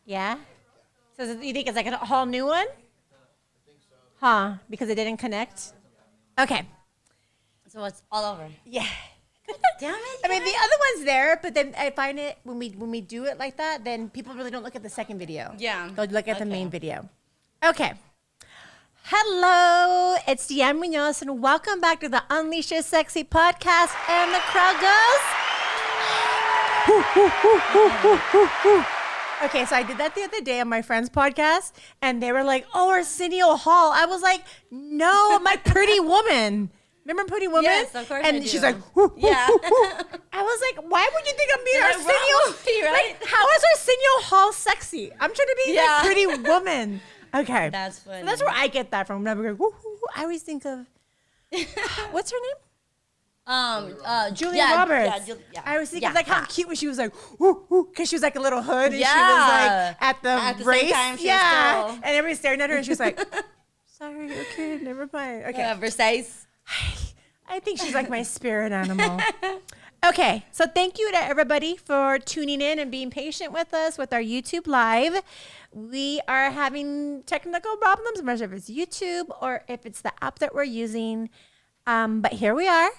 Yeah? So you think it's like a whole new one? Huh? Because it didn't connect? Okay. So it's all over. Yeah. Damn it. I mean, the other one's there, but then I find it when we do it like that, then people really don't look at the second video. Yeah. They'll look at the main video. Okay. Hello, it's Deanne Munoz, and welcome back to the Unleash Your Sexy podcast. And the crowd goes. Okay, so I did that the other day on my friend's podcast, and they were like, "Oh, Arsenio Hall." I was like, "No, my Pretty Woman." Remember Pretty Woman? Yes, of course. And I she's do. like, yeah. I was like, "Why would you think I'm being Like, Arsenio? wrong movie, right? Like, how is Arsenio Hall sexy? I'm trying to be like Pretty Woman." Okay, That's funny. So that's where I get that from. Whenever I go, I always think of what's her name? Julia Roberts. I always think of like how cute when she was like, because she was like a little hood and she was like at the race. Same time, and everybody's staring at her and she was like, sorry, okay, never mind. Okay. Versailles. I think she's like my spirit animal. Okay, so thank you to everybody for tuning in and being patient with us with our YouTube live. We are having technical problems. I'm not sure if it's YouTube or if it's the app that we're using, but here we are.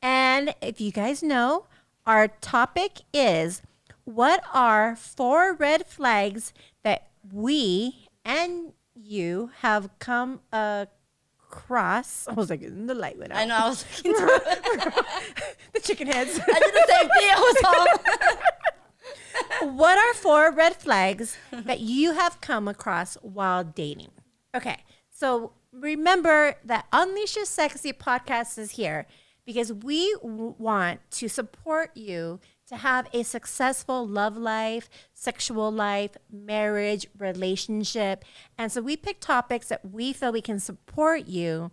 And if you guys know, our topic is, what are 4 red flags that we and you have come across? I was like, the light went out. I know, I was looking through The chicken heads. I did the same thing. I was home. What are 4 red flags that you have come across while dating? Okay, so remember that Unleash Your Sexy podcast is here because we want to support you to have a successful love life, sexual life, marriage, relationship. And so we pick topics that we feel we can support you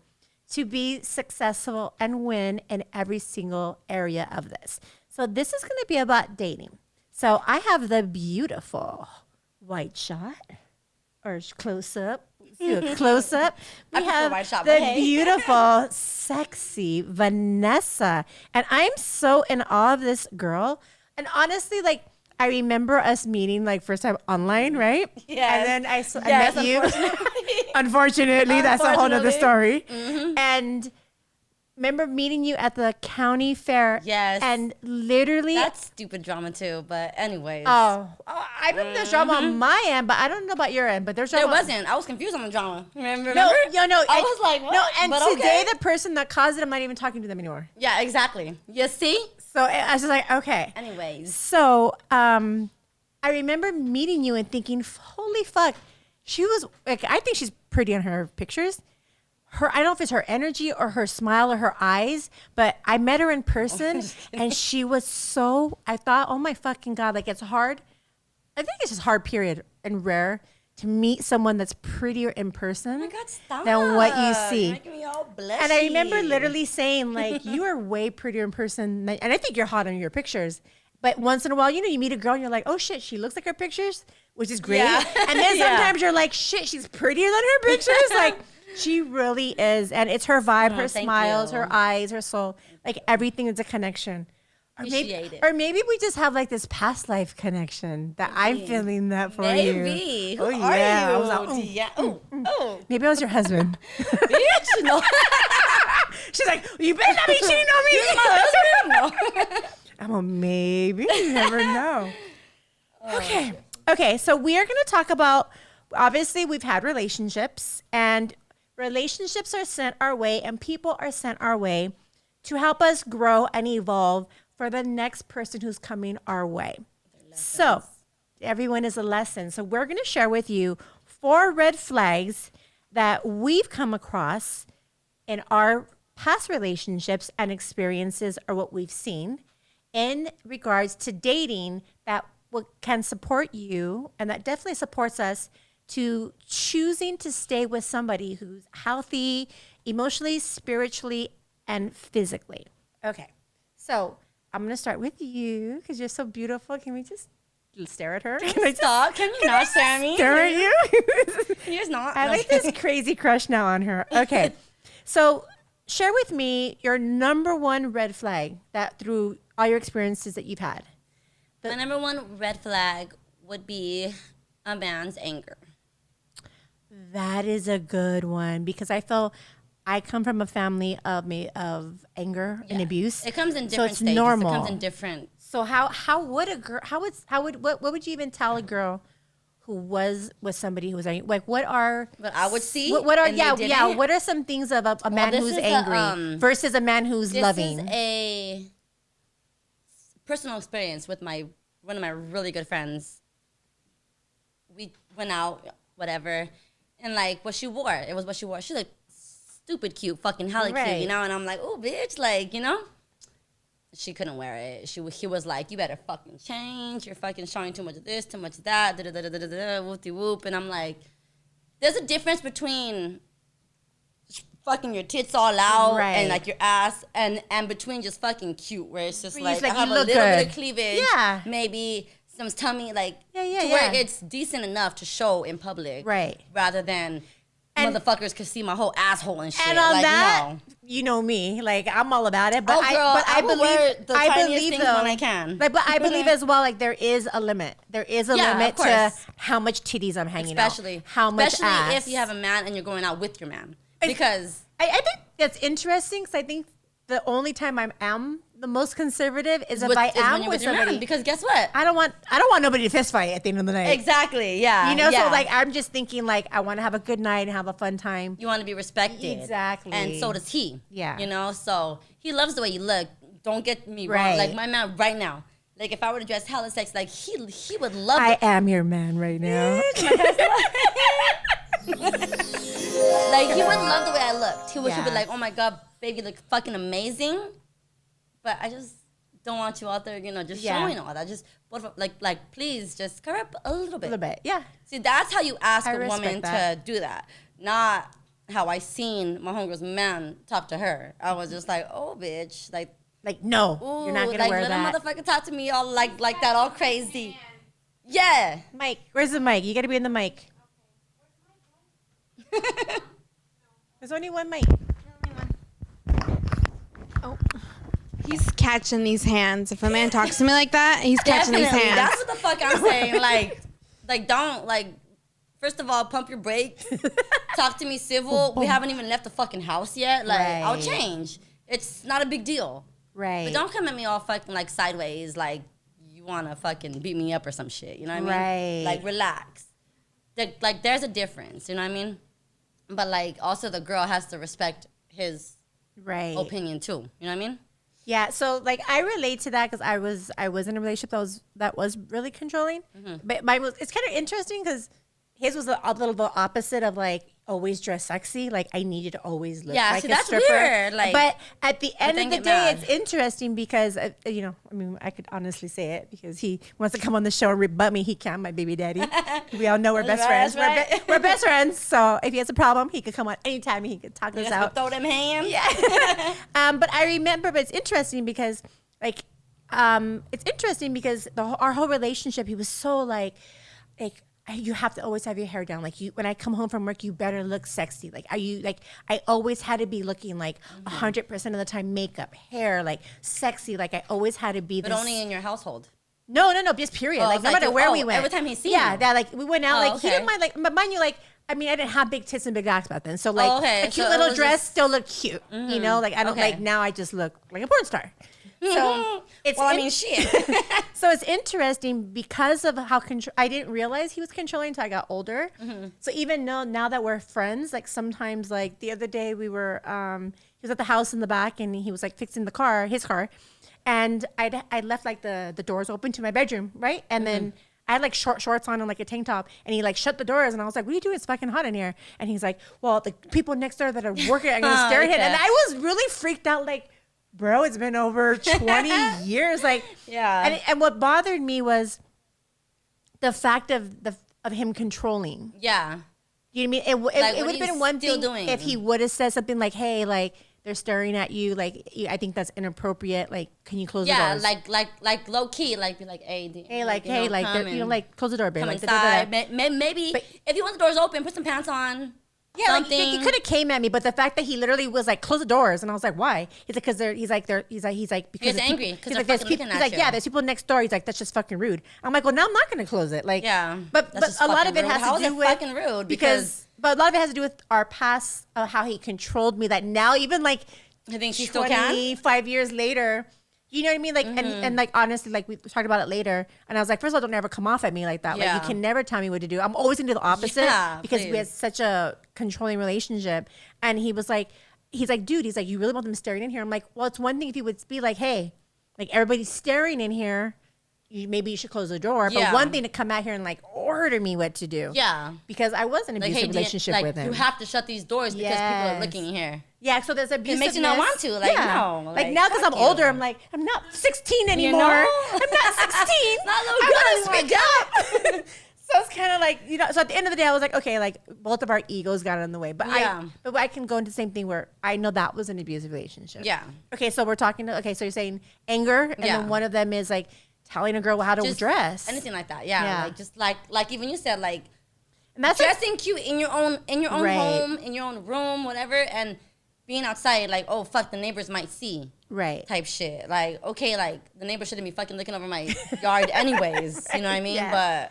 to be successful and win in every single area of this. So this is going to be about dating. So I have the beautiful white shot or close up. Do a close up. We have white shot, the but hey. beautiful, sexy Vanessa. And I'm so in awe of this girl. And honestly, like, I remember us meeting like first time online, right? Yes. And then I met you. Unfortunately, that's a whole nother story. Mm-hmm. And remember meeting you at the county fair. Yes. And literally. That's stupid drama too, but anyways. I remember there's drama on my end, but I don't know about your end. But there's drama. There wasn't. I was confused on the drama. Remember? No. I was like, what? No, and But today okay. the person that caused it, I'm not even talking to them anymore. Yeah, exactly. You see? So I was just like, okay. Anyways. So I remember meeting you and thinking, holy fuck, she was like, I think she's pretty on her pictures. I don't know if it's her energy or her smile or her eyes, but I met her in person and she was so, I thought, oh my fucking God, like it's hard. I think it's just hard, period, and rare to meet someone that's prettier in person Oh my God, stop. than what you see. You're making me all blushy. And I remember literally saying, like, you are way prettier in person. And I think you're hot on your pictures. But once in a while, you meet a girl and you're like, oh shit, she looks like her pictures, which is great. Yeah. And then Yeah. sometimes you're like, shit, she's prettier than her pictures. Like, she really is. And it's her vibe, her thank smiles, you. her eyes, her soul. Like, everything is a connection. Appreciate it. Or maybe we just have like this past life connection that I'm feeling that for you. Maybe. Oh, Who yeah. I are was you? like, oh. Yeah. Oh. Maybe I was your husband. Bitch, no. She's like, you better not be cheating on me. You're my husband? No. I'm a maybe. You never know. Okay. So we are going to talk about, obviously we've had relationships and relationships are sent our way and people are sent our way to help us grow and evolve for the next person who's coming our way. So everyone is a lesson. So we're going to share with you 4 red flags that we've come across in our past relationships and experiences or what we've seen in regards to dating that can support you and that definitely supports us to choosing to stay with somebody who's healthy emotionally, spiritually, and physically. Okay, so I'm going to start with you because you're so beautiful. Can we just stare at her? Can I just Stop. Can you not stare at me? stare at you? Can you just not? I No. like this crazy crush now on her. Okay, so share with me your number 1 red flag that through all your experiences that you've had. My number 1 red flag would be a man's anger? That is a good one because I come from a family of anger and abuse. It comes in so different it's stages. normal. It comes in different. So how would a girl what would you even tell a girl who was with somebody who was angry? Like what I would see. What are and they didn't? what are some things of a man this who's is angry versus a man who's This loving? is a personal experience with one of my really good friends. We went out, whatever, and like what she wore. It was what she wore. She looked stupid cute, fucking hella cute, Right. you know. And I'm like, oh, bitch, like, you know. She couldn't wear it. He was like, you better fucking change. You're fucking showing too much of this, too much of that, da da da da da da, whoop whoop. And I'm like, there's a difference between fucking your tits all out Right. and like your ass and between just fucking cute, where it's just Where like, you I have you a look little bit good. of cleavage, Yeah. maybe some tummy, like Yeah, to where it's decent enough to show in public, Right. Rather than And- motherfuckers could see my whole asshole and shit. And on like, that, no. you know me, like I'm all about it. But Oh, girl, I will wear the I tiniest believe things though, when I can. Like, but I believe as well, like there is a limit. There is a Yeah, of limit to course. how much titties I'm hanging out. Especially how much ass. if you have a man and you're going out with your man, because I think that's interesting because I think the only time I am the most conservative is if I when am you're with your somebody. man. Because guess what? I don't want nobody to fist fight at the end of the night. Exactly. Yeah. You know, yeah. so like I'm just thinking like I want to have a good night and have a fun time. You want to be respected. Exactly. And so does he. Yeah. You know, so he loves the way you look. Don't get me wrong. Right. Like my man right now. Like if I were to dress hella sexy, like he would love I it. am your man right now. Like he would love the way I looked. He would Yeah. be like, oh my God, baby, you look fucking amazing. But I just don't want you out there, you know, just Yeah. showing all that. Just like please just cover up a little A bit. little bit, yeah. See, that's how you ask I a woman respect that. to do that. Not how I seen my homegirl's man talk to her. I was just like, oh, bitch. Like, Like no, ooh, you're not gonna like, wear let that. a motherfucker talk to me all like that, all crazy. Yeah. Mike, where's the mic? You got to be in the mic. There's only one mic. Oh. He's catching these hands. If a man talks to me like that, he's catching Definitely. these hands. That's what the fuck I'm saying. Like, don't, like, first of all, pump your brakes. Talk to me civil. We haven't even left the fucking house yet. Like, I'll Right. change. It's not a big deal. Right. But don't come at me all fucking, like, sideways, like, you want to fucking beat me up or some shit. You know what I mean? Right. Like, relax. Like, there's a difference. You know what I mean? But, like, also the girl has to respect his Right. opinion, too. You know what I mean? Yeah, so like I relate to that because I was in a relationship that was really controlling, but mine was. It's kind of interesting because his was a little the opposite of like always dress sexy. Like I needed to always look Yeah, like see, a that's stripper. weird, like, but at the end then of the get day, mad. it's interesting because you know, I mean, I could honestly say it because he wants to come on the show and rebut me. He can, my baby daddy. We all know we're best That's friends. right. We're best friends. So if he has a problem, he could come on anytime. He could talk us Just out. throw them hands. But I remember, but it's interesting because, like, our whole relationship, he was so like, you have to always have your hair down. Like when I come home from work, you better look sexy. Like, I always had to be looking like 100% of the time, makeup, hair, like sexy. Like I always had to be But this. only in your household. No, just period. Oh, Like it's no like matter you- where oh, we went. every time he's seen yeah, you. that like we went out. Oh, Like he okay. didn't mind. Like, but mind you, like I mean, I didn't have big tits and big ass back then. So like okay. a cute So it little was dress just- still looked cute. You know, like I don't Okay. like now. I just look like a porn star. So it's Well, I in- mean, shit. so it's interesting because of how I didn't realize he was controlling until I got older. So even now that we're friends, like sometimes like the other day we were he was at the house in the back and he was like fixing his car, and I left like the doors open to my bedroom, right? And then I had like short shorts on and like a tank top, and he like shut the doors, and I was like, "What are you doing? It's fucking hot in here." And he's like, "Well, the people next door that are working are gonna stare at him," and Okay. I was really freaked out, like. Bro, it's been over 20 years. Like, Yeah. And what bothered me was the fact of him controlling. Yeah. You know what I mean? Like, It what would are have you been one still thing doing? if he would have said something like, "Hey, like they're staring at you. Like I think that's inappropriate. Like, can you close the Yeah, doors?" like low key, like be like, hey, Hey, like, you know, like, come you know, like, close the door, babe. come Like, inside. da-da-da-da. Maybe But- if you want the doors open, put some pants on. Yeah, like, he could have came at me, but the fact that he literally was like, close the doors, and I was like, why? He's like, because he's like, because He's angry because they're there's fucking people. looking He's at like, you. yeah, there's people next door. He's like, that's just fucking rude. I'm like, well, now I'm not gonna close it. Like, Yeah, but that's just a lot fucking of it rude. has How to is do it with fucking rude? but a lot of it has to do with our past, how he controlled me. That now, even like, I think he still can. 25 years later. You know what I mean? Like, and like, honestly, like, we talked about it later. And I was like, first of all, don't ever come off at me like that. Yeah. Like, you can never tell me what to do. I'm always going to do the opposite because we please. had such a controlling relationship. And he was like, dude, he's like, you really want them staring in here? I'm like, well, it's one thing if he would be like, hey, like, everybody's staring in here. Maybe you should close the door. But Yeah. one thing to come out here and like order me what to do. Yeah. Because I was in an abusive relationship with him. You have to shut these doors because people are looking in here. Yeah, so there's abusiveness. It makes you not want to. Like, no. Like now, because I'm fuck you. older, I'm like, I'm not 16 anymore. know? I'm not 16. Not a little I girl want to speak up. So it's kind of like, you know, so at the end of the day, I was like, okay, like both of our egos got in the way. But Yeah. but I can go into the same thing where I know that was an abusive relationship. Yeah. Okay, so we're talking, okay, so you're saying anger, and Yeah. then one of them is like telling a girl how to Just dress. anything like that. Yeah. Yeah. Like just like even you said, like And that's like, dressing cute in your own Right. home, in your own room, whatever, and being outside, like, oh fuck, the neighbors might see. right. Type shit. Like, okay, like the neighbor shouldn't be fucking looking over my yard anyways. You know what I mean? Yeah.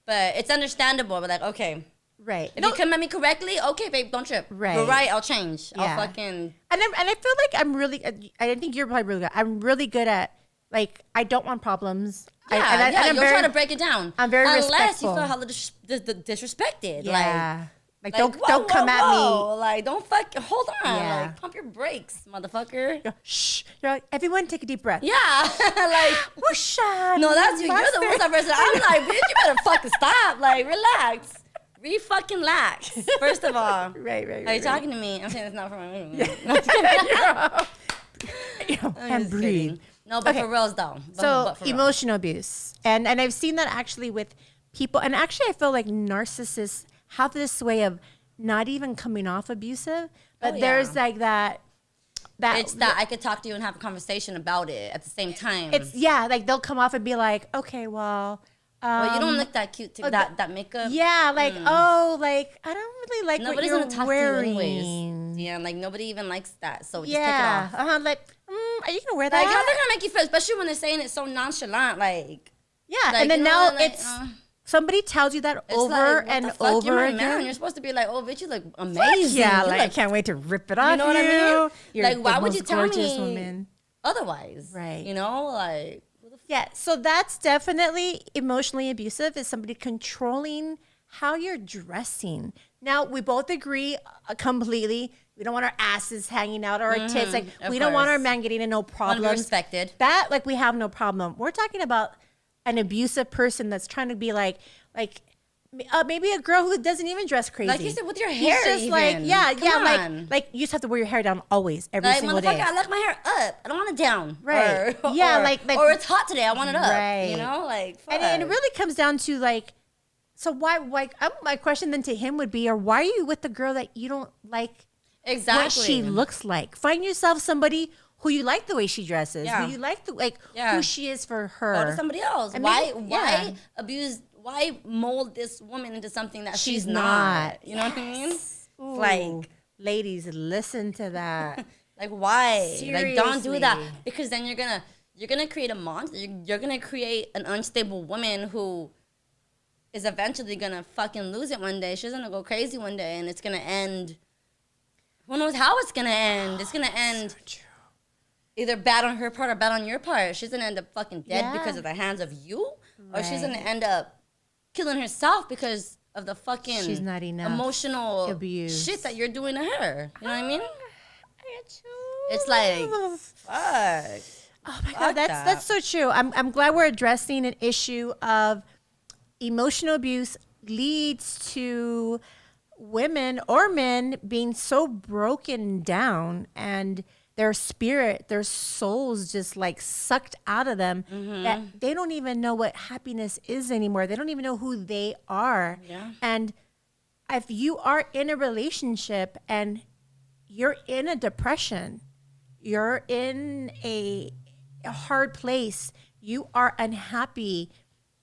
But it's understandable. But like, okay, Right. if you come at me correctly, okay, babe, don't trip. Right. You're right. I'll change. Yeah. I'll fucking. And I feel like I'm really, I think you're probably really good. I'm really good at, like, I don't want problems. Yeah, And I'm you'll very, try to break it down. I'm very unless respectful. you feel hella disrespected. Yeah. Like, Like, don't whoa, come whoa, at whoa. Like, don't fuck. Hold on. Yeah. Like, pump your brakes, motherfucker. me. Shh. You're like, everyone take a deep breath. Yeah. like. Whoosh. No, that's you. You're the worst person. I'm like, bitch, you better fucking stop. Like, relax. Fucking relax. First of all. Right. Are you talking to me? I'm saying it's not for my room. And breathe. Kidding. No, but Okay. for reals though. So but for real. emotional abuse, and I've seen that actually with people, and actually I feel like narcissists have this way of not even coming off abusive, but Oh, there's yeah. like that. It's that I could talk to you and have a conversation about it at the same time. It's like they'll come off and be like, okay, well. well, you don't look that cute. That makeup. Yeah, like oh, like I don't really like Nobody's what gonna you're talk wearing. to you anyways. Yeah, like nobody even likes that. So just take it Yeah, off. like are you gonna wear that? Like how they're gonna make you feel, especially when they're saying it so nonchalant. Like Yeah, like, and then you know, now like, it's somebody tells you that it's over like, what and the fuck? over You're my again. man. You're supposed to be like, oh, bitch, you look Fuck amazing. yeah, You like I look- can't wait to rip it off You know what I mean? You're Like, the why would most you tell gorgeous me woman. otherwise? Right. You know, like. Yeah, so that's definitely emotionally abusive, is somebody controlling how you're dressing. Now, we both agree completely. We don't want our asses hanging out or our tits. Like, of we don't want our course. man getting in no Wanna be problems. respected. That, like, we have no problem. We're talking about an abusive person that's trying to be like maybe a girl who doesn't even dress crazy. Like you said, with your He's hair just even. like, Come on. like you just have to wear your hair down always, every Like, single motherfucker, day. I like my hair up. I don't want it down. Right. Or, Yeah, or, like- or it's hot today. I want it up. Right. You know, like, fuck. And it really comes down to like, so why? Like, my question then to him would be, or why are you with the girl that you don't like exactly what she looks like? Find yourself somebody who you like the way she dresses, Yeah. who you like Yeah. who she is for her. Go to somebody else. And Why maybe- yeah. abuse? Why mold this woman into something that she's She's not? not. You know what I mean? Ooh, Like, ladies, listen to that. like why? Like, don't do that Seriously. because then you're gonna create a monster. You're gonna create an unstable woman who is eventually gonna fucking lose it one day. She's gonna go crazy one day, and it's gonna end. Who knows how it's gonna end? It's gonna end either bad on her part or bad on your part. She's gonna end up fucking dead Yeah. because of the hands of you, or she's gonna Right. end up killing herself because of the fucking She's not enough emotional abuse. shit that you're doing to her. You know what I mean? It's like, fuck. Oh my Fuck god, that. that's so true. I'm glad we're addressing an issue of emotional abuse leads to women or men being so broken down and their spirit, their souls just like sucked out of them that they don't even know what happiness is anymore. They don't even know who they are. Yeah. And if you are in a relationship and you're in a depression, you're in a hard place, you are unhappy,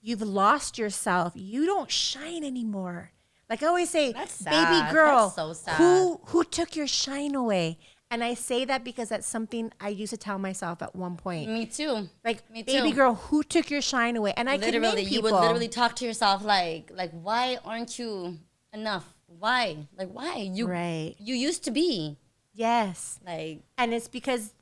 you've lost yourself, you don't shine anymore. Like I always say, That's baby sad. girl, That's so sad. who took your shine away? And I say that because that's something I used to tell myself at one point. Me too. Like, Me baby too. girl, who took your shine away? And I could name Literally, people. you would literally talk to yourself like, why aren't you enough? Why? Like, why? You used to be. Yes. Like, And it's because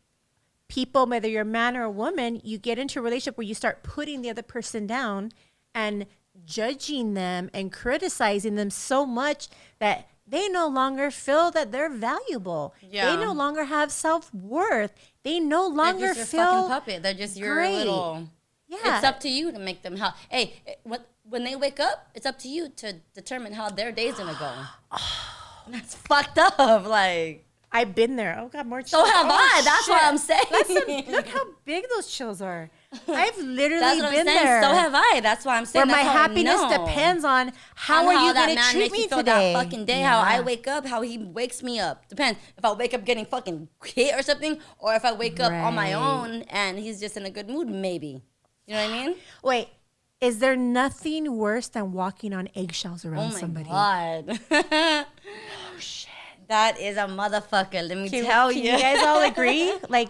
people, whether you're a man or a woman, you get into a relationship where you start putting the other person down and judging them and criticizing them so much that they no longer feel that they're valuable. Yeah. They no longer have self-worth. They no they're longer just your feel fucking puppet. They're just your great. little. Yeah. It's up to you to make them how. Hey, when they wake up, it's up to you to determine how their day's gonna go. That's fucked up. Like, I've been there. Oh God, more. so have I. That's shit. what I'm saying. Look how big those chills are. I've literally That's what been I'm saying. there. So have I. That's why I'm saying. where my That's how I happiness know. depends on how On are you that going to man treat makes me you feel today. that fucking day. How I wake up, how he wakes me up. Depends. If I wake up getting fucking hit or something, or if I wake up on my Right. own and he's just in a good mood, maybe. You know what I mean? Wait, is there nothing worse than walking on eggshells Oh around my somebody? god. Oh shit. That is a motherfucker. Let me Can, tell can you. you guys all agree? Like,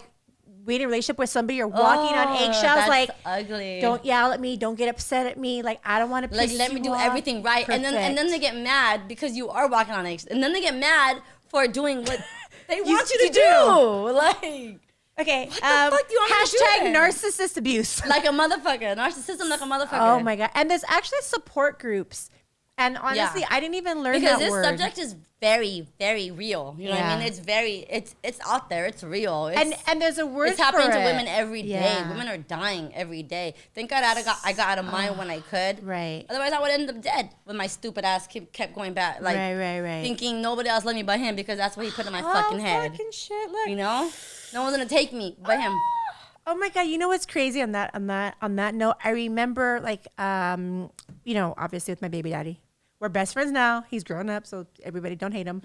being in a relationship with somebody, you're walking on eggshells. That's Like, ugly. don't yell at me. Don't get upset at me. Like, I don't want to piss Like, you let me do off. everything right. And then they get mad because you are walking on eggshells. And then they get mad for doing what they want you to do. Like, Okay. What the fuck do you want me to do hashtag then? narcissist abuse. like a motherfucker. Narcissism like a motherfucker. Oh my God. And there's actually support groups. And honestly, Yeah. I didn't even learn Because that this word. subject is very, very real. You know what I Yeah. mean? It's out there. It's real. It's, and there's a word it's happening for to it. women every day. Yeah. Women are dying every day. Thank God I got out of mine when I could. Right. Otherwise, I would end up dead when my stupid ass kept going back. Like, right. thinking nobody else loved me but him because that's what he put in my fucking head. Fucking shit. Look. You know? No one's gonna take me but him. Oh my God. You know what's crazy on that note? I remember obviously with my baby daddy. We're best friends now. He's grown up, so everybody don't hate him.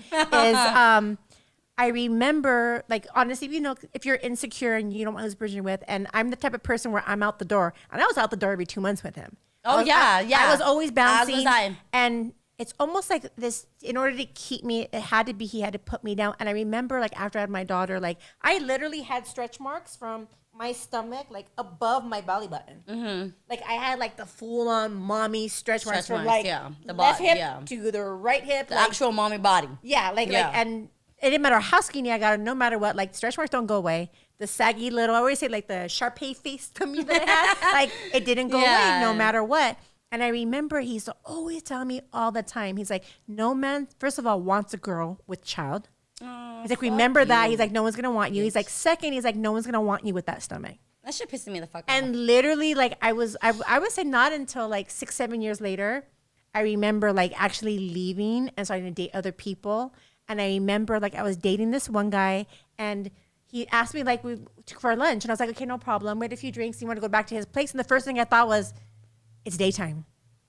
I remember, like, honestly, if you're insecure and you don't want who's person you're with, and I'm the type of person where I'm out the door, and I was out the door every 2 months with him. Oh, yeah. I was always bouncing. As was I. And it's almost like this, in order to keep me, he had to put me down. And I remember, like, after I had my daughter, like, I literally had stretch marks from my stomach, like, above my belly button. Mm-hmm. Like, I had, like, the full-on mommy stretch marks from, like, the left hip yeah. to the right hip. The like, actual mommy body. yeah, and it didn't matter how skinny I got, no matter what, like, stretch marks don't go away. The saggy little, I always say, like, the Sharpay face tummy that I had, like, it didn't go away no matter what. And I remember he's always telling me all the time, he's like, no man, first of all, wants a girl with child. Oh, He's like, remember that. He's like, no one's going to want you. He's like, second, he's like, no one's going to want you with that stomach. That shit pissing me the fuck off. And literally, like, I would say not until like 6-7 years later, I remember like actually leaving and starting to date other people. And I remember like I was dating this one guy and he asked me like for lunch. And I was like, okay, no problem. Wait a few drinks. You want to go back to his place? And the first thing I thought was, it's daytime.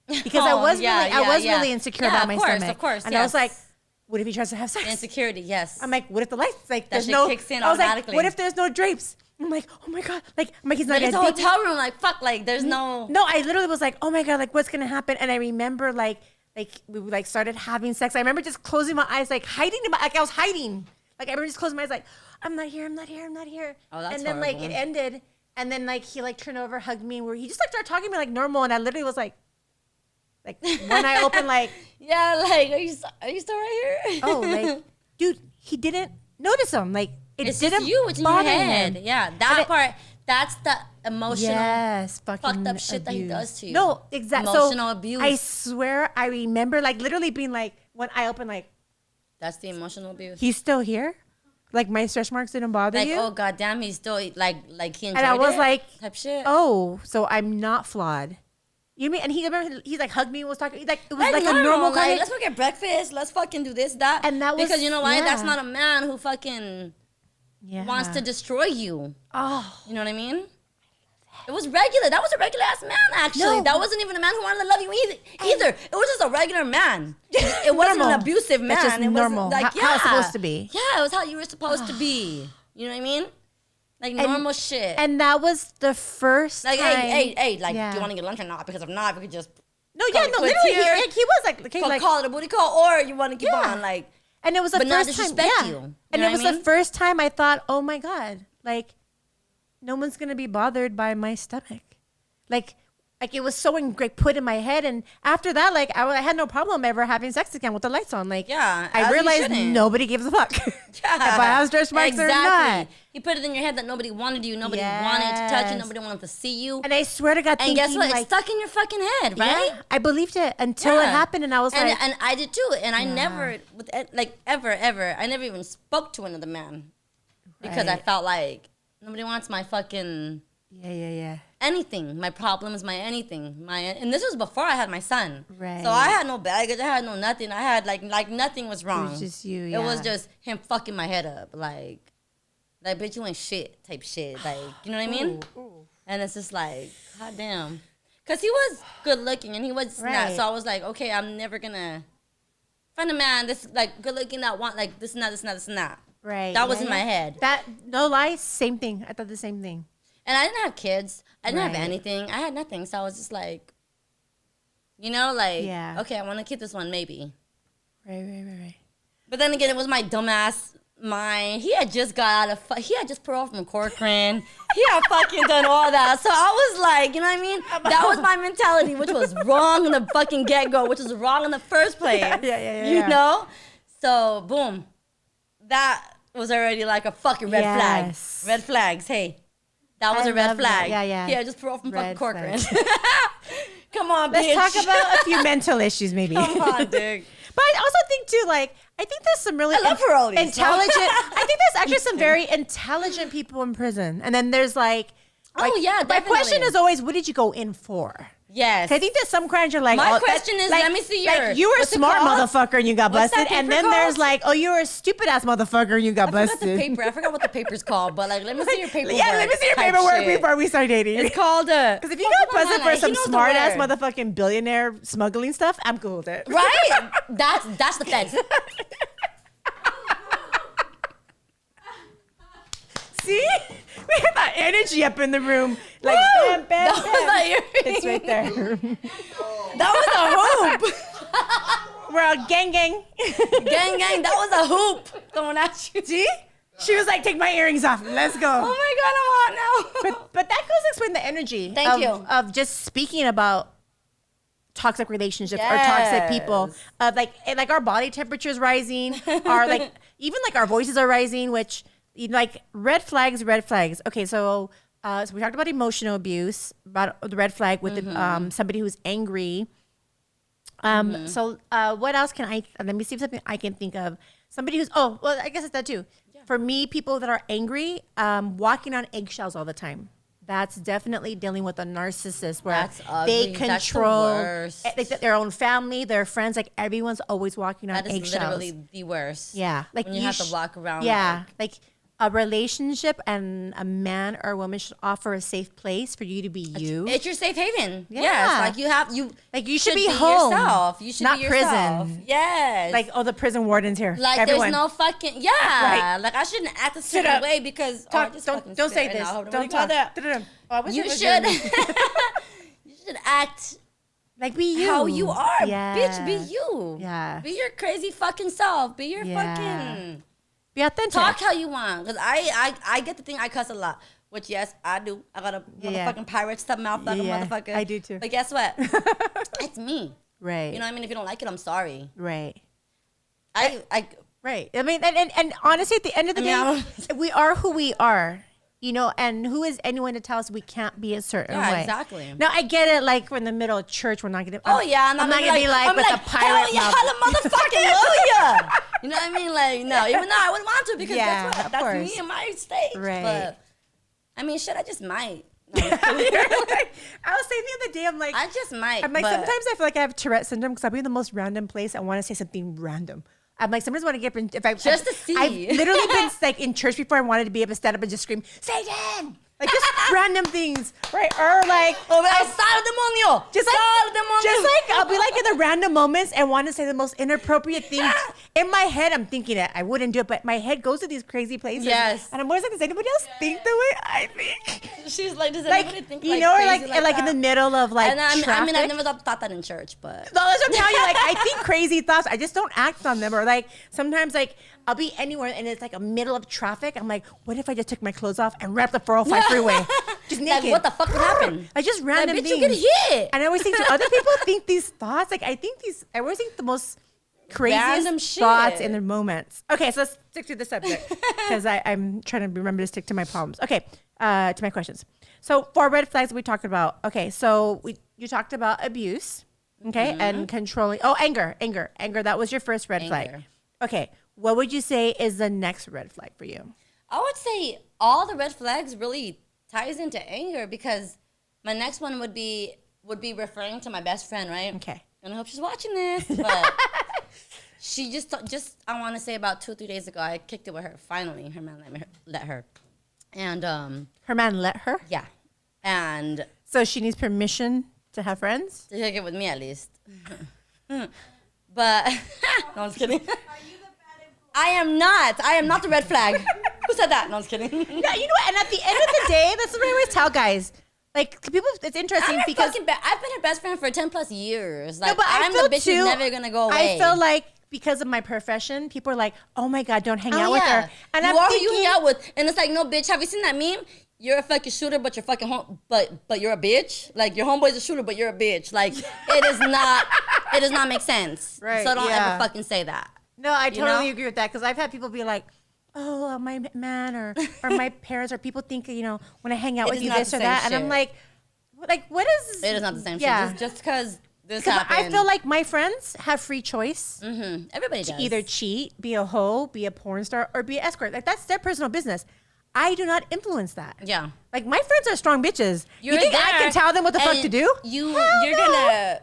Because I was really insecure about my stomach. Of course, and I was like, what if he tries to have sex? Insecurity, yes. I'm like, what if the lights like That there's shit kicks in I was like, automatically. what if there's no drapes? I'm like, oh my God. Like, I'm like, he's not But it's a gonna date me. hotel room, like, fuck, like, there's no... No, I literally was like, oh my God, like what's gonna happen? And I remember like we like started having sex. I remember just closing my eyes, like hiding, like I was hiding. Like I remember just closing my eyes, like, I'm not here. Oh, that's And then like horrible. it ended. And then like he like turned over, hugged me, where he just like started talking to me like normal. And I literally was like one eye open, like, Yeah, like, are you still right here? oh, like, dude, he didn't notice him. Like, it's didn't just you, it's in your bother head. him. Yeah, that part, that's the emotional... Yes, fucking fucked up shit that he abuse. does to you. No, exactly. Emotional so abuse. I swear, I remember like literally being like, when I opened, like, That's the emotional abuse. he's still here. Like my stretch marks didn't bother Like, you. oh, goddamn, he's still, like he enjoyed it. And I was like, type shit. oh, so I'm not flawed. You mean? And he like hugged me and was talking. Like it was like a normal like, kind. let's go get breakfast. Let's fucking do this, that. And that was- because you know why? yeah. That's not a man who fucking wants to destroy you. Oh, You know what I mean? It was regular. That was a regular ass man, actually. No. That wasn't even a man who wanted to love you either. It was just a regular man. It wasn't Normal. an abusive man. It's just it normal. was like, How it's supposed to be. Yeah, it was how you were supposed to be. You know what I mean? Like normal shit. and that was the first Like, time. hey, like, Yeah. do you want to get lunch or not? Because if not, we could just... No, yeah, no, quick literally, here. he was like okay, call it a booty call, or you want to keep on like. And it was the but not first time, disrespect yeah. you. And know it was what I the mean? first time I thought, oh my God, like no one's gonna be bothered by my stomach. Like it was so put in my head, and after that, like I had no problem ever having sex again with the lights on. Like, Yeah, I as you realized shouldn't. nobody gives a fuck if I have stretch marks or not. He put it in your head that nobody wanted you, nobody Yes. wanted to touch you, nobody wanted to see you. And I swear to God, And thinking, guess what? like, It's stuck in your fucking head, right? yeah, I believed it until it Yeah. happened, and I was like, and I did too. And I Yeah. never, like ever, I never even spoke to another man because I Right. felt like nobody wants my fucking yeah. anything. My problems, my anything. And this was before I had my son. Right. So I had no baggage. I had no nothing. I had like nothing was wrong. It was just you, It was yeah. just him fucking my head up. Like bitch, you ain't shit type shit. Like, you know what I mean? And it's just like, god damn. Cause he was good looking and he was not. Right. So I was like, okay, I'm never gonna find a man that's like good looking that want like this and that. Right. That was yeah, in my yeah. head. That, no lies, same thing. I thought the same thing. And I didn't have kids. I didn't have Right. anything. I had nothing. So I was just like, you know, like, Yeah. okay, I want to keep this one maybe. Right. But then again, it was my dumbass mind. He had just got out of, he had just put off from Corcoran. He had fucking done all that. So I was like, you know what I mean? That was my mentality, which was wrong in the fucking get-go, which was wrong in the first place. Yeah. You know? So, boom. That was already like a fucking red Yes. flag. Red flags, hey. That was I a red love that. flag. Yeah. Yeah, just put off from fucking Red Corcoran. flag. Come on, bitch. Let's talk about a few mental issues, maybe. Come on, dude. But I also think too, like, I think there's some really I love parolees. intelligent. I think there's actually some very intelligent people in prison, and then there's like Oh, yeah, My question definitely. is always, what did you go in for? Yes. 'Cause I think that some crimes are like, My oh, question is, like, let me see your- like you were a what's it smart called? motherfucker and you got What's that busted, and paper then there's called? like, oh, you were a stupid ass motherfucker and you got I forgot busted. the paper. I forgot what the paper's called, but like, let me see your paperwork. Yeah, let me see your type paperwork shit. before we start dating. It's called Because if you got busted for some smart ass motherfucking billionaire smuggling stuff, I'm cool with it. right? That's the fence. See? We have that energy up in the room. Like, Woo! bam, bam, That was bam. my earring. It's right there. That was a hoop. We're all gang. Gang. That was a hoop. Throwing at you. See? She was like, take my earrings off. Let's go. Oh my god, I'm hot now. But that goes to explain the energy Thank of, you. of just speaking about toxic relationships or toxic people. Of like our body temperature is rising, our like even like our voices are rising, which like red flags. Okay, so we talked about emotional abuse, about the red flag with the, somebody who's angry. So what else can let me see if something I can think of. Somebody who's I guess it's that too. For me, people that are angry, walking on eggshells all the time. That's definitely dealing with a narcissist where That's ugly. they That's the control worst. their own family, their friends. Like everyone's always walking on That is eggshells. literally the worst. Yeah, like when you have to walk around. Yeah, like a relationship and a man or a woman should offer a safe place for you to be you. It's your safe haven. Yeah. Yes, like you should be home, yourself. You should not be yourself. prison. Yes. Like the prison warden's here. Like Everyone. there's no fucking Right. Like I shouldn't act a up. certain way because Don't say this. Don't talk. You should you should act like be you. how you are, Yeah. bitch. Be you. Yeah. Be your crazy fucking self. Be your Yeah. fucking Be authentic. talk how you want. Cause I get the thing I cuss a lot. Which yes, I do. I got a Yeah. motherfucking pirate stuff mouth like Yeah, a motherfucker. I do too. But guess what? It's me. Right. You know what I mean? If you don't like it, I'm sorry. Right. I Right. I mean, and honestly, at the end of the I day, we are who we are. You know, and who is anyone to tell us we can't be a certain Yeah, way? exactly. Now I get it. Like we're in the middle of church, we're not gonna. Oh yeah, I'm not gonna be like I'm with like, the pirate hell yeah, mouth. motherfucking hallelujah. You know what I mean? Like no, even though I wouldn't want to because Yeah, guess what? of That's course. me in my state. Right. But I mean, shit, I just might. No, I'm kidding. Like, I was saying the other day, I'm like, I just might. I'm like, but sometimes I feel like I have Tourette syndrome because I'll be in the most random place. I want to say something random. I'm like, sometimes want to get if I Just to see. I've literally been like in church before. I wanted to be able to stand up and just scream, Satan! Like just random things, right? Or like, Oh, sal demonio. just like, Sal demonio. just like I'll be like in the random moments and want to say the most inappropriate things. In my head, I'm thinking it. I wouldn't do it, but my head goes to these crazy places. Yes. And I'm always like, does anybody else think the way I think? She's like, does Like, anybody think you like know, or crazy like in the that? middle of like And I mean, traffic. I've never thought that in church, but No, that's what I'm telling you. Like, I think crazy thoughts. I just don't act on them. Or like sometimes like I'll be anywhere and it's like a middle of traffic. I'm like, what if I just took my clothes off and ran up the 405 freeway? Just naked. Like, what the fuck would happen? I just random Like, bitch, things. you get hit. And I always think, do other people think these thoughts? Like I always think the most Random craziest shit. thoughts in their moments. Okay, so let's stick to the subject because I'm trying to remember to stick to my problems. Okay, to my questions. So 4 red flags we talked about. Okay, so you talked about abuse, okay, and controlling. Oh, anger. That was your first red flag. Anger. Okay, what would you say is the next red flag for you? I would say all the red flags really ties into anger because my next one would be referring to my best friend, right? Okay. And I hope she's watching this, but she just I want to say about 2-3 days ago, I kicked it with her. Finally, her man let her. And Her man let her, yeah, and so she needs permission to have friends. to kick it with me at least. But no, I'm just kidding. I am not the red flag. Who said that? No, I'm just kidding. Yeah, you know what? And at the end of the day, that's what I always tell guys. Like people, it's interesting because I've been her best friend for 10+ years. Like, no, but I'm the bitch who's never gonna go away. I feel like because of my profession, people are like, "Oh my god, don't hang out with her." And you I'm are thinking, who you hang out with, and it's like, no, bitch. Have you seen that meme? You're a fucking shooter, but you're fucking but you're a bitch. Like your homeboy's a shooter, but you're a bitch. Like it does not make sense. Right, So don't yeah. ever fucking say that. no, I totally know? agree with that because I've had people be like, "Oh, my man," or my parents, or people think when I hang out It with is you not this the or same that, and I'm shit. like, what is? It is not the same Yeah. shit. Just because this 'Cause happened. I feel like my friends have free choice. everybody does. Either cheat, be a hoe, be a porn star, or be an escort. Like that's their personal business. I do not influence that. Yeah. Like my friends are strong bitches. You You're think I there, can tell them what the fuck and to do? You're Hell no. gonna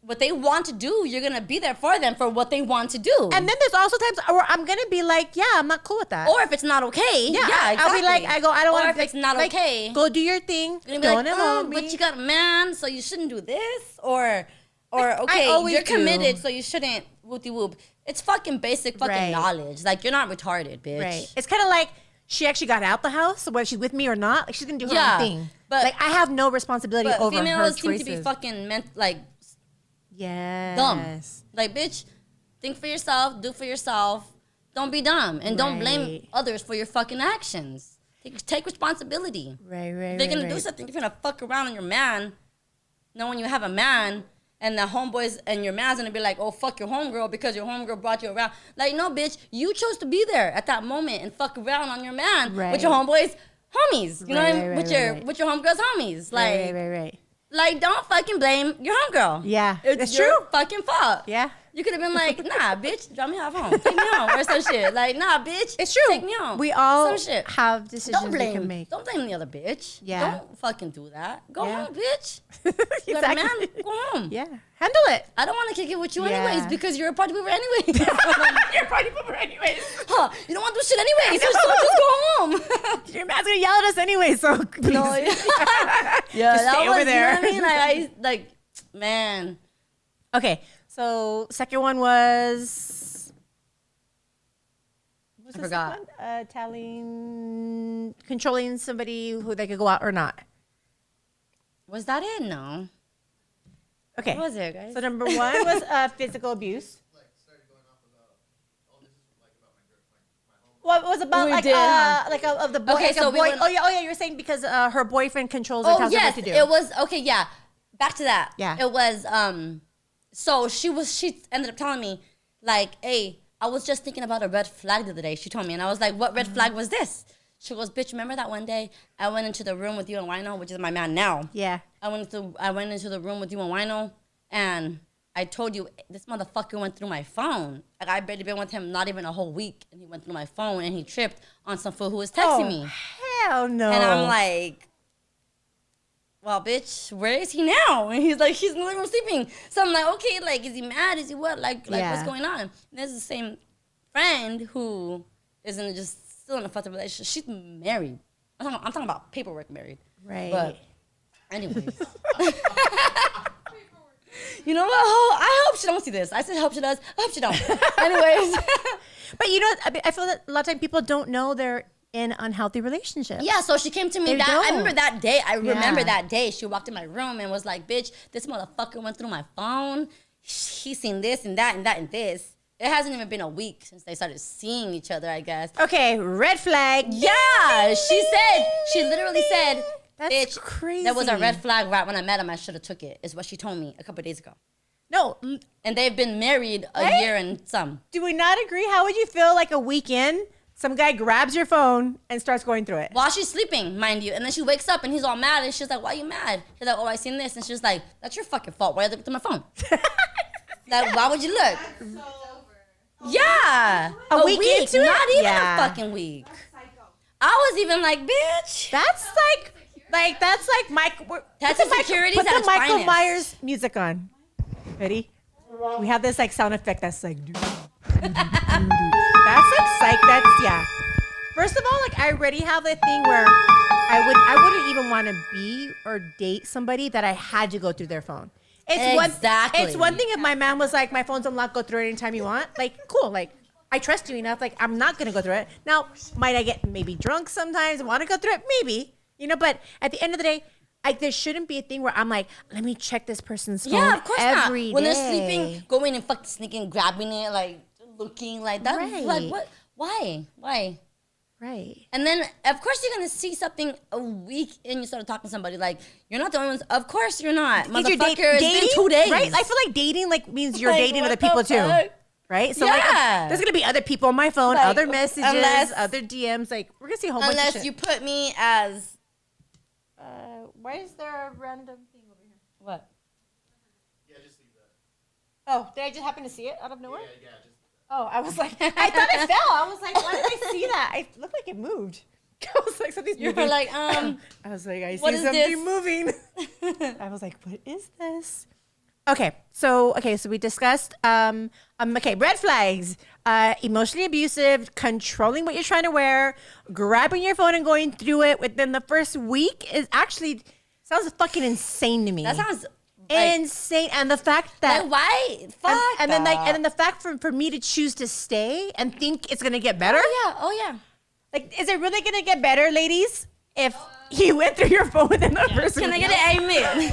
what they want to do. You're gonna be there for them for what they want to do. And then there's also times where I'm gonna be like, yeah, I'm not cool with that. or if it's not okay, yeah, exactly. I'll be like, I don't want. Or if it's not okay, go do your thing. you're gonna be Don't like, involve me. but you got a man, so you shouldn't do this. Or okay, always you're do. committed, so you shouldn't whoopty whoop. It's fucking basic fucking Right. knowledge. Like you're not retarded, bitch. Right. It's kind of like she actually got out the house, so whether she's with me or not, like she's gonna do her Yeah, own thing. but- like I have no responsibility But over her females choices. seem to be fucking like yes. dumb. Like, bitch, think for yourself, do for yourself. Don't be dumb. And don't blame Right. others for your fucking actions. Take responsibility. Right. If they're gonna do something, if you're gonna fuck around on your man, knowing you have a man, and the homeboys and your man's gonna be like, oh, fuck your homegirl because your homegirl brought you around. Like, no, bitch, you chose to be there at that moment and fuck around on your man Right. with your homeboys, homies. You know what I mean? Right, With your homegirls, homies. Like, Right. like, don't fucking blame your homegirl. Yeah, It's that's your true. fucking fault. Yeah. You could have been like, nah, bitch, drop me off home. Take me home. Or some shit. Like, nah, bitch. It's true. Take me home. We all some shit. have decisions Don't we blame can make. Don't blame the other bitch. Yeah. Don't fucking do that. Go Yeah. home, bitch. You got a man? Exactly. Go home. Yeah. Handle it. I don't want to kick it with you Yeah. anyways because you're a party pooper anyways. You're a party pooper anyways. Huh, you don't want to do shit anyways. So just go home. Your man's gonna yell at us anyway, so please. No, yeah, Just that stay was, over there. You know what I mean? Like, man. Okay, so second one was. What's I the forgot. second one? Controlling somebody who they could go out or not. Was that it? No. Okay. What was it, guys? So number one was physical abuse. What was about We like did, huh? like of the boy? Okay, like so a we boy. went- Oh yeah, you were saying because her boyfriend controls and Oh tells her yes, what to do. it was okay. Yeah, back to that. Yeah. it was. So she ended up telling me like, "Hey, I was just thinking about a red flag the other day." She told me, and I was like, "What red flag was this?" She goes, "Bitch, remember that one day I went into the room with you and Wino, which is my man now. Yeah. I went into the room with you and Wino, and I told you this motherfucker went through my phone. Like I barely been with him not even a whole week, and he went through my phone and he tripped on some fool who was texting me." Hell no. And I'm like, well, bitch, where is he now? And he's like, he's in the living room sleeping. So I'm like, okay, like, is he mad? Is he what? Like Yeah. what's going on? And there's the same friend who isn't just still in a fucked up relationship. She's married. I'm talking about paperwork married. right. But anyways. You know what? Oh, I hope she don't see this. I said hope she does. I hope she don't. Anyways. But you know, I feel that a lot of times people don't know they're in unhealthy relationships. Yeah, so she came to me They I don't. remember that day. I remember Yeah. that day. She walked in my room and was like, bitch, this motherfucker went through my phone. he's seen this and that and that and this. It hasn't even been a week since they started seeing each other, I guess. Okay, red flag. Yeah, she literally said, That's bitch, crazy. that was a red flag right when I met him. I should have took it, is what she told me a couple of days ago. No. And they've been married a Right? year and some. Do we not agree? How would you feel like a week in, some guy grabs your phone and starts going through it? While she's sleeping, mind you. And then she wakes up and he's all mad. And she's like, why are you mad? He's like, oh, I seen this. And she's like, that's your fucking fault. Why are you looking through my phone? Like, why would you look? Yeah. A week into it? Not even Yeah. a fucking week. I was even like, bitch. That's like Mike. That's put the insecurities Put at the its Michael finest. Myers music on. Ready? We have this like sound effect that's like. That's like psych. That's yeah. First of all, like I already have a thing where I wouldn't even want to be or date somebody that I had to go through their phone. Exactly. It's one thing if my man was like, my phone's unlocked, go through it anytime you want. Like, cool. Like, I trust you enough. Like, I'm not gonna go through it. Now, might I get maybe drunk sometimes and want to go through it? Maybe. But at the end of the day, there shouldn't be a thing where I'm like, let me check this person's phone Yeah, of course not. every When they're day. sleeping, going and fucking sneaking, grabbing it, like looking like that. Right. Like what? Why? Right. And then, of course, you're gonna see something a week and you start talking to somebody. Like, you're not the only ones. Of course, you're not. Because you're Motherfucker, it's been 2 days. Right? I feel like dating means you're Like, dating what other people the too. fuck? Right? So Yeah. like there's gonna be other people on my phone, Like, other messages, unless- other DMs. Like we're gonna see a whole bunch of Unless shit. you put me as Why is there a random thing over here? what? Yeah, just leave that. Oh, did I just happen to see it out of nowhere? Yeah, just. Oh, I was like, I thought it fell. I was like, why did I see that? It looked like it moved. I was like, something's You moving. were like, I was like, I what see is something this? moving. I was like, what is this? Okay, so we discussed red flags, emotionally abusive, controlling what you're trying to wear, grabbing your phone and going through it within the first week is actually sounds fucking insane to me. That sounds like, insane, and the fact that like why? Fuck. and then the fact for me to choose to stay and think it's gonna get better. Oh yeah. Like, is it really gonna get better, ladies? If he went through your phone within the first Can I week? get an amen?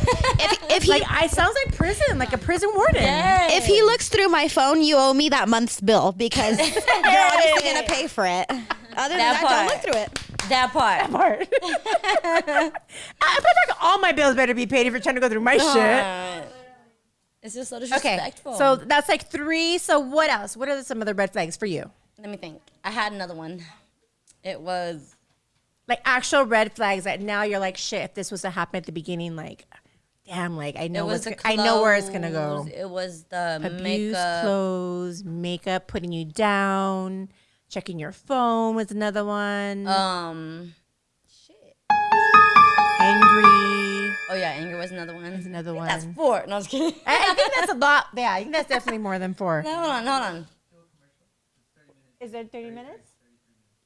If he sounds like prison, like a prison warden. if he looks through my phone, you owe me that month's bill because you're obviously gonna pay for it. Other than That that, don't part. look through it. That part. Part. I feel like all my bills better be paid if you're trying to go through my shit. It's just so Okay, disrespectful. so that's like 3. So what else? What are some other red flags for you? let me think. I had another one. It was Like actual red flags that now you're like, shit, if this was to happen at the beginning, like, damn, like I know I know where it's gonna go. clothes, It was the Abuse, makeup. clothes, makeup, putting you down, checking your phone was another one. Shit. Angry Oh yeah, anger was another one. is another one. That's 4. No, I was kidding. I think that's a lot. Yeah, I think that's definitely more than 4. No, hold on. Is there 30 minutes?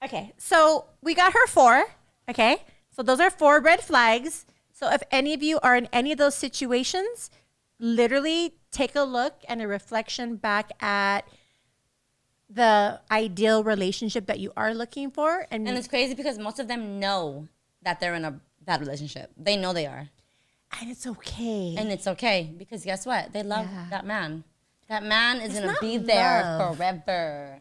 Okay, so we got her 4. Okay, so those are 4 red flags. So if any of you are in any of those situations, literally take a look and a reflection back at the ideal relationship that you are looking for. And And it's crazy because most of them know that they're in a bad relationship. They know they are. it's okay. And it's okay because guess what? They love Yeah. that man. That man is going to not be there love. forever.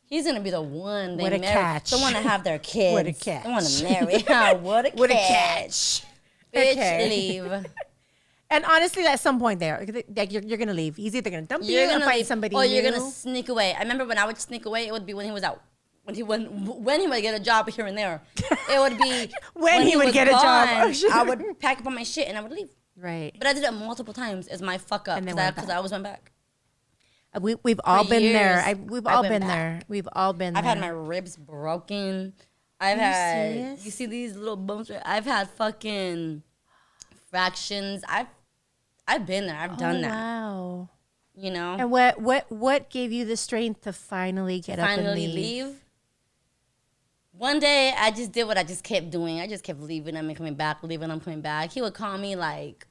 He's going to be the one they What a marry. catch. They want to have their kids. What a catch. They want to marry. What a What a catch. catch. Bitch, Okay. leave. And honestly, at some point there, like you're gonna leave. He's either gonna dump you You're or going to find leave. somebody Or you're new. going to sneak away. I remember when I would sneak away, it would be when he was out. When he would get a job here and there. It would be When he would was get a job. gone, Oh, shit. I would pack up all my shit and I would leave. Right. But I did it multiple times as my fuck up And then because went back. I always went back. We've all For been years, there. We've I all went been back. there. We've all been I've there. had my ribs broken. I've you had serious? you see these little bumps. I've had fucking fractions. I've been there. I've done that. Wow. You know. And what gave you the strength to finally get up and Finally leave? One day I just did what I just kept doing. I just kept leaving him and coming back, leaving him coming back. He would call me like,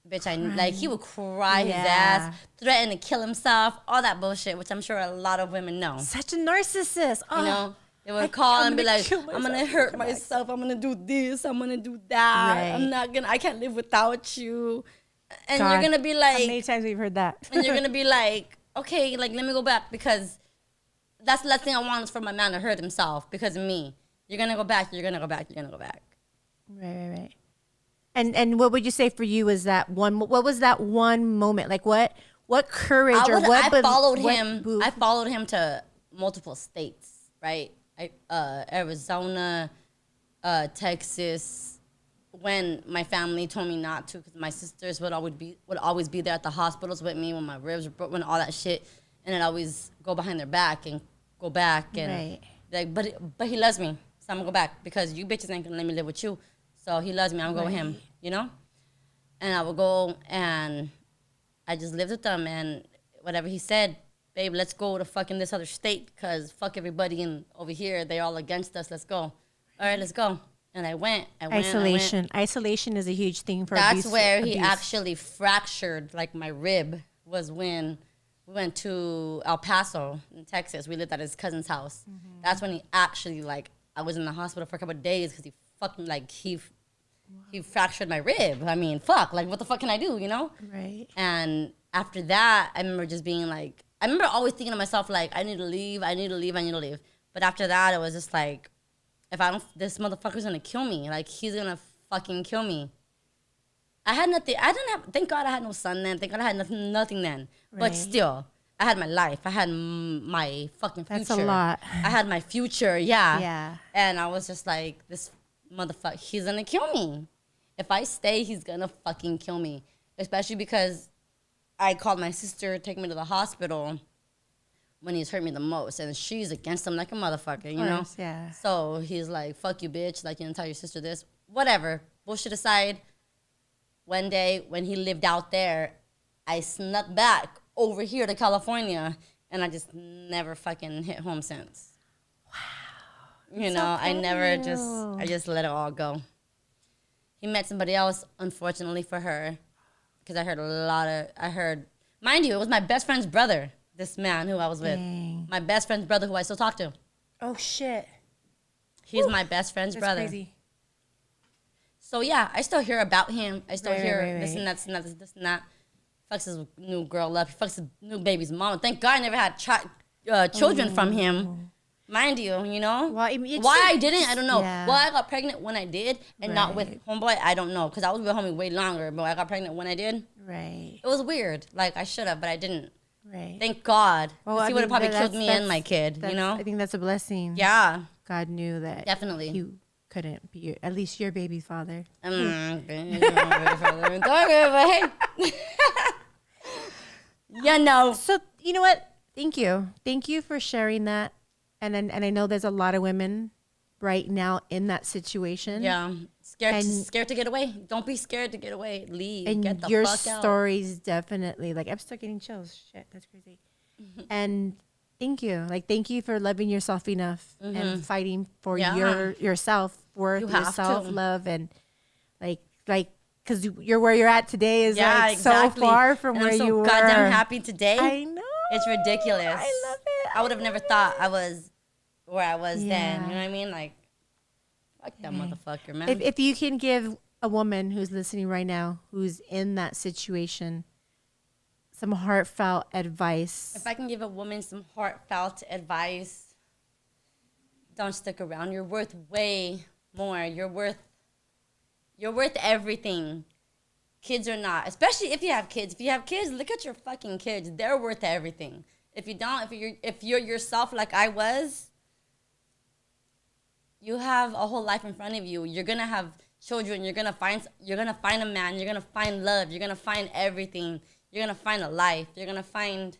bitch, like he would cry his Yeah. ass, threaten to kill himself, all that bullshit, which I'm sure a lot of women know. Such a narcissist. Oh, You know, they would call I'm and be gonna like, kill I'm gonna myself. hurt Come back. myself. I'm gonna do this. I'm gonna do that. Right. I can't live without you. And God, you're gonna be how like, many times we've heard that? and you're gonna be like, okay, like let me go back because that's the last thing I want is for my man to hurt himself because of me. You're gonna go back. You're gonna go back. You're gonna go back. Right. And what would you say for you was that one? What was that one moment? Like what courage I followed what him. move- I followed him to multiple states, right? Arizona, Texas. When my family told me not to, because my sisters would always be there at the hospitals with me when my ribs were broken, when all that shit, and I'd always go behind their back and go back and Right. like, but he loves me, so I'm gonna go back because you bitches ain't gonna let me live with you. So he loves me. I'm gonna go with him, you know. And I would go and I just lived with them and whatever he said, babe, let's go to fucking this other state because fuck everybody in over here. They're all against us. Let's go. All right, let's go. And I went. Isolation is a huge thing for That's abuse. where he abuse. actually fractured like my rib was when we went to El Paso in Texas. We lived at his cousin's house. Mm-hmm. That's when he actually like I was in the hospital for a couple of days because he fucking like he fractured my rib. I mean, fuck, like what the fuck can I do, you know? Right. And after that, I remember just being like, I remember always thinking to myself like, I need to leave. But after that, it was just like, if I don't, this motherfucker's gonna kill me. Like he's gonna fucking kill me. I had nothing. I didn't have. Thank God I had no son then. Thank God I had nothing then. But Right. still, I had my life. I had my fucking future. That's a lot. I had my future. Yeah. Yeah. And I was just like, this motherfucker, he's gonna kill me. If I stay, he's gonna fucking kill me. Especially because I called my sister to take me to the hospital when he's hurt me the most, and she's against him like a motherfucker, you know? course, yeah. So he's like, fuck you, bitch. Like, you didn't tell your sister this. Whatever. Bullshit aside, one day when he lived out there, I snuck back over here to California, and I just never fucking hit home since. Wow. You know, I never I just let it all go. He met somebody else, unfortunately for her, because I heard, mind you, it was my best friend's brother, this man who I was with. Dang. My best friend's brother who I still talk to. Oh shit. He's my best friend's That's brother. crazy. So yeah, I still hear about him. I still hear right. this and that, this and that. Fucks his new girl up. He fucks his new baby's mom. Thank God I never had children from him. Mind you, you know? Well, I mean, it's why just- I didn't, I don't know. yeah. Why I got pregnant when I did and not with Right. homeboy, I don't know. Because I was with homie way longer, but I got pregnant when I did. Right. It was weird. Like, I should have, but I didn't. Right. Thank God. Well, 'Cause I he would have mean, probably killed me and that's- my kid, you that's- know? I think that's a blessing. Yeah. God knew that. Definitely. You couldn't be at least your baby's father. Okay, but hey. Yeah, no. So you know what? Thank you. Thank you for sharing that. And I know there's a lot of women right now in that situation. Yeah. Scared And- scared to get away. Don't be scared to get away. Leave. And get the your fuck out. stories definitely like I'm still getting chills. Shit, that's crazy. And thank you. Like thank you for loving yourself enough and fighting for Yeah. your self-worth, You your have to. self-love and like because you're where you're at today is Yeah, like exactly. so far from And where I'm so you were. goddamn happy today. I know. It's ridiculous. I love it. I would have never thought I was where I was then. Yeah. You know what I mean? Like, fuck that motherfucker, man. If you can give a woman who's listening right now, who's in that situation, some heartfelt advice. If I can give a woman some heartfelt advice, don't stick around. You're worth way more. You're worth everything. Kids or not, especially if you have kids. If you have kids, look at your fucking kids. They're worth everything. If you don't, if you're yourself like I was, you have a whole life in front of you. You're gonna have children. You're gonna find a man. You're gonna find love. You're gonna find everything. You're gonna find a life. You're gonna find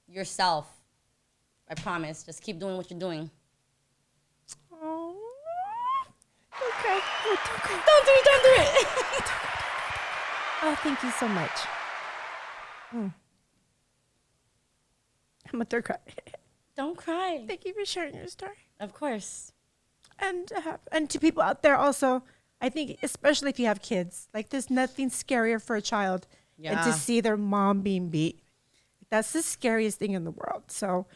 yourself. I promise. Just keep doing what you're doing. Oh, okay. Don't do it. Oh, thank you so much. I'm a third cry. Don't cry. Thank you for sharing your story. Of course. And to people out there also, I think especially if you have kids, like there's nothing scarier for a child than to Yeah. see their mom being beat. That's the scariest thing in the world. So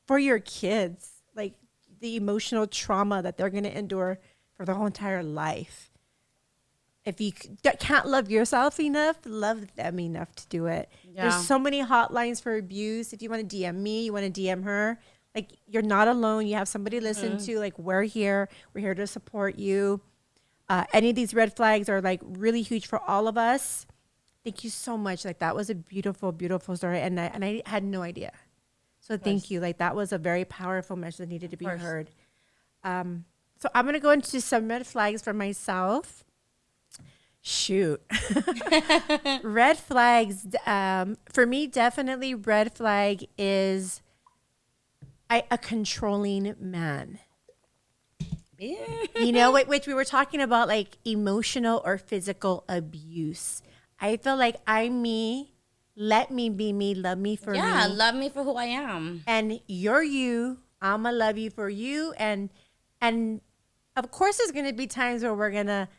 for your kids, like the emotional trauma that they're going to endure for their whole entire life. if you can't love yourself enough, love them enough to do it. Yeah. There's so many hotlines for abuse. If you want to DM me, you want to DM her, like you're not alone. You have somebody to listen to. Like we're here. We're here to support you. Any of these red flags are like really huge for all of us. Thank you so much. Like that was a beautiful, beautiful story. And I had no idea. So thank you. Like that was a very powerful message that needed to be heard. So I'm going to go into some red flags for myself. Shoot. Red flags. For me, definitely red flag is a controlling man. You know, which we were talking about, like emotional or physical abuse. I feel like I'm me. Let me be me. Love me for me. Yeah, love me for who I am. And you're you. I'ma love you for you. And of course, there's gonna be times where we're gonna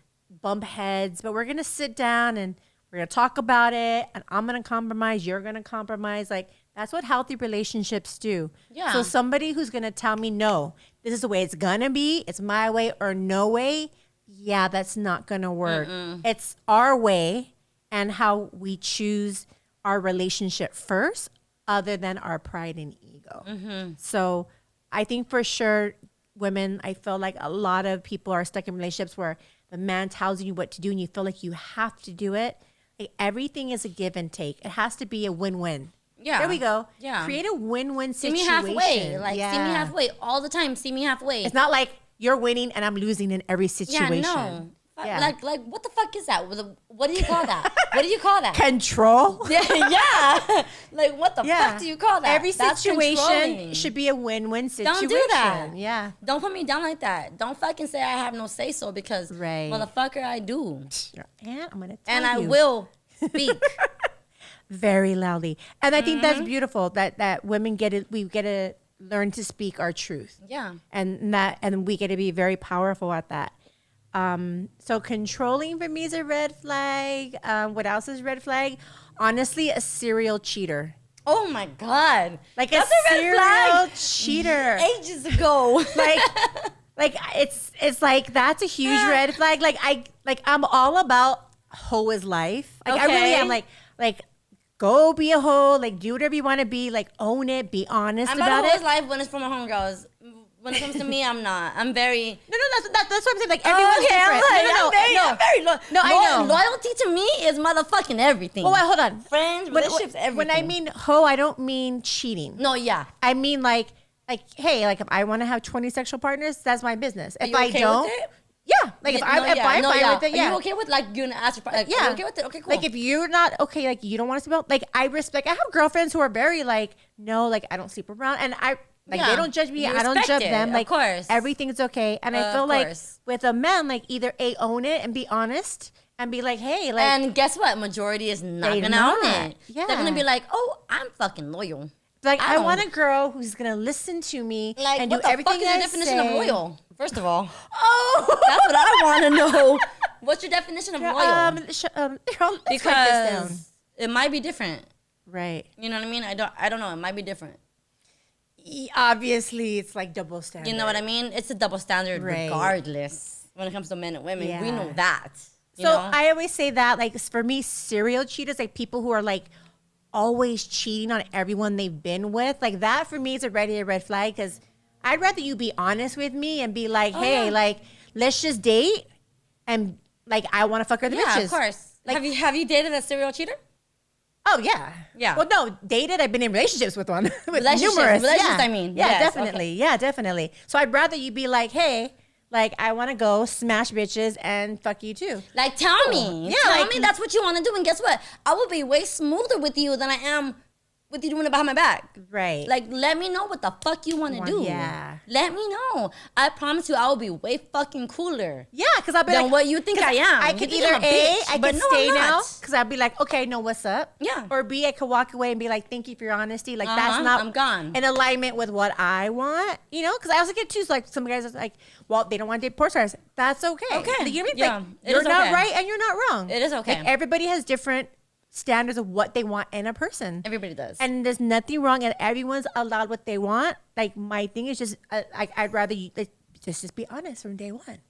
bump heads, but we're gonna sit down and we're gonna talk about it. And I'm gonna compromise. You're gonna compromise. Like that's what healthy relationships do. Yeah. So somebody who's gonna tell me no, this is the way it's gonna be. It's my way or no way. Yeah, that's not gonna work. It's our way and how we choose our relationship first, other than our pride and ego. So I think for sure, women, I feel like a lot of people are stuck in relationships where the man tells you what to do and you feel like you have to do it. Like everything is a give and take. It has to be a win-win. Yeah. There we go. Yeah. Create a win-win See situation. me halfway. Like, see me Yeah. halfway all the time. See me halfway. It's not like you're winning and I'm losing in every situation. Yeah, no. Yeah. Like, what the fuck is that? What do you call that? What do you call that? Control. yeah. Like, what the fuck do you call that? Every That's situation controlling. should be a win-win situation. Don't do that. Yeah. Don't put me down like that. Don't fucking say I have no say so because, Right. motherfucker, I do. And I'm gonna tell And I you. will speak. Very loudly. And I think that's beautiful that women get it. We get to learn to speak our truth. Yeah. And we get to be very powerful at that. So controlling for me is a red flag. What else is red flag? Honestly, a serial cheater. Oh my God. Like That's a red serial flag. cheater. Ages ago. Like it's like that's a huge red flag. I'm all about hoe is life. Like I really Okay. am. Like go be a hoe. Like do whatever you want to be. Like own it. Be honest I'm about about it. his life when it's from my homegirls. When it comes to me, I'm not. I'm very. No, that's what I'm saying. Like everyone's okay, different. I'm very loyal. No, I know. Loyalty to me is motherfucking everything. Oh, wait, hold on. Friends, relationships, everything. When I mean hoe, I don't mean cheating. No, yeah. I mean like hey, like if I want to have 20 sexual partners, that's my business. If you I okay don't, with it? yeah. Like if I'm fine with it, yeah. Are you okay with like you gonna ask your Yeah. Are you okay with it? Okay, cool. Like if you're not okay, like you don't want to sleep around, like I respect. I have girlfriends who are very like, no, like I don't sleep around, and I like Yeah. they don't judge me. You I don't respect judge it, them. of Like course. everything's okay, and I feel Of like course. with a man, like either own it and be honest and be like, hey, like and guess what? Majority is not They gonna not. own it. Yeah. They're gonna be like, oh, I'm fucking loyal. like I don't- want a girl who's gonna listen to me Like, and do what the everything fuck is your I definition say. of loyal? First of all, Oh, that's what I want to know. What's your definition of loyal? let's write this down. Because it might be different. Right. You know what I mean? I don't know. It might be different. Obviously, it's like double standard. You know what I mean? It's a double standard Right. regardless when it comes to men and women. We Yeah. know that. You So know? I always say that, like, for me, serial cheaters, like people who are like always cheating on everyone they've been with, like that for me is already a red flag because I'd rather you be honest with me and be like, hey, yeah. like, let's just date and like I want to fuck other yeah, bitches. of course. Like- have you dated a serial cheater? Oh yeah. Yeah. Well, no, dated. I've been in relationships with one. With Relationships, numerous. relationships, Yeah. I mean. Yeah, Yes, definitely. okay. Yeah, definitely. So I'd rather you be like, hey, like I want to go smash bitches and fuck you too. Like, tell me. Yeah, Tell like- me that's what you want to do. And guess what? I will be way smoother with you than I am with you doing it behind my back. Right. Like, let me know what the fuck you want to do. Yeah. Let me know. I promise you, I will be way fucking cooler Yeah, because I'll be than like, what you think 'cause I am. I You could think either I'm a bitch, I but could no, stay I'm now not. because I'll be like, okay, no, what's up? Yeah. Or B, I could walk away and be like, thank you for your honesty. Like that's Uh-huh, not I'm gone. in alignment with what I want, you know? Because I also get too like some guys are like, well, they don't want to date porn stars. That's okay. Okay. Like, you know what I mean? Yeah, Like, it you're is not okay. right and you're not wrong. It is okay. Like everybody has different standards of what they want in a person. Everybody does. And there's nothing wrong, and everyone's allowed what they want. Like my thing is just, like I'd rather you like, just be honest from day one,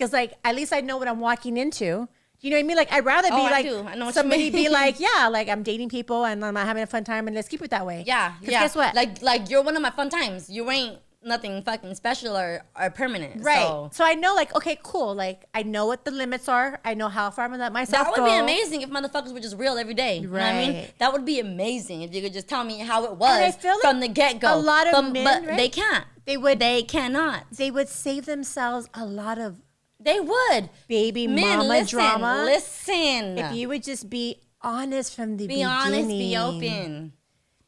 because like at least I know what I'm walking into. You know what I mean? Like I'd rather be I like do. I know what you somebody mean. be like, yeah, like I'm dating people and I'm having a fun time and let's keep it that way. Yeah, 'Cause yeah. guess what? Like you're one of my fun times. You ain't nothing fucking special or permanent. Right. So I know, like, okay, cool. Like, I know what the limits are. I know how far I'm gonna let myself That go. would be amazing if motherfuckers were just real every day. You know what I mean? Right. That would be amazing if you could just tell me how it And I was feel like from the get go. a lot of men, but right? they can't. They cannot. They would save themselves a lot of They would. baby Men, mama listen, drama. Listen. If you would just be honest from the be beginning. honest, be open.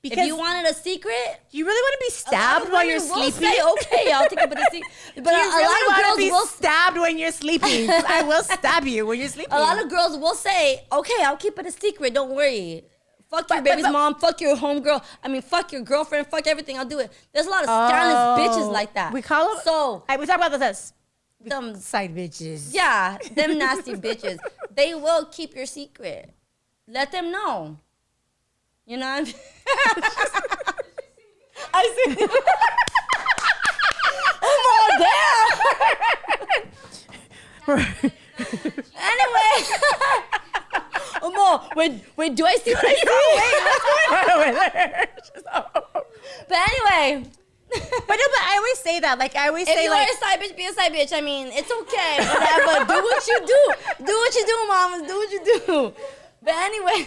Because If you wanted a secret, you really want to be stabbed while you're sleeping. Say, okay, I'll take it for the secret. But Do you a really lot of want to girls be will. stabbed when you're sleeping? 'Cause I will stab you when you're sleeping. A lot of girls will say, okay, I'll keep it a secret. Don't worry. Fuck your But- baby's but- mom. Fuck your homegirl. I mean, fuck your girlfriend. Fuck everything. I'll do it. There's a lot of stylish bitches like that. We call them. So, we talk about this. them, Side bitches. yeah, them nasty bitches. They will keep your secret. Let them know. You know what I mean? I see. Oh, anyway. Wait, do I see what I see? But anyway. But I always say that. Like I always If say, you like, are a side bitch, be a side bitch. I mean, it's okay. Whatever. Do what you do. Do what you do, mamas. Do what you do. But anyway.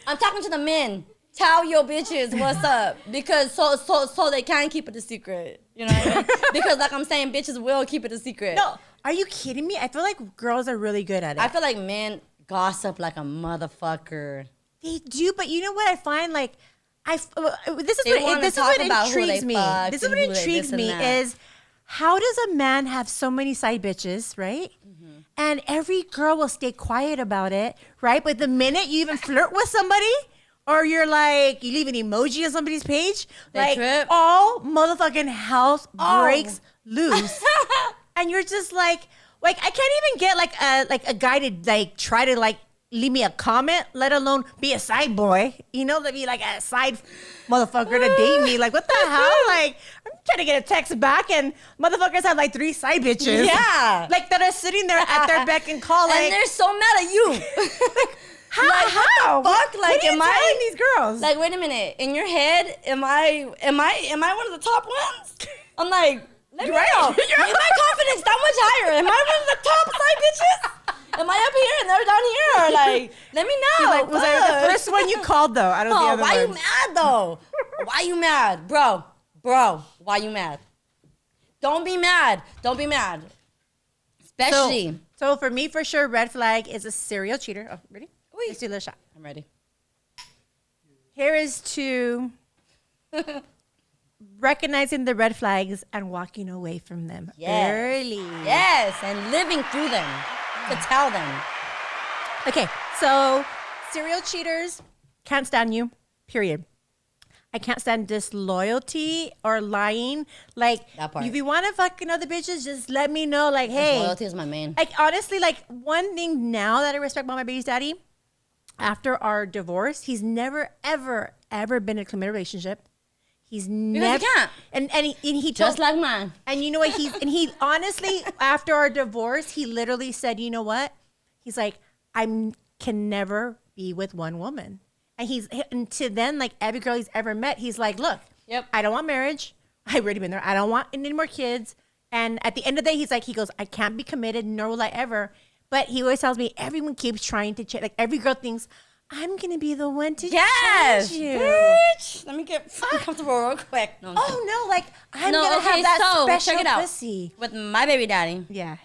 I'm talking to the men. Tell your bitches what's up. Because so they can keep it a secret. You know what I mean? Because like I'm saying, bitches will keep it a secret. no, are you kidding me? I feel like girls are really good at it. I feel like men gossip like a motherfucker. They do, but you know what I find? Like, this is They what wanna this is talk what about who intrigues they me. fucked This is and what who they intrigues this and me that. is how does a man have so many side bitches, right? Mm-hmm. And every girl will stay quiet about it, right? But the minute you even flirt with somebody, or you're like, you leave an emoji on somebody's page, They like trip. all motherfucking house Oh. breaks loose, and you're just like I can't even get like a guy to like try to like leave me a comment, let alone be a side boy, you know, to be like a side motherfucker to date me. Like, what the hell? Like, I'm trying to get a text back, and motherfuckers have like 3 side bitches. Yeah. Like, that are sitting there at their beck and call. Like, And they're so mad at you. how? like, how? what the fuck? Like, what are you am I- telling these girls? Like, wait a minute. In your head, am I one of the top ones? I'm like, let me know. Is my confidence that much higher? Am I one of the top side bitches? Am I up here and they're down here? Or like, let me know. Like, was I the first one you called, though? I don't Oh, the other why you ones. mad though? Why you mad, bro? Why you mad? Don't be mad. Don't be mad. Especially. So for me, for sure, red flag is a serial cheater. Oh, ready? Wait. Let's do a little shot. I'm ready. Here is to recognizing the red flags and walking away from them early. Yes, and living through them to tell them. Okay, so serial cheaters can't stand you, period. I can't stand disloyalty or lying. Like, That part. if you want to fucking other bitches, just let me know. Like, hey. Loyalty is my main. Like, honestly, like, one thing now that I respect about my baby's daddy, after our divorce, he's never, ever, ever been in a committed relationship. He's never. can't. And he Just told, like mine. and you know what? He honestly, after our divorce, he literally said, you know what? He's like, can never be with one woman. And to then, like every girl he's ever met, he's like, look, Yep. I don't want marriage. I've already been there. I don't want any more kids. And at the end of the day, he goes, I can't be committed, nor will I ever. But he always tells me, everyone keeps trying to change. Like every girl thinks, I'm going to be the one to Yes, change you. bitch. Let me get comfortable real quick. No, Oh, no, like I'm no, going to have that special check it out. pussy. With my baby daddy, Yeah.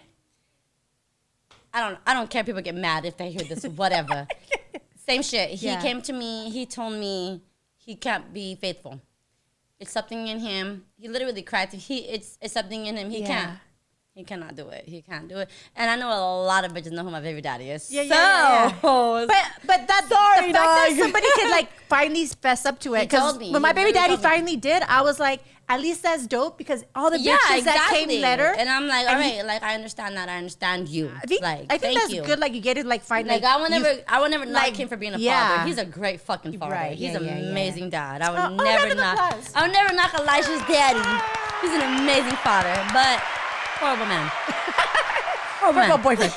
I don't care if people get mad if they hear this, whatever. Same shit. He Yeah. came to me, he told me he can't be faithful. It's something in him. He literally cried. It's something in him. He Yeah. can't. He cannot do it. He can't do it. And I know a lot of bitches know who my baby daddy is. Yeah. But that's Sorry, the fact that dog. somebody could like finally fess up to it. He 'Cause told me. when my He baby literally daddy told me. finally did, I was like, at least that's dope because all the Yeah, bitches exactly. that came later. And I'm like, all and right, he- like I understand that. I understand you. I think thank that's you. good. Like you get it, like finally. Like I would never knock like, him for being a yeah. father. He's a great fucking father. Right, He's yeah, an yeah, yeah. amazing dad. I would Oh, never round of knock. applause. I would never knock Elisha's daddy. He's an amazing father, but horrible man. Horrible boyfriend.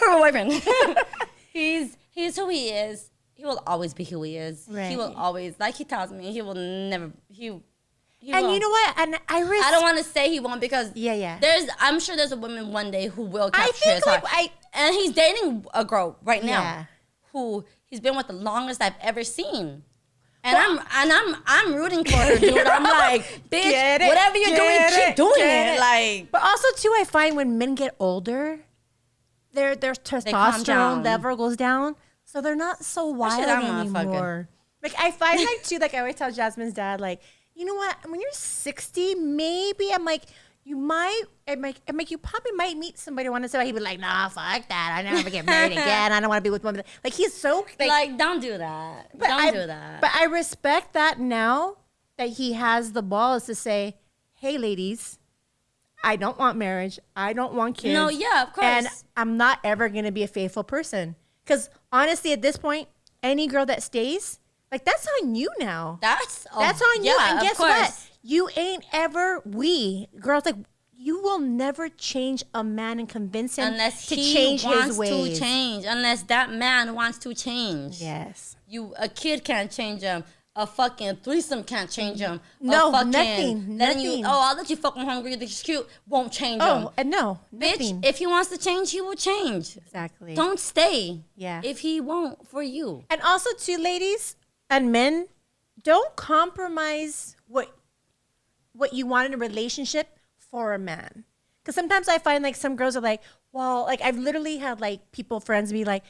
Horrible boyfriend. He's who he is. He will always be who he is. Right. He will always, like he tells me, he will never, he And will. you know what? And I don't want to say he won't because Yeah. I'm sure there's a woman one day who will capture think his heart. like And he's dating a girl right now Yeah. who he's been with the longest I've ever seen. And I'm rooting for her, dude. I'm like, bitch, Get it, whatever you're doing, get keep doing get it. Like, But also too, I find when men get older, their calm testosterone down. level goes down, so they're not so wild that motherfucker. anymore. Like I find like too, like I always tell Jasmine's dad, like, you know what? When you're 60, maybe I'm like, you might, I'm like, you probably might meet somebody who wants to. He'd be like, nah, fuck that. I never get married again. I don't want to be with women. Like he's so like, don't do that. Don't do that. But I respect that now that he has the balls to say, hey, ladies, I don't want marriage. I don't want kids. No, yeah, of course. And I'm not ever going to be a faithful person. Because honestly, at this point, any girl that stays, like that's on you now. That's on you. yeah, And of guess course. what? You ain't ever, girls, like, you will never change a man and convince him Unless to he change wants his ways. to change. Unless that man wants to change. Yes. A kid can't change him. A fucking threesome can't change him. No, a fucking nothing. You, I'll let you fuck him hungry. This cute won't change him. Oh, and no, Bitch, nothing. if he wants to change, he will change. Exactly. Don't stay. Yeah. If he won't for you. And also, too, ladies and men, don't compromise what you want in a relationship for a man. Because sometimes I find like some girls are like, well, like I've literally had like friends be like,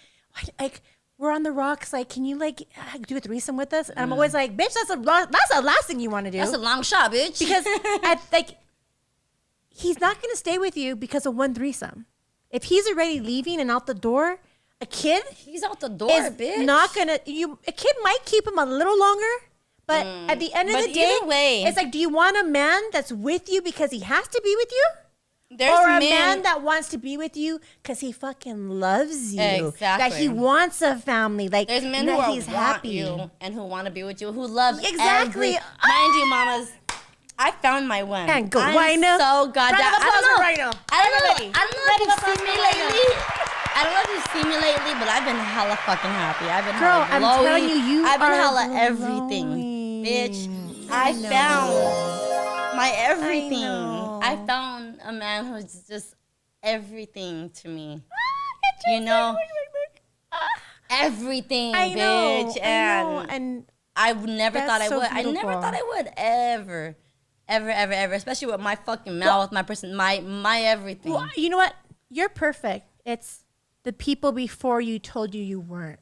like we're on the rocks. Like, can you like do a threesome with us? And I'm always like, bitch, that's the last thing you want to do. That's a long shot, bitch. Because he's not going to stay with you because of one threesome. If he's already leaving and out the door, a kid he's out the door, is bitch. not gonna. A kid might keep him a little longer, but at the end of But the day, either way- it's like, do you want a man that's with you because he has to be with you, There's or a men man that wants to be with you because he fucking loves you, that Exactly. he wants a family, like There's men that who he's want happy. you and who want to be with you, who love Exactly. Mind you, mamas, I found my one. And go, I'm Rhino. so goddamn. Round of applause for Rhino. I don't know. Everybody. I don't know if you've seen me lately. I don't know if you've seen me lately, but I've been hella fucking happy. I've been Girl, hella I'm glowy. telling you, I've been are hella everything, glowing. bitch. I found my everything. know. I found a man who's just everything to me. You know, everything, I know, bitch. I know, And and I never That's thought I so would. I never beautiful. thought I would ever. Especially with my fucking mouth, my person, my everything. well, you know what? You're perfect. It's the people before you told you you weren't.